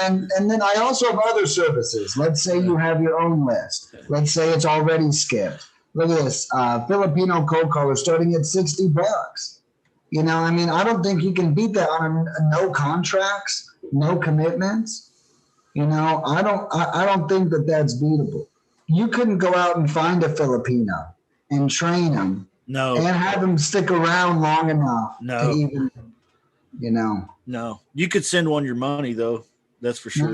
and then I also have other services. Let's say you have your own list. Let's say it's already skipped. Look at this. Filipino cold caller starting at $60. I don't think you can beat that on a no contracts, no commitments. I don't think that that's beatable. You couldn't go out and find a Filipino and train them. No. And have them stick around long enough to even, No. You could send one your money, though. That's for sure.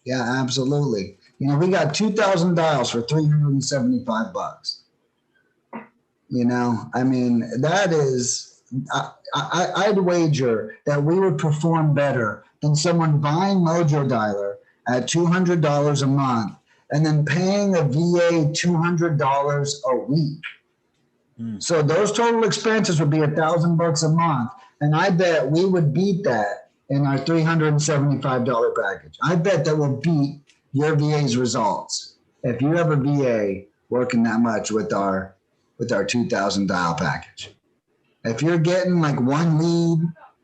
Yeah, absolutely. We got 2,000 dials for $375. That is, I'd wager that we would perform better than someone buying Mojo Dialer at $200 a month and then paying a VA $200 a week. So those total expenses would be $1,000 a month. And I bet we would beat that in our $375 package. I bet that will beat your VA's results if you have a VA working that much with our 2,000 dial package. If you're getting like one lead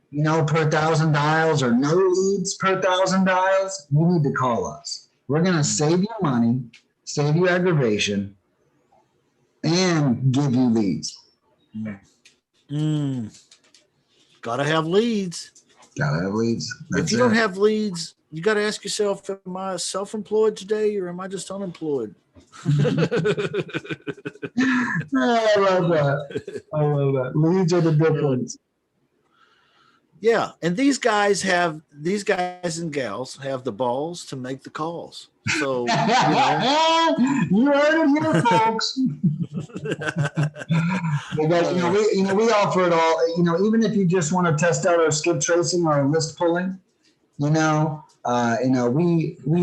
you know, per 1,000 dials or no leads per 1,000 dials, you need to call us. We're going to save you money, save you aggravation, and give you leads. Gotta have leads. Gotta have leads. If you don't have leads, you got to ask yourself, am I self-employed today or am I just unemployed? I love that. I love that. Leads are the difference. Yeah, and these guys and gals have the balls to make the calls. So you heard it here, folks. We offer it all. You know, even if you just want to test out our skip tracing or our list pulling, we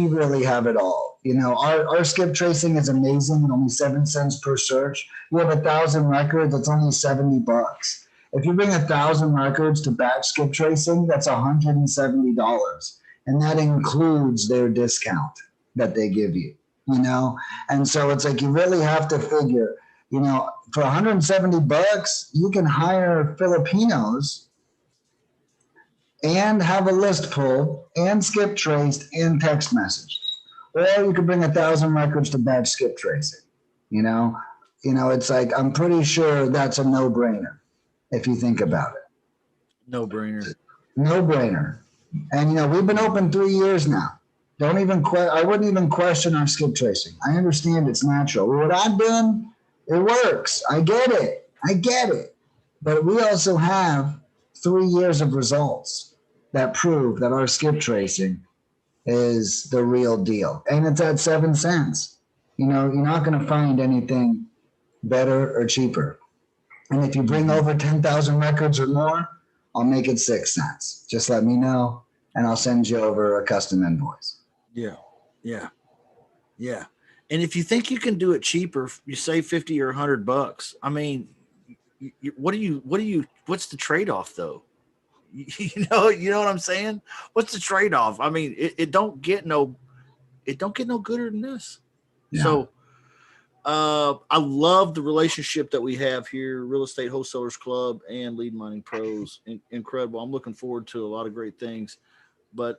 really have it all. You know, our skip tracing is amazing. Only 7 cents per search. You have 1,000 records. It's only $70. If you bring 1,000 records to batch skip tracing, that's $170, and that includes their discount that they give you. You know, and so it's like you really have to figure. You know, for $170, you can hire Filipinos and have a list pull and skip traced and text message, or you could bring 1,000 records to batch skip tracing. You know, it's like I'm pretty sure that's a no-brainer. If you think about it. No brainer. And, you know, we've been open 3 years now. I wouldn't even question our skip tracing. I understand it's natural. What I've done, it works. I get it. But we also have 3 years of results that prove that our skip tracing is the real deal. And it's at 7 cents. You know, you're not going to find anything better or cheaper. And if you bring over 10,000 records or more, I'll make it 6 cents. Just let me know, and I'll send you over a custom invoice. Yeah. And if you think you can do it cheaper, you save $50 or $100. I mean, what's the trade-off though? You know what I'm saying? What's the trade-off? I mean, it don't get no gooder than this. Yeah. So, I love the relationship that we have here, Real Estate Wholesalers Club and Lead Mining Pros. Incredible. I'm looking forward to a lot of great things. But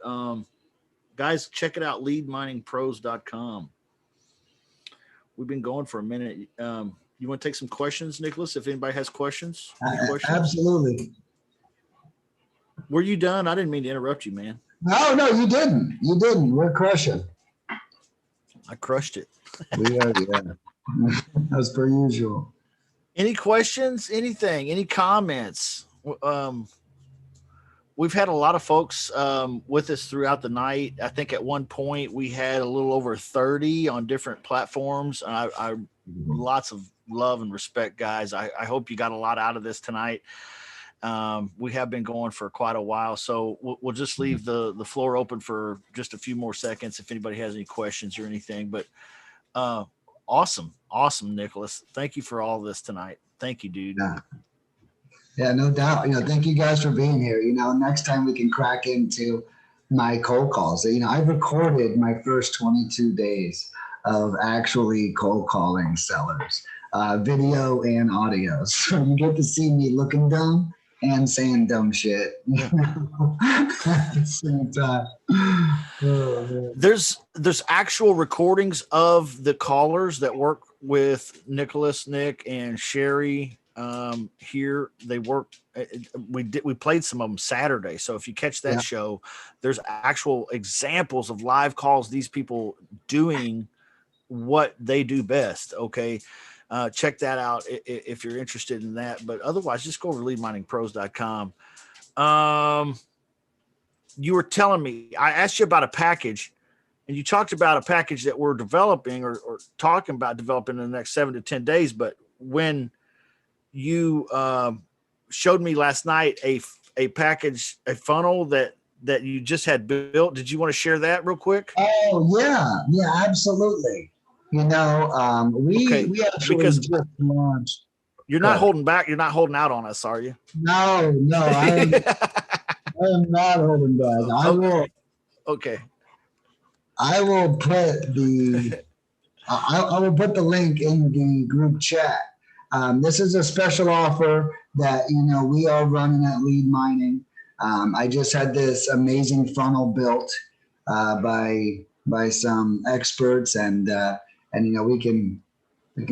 guys, check it out, leadminingpros.com. We've been going for a minute. You want to take some questions, Nicholas, if anybody has questions? Any questions? Absolutely. Were you done? I didn't mean to interrupt you, man. No, you didn't. We're crushing. I crushed it. We are, yeah. As per usual. Any questions? Anything? Any comments? We've had a lot of folks with us throughout the night. I think at one point we had a little over 30 on different platforms. I lots of love and respect, guys. I hope you got a lot out of this tonight. We have been going for quite a while, so we'll just leave the floor open for just a few more seconds if anybody has any questions or anything. But awesome, Nicholas. Thank you for all this tonight. Thank you, dude. Yeah, no doubt. You know, thank you guys for being here. You know, next time we can crack into my cold calls. You know, I've recorded my first 22 days of actually cold calling sellers, video and audio. So you get to see me looking dumb and saying dumb shit at the same time. Oh, there's actual recordings of the callers that work with Nicholas, Nick, and Sherry here. They work. We played some of them Saturday. So if you catch that show, there's actual examples of live calls. These people doing what they do best. Okay. Check that out if you're interested in that. But otherwise, just go over to leadminingpros.com. You were telling me, I asked you about a package, and you talked about a package that we're developing or talking about developing in the next 7 to 10 days. But when you showed me last night a package, a funnel that you just had built, did you want to share that real quick? Oh, yeah, absolutely. You know, we actually just launched. You're not holding back. You're not holding out on us, are you? No, I am not holding back. I will. Okay. I will put I will put the link in the group chat. This is a special offer that, you know, we are running at Lead Mining. I just had this amazing funnel built by some experts, and we can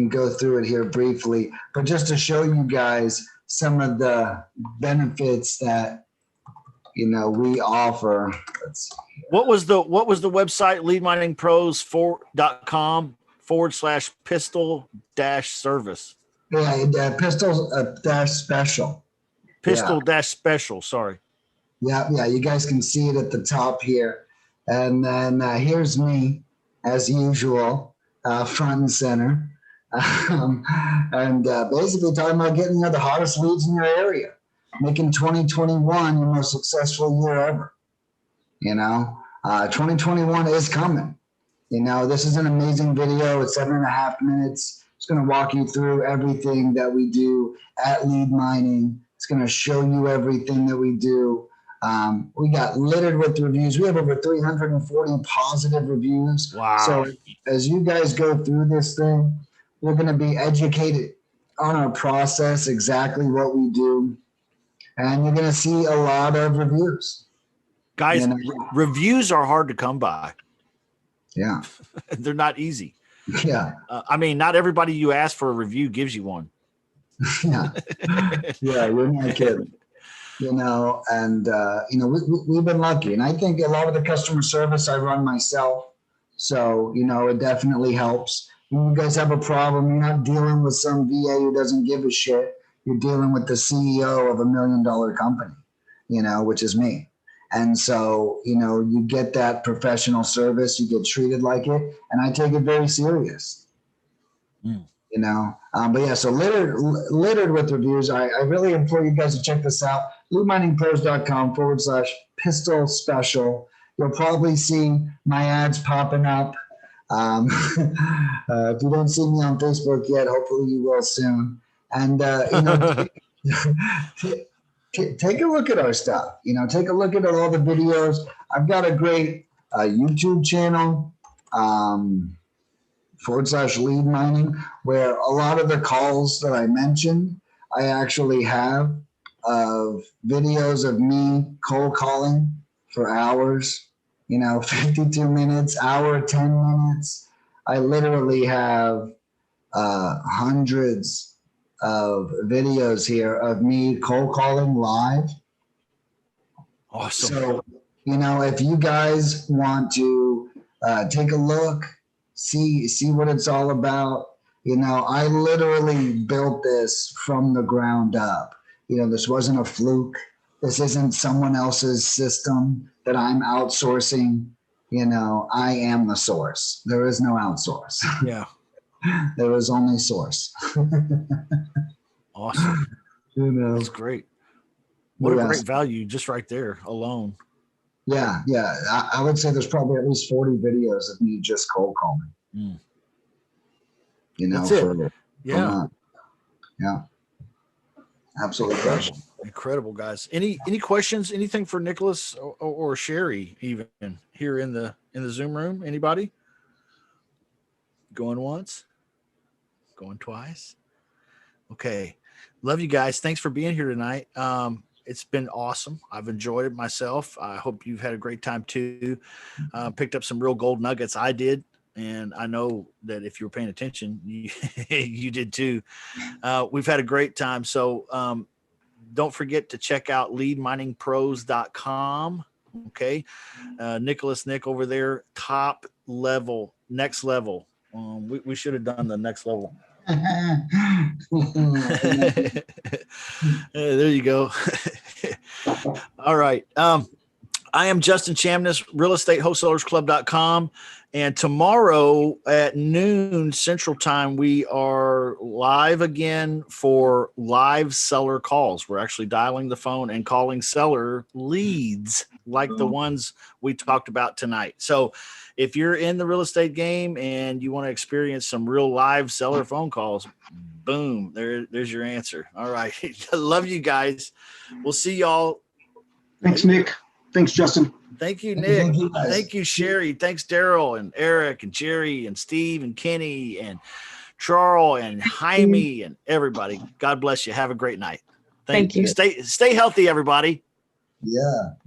go through it here briefly, but just to show you guys some of the benefits that we offer. Let's see. What was the website? leadminingpros.com/pistol-service. Yeah, pistol-special. Pistol-special. Sorry. Yeah. You guys can see it at the top here, and then here's me as usual, front and center, and basically talking about getting the hottest leads in your area, making 2021 your most successful year ever. 2021 is coming. This is an amazing video. It's 7.5 minutes. It's going to walk you through everything that we do at Lead Mining. It's going to show you everything that we do. We got littered with reviews. We have over 340 positive reviews. Wow. So as you guys go through this thing, you're going to be educated on our process, exactly what we do. And you're going to see a lot of reviews. Guys, reviews are hard to come by. Yeah. They're not easy. Yeah. Not everybody you ask for a review gives you one. Yeah. Yeah, you're not kidding. We've been lucky. And I think a lot of the customer service I run myself. So, it definitely helps. When you guys have a problem, you're not dealing with some VA who doesn't give a shit. You're dealing with the CEO of $1 million company, which is me. And so, you get that professional service, you get treated like it, and I take it very serious. But yeah, so littered with reviews. I really implore you guys to check this out. leadminingpros.com/pistol special. You'll probably see my ads popping up. If you don't see me on Facebook yet, hopefully you will soon. And, take a look at our stuff. Take a look at all the videos. I've got a great YouTube channel, /lead mining, where a lot of the calls that I mentioned, I actually have of videos of me cold calling for hours, 52 minutes, hour, 10 minutes. I literally have hundreds of videos here of me cold calling live. Awesome. So, if you guys want to take a look, see what it's all about, I literally built this from the ground up. This wasn't a fluke. This isn't someone else's system that I'm outsourcing. I am the source. There is no outsource. Yeah. There is only source. Awesome. That's great. What a great value just right there alone. Yeah. I would say there's probably at least 40 videos of me just cold calling. That's it. Yeah. Absolutely. Incredible, guys. Any questions? Anything for Nicholas or Sherry even here in the Zoom room? Anybody? Going once? Going twice? Okay. Love you guys. Thanks for being here tonight. It's been awesome. I've enjoyed it myself. I hope you've had a great time too. Picked up some real gold nuggets. I did. And I know that if you were paying attention, you did too. We've had a great time. So don't forget to check out leadminingpros.com. Okay. Nick over there, top level, next level. We should have done the next level. There you go. All right. I am Justin Chamness, realestatewholesalersclub.com. And tomorrow at noon Central Time, we are live again for live seller calls. We're actually dialing the phone and calling seller leads like the ones we talked about tonight. So if you're in the real estate game and you want to experience some real live seller phone calls, boom, there's your answer. All right. Love you guys. We'll see y'all. Thanks, Nick. Thanks, Justin. Thank you, Nick. Thank you, Sherry. Thanks, Daryl and Eric and Jerry and Steve and Kenny and Charles and Jaime and everybody. God bless you. Have a great night. Thank you. Stay healthy, everybody. Yeah.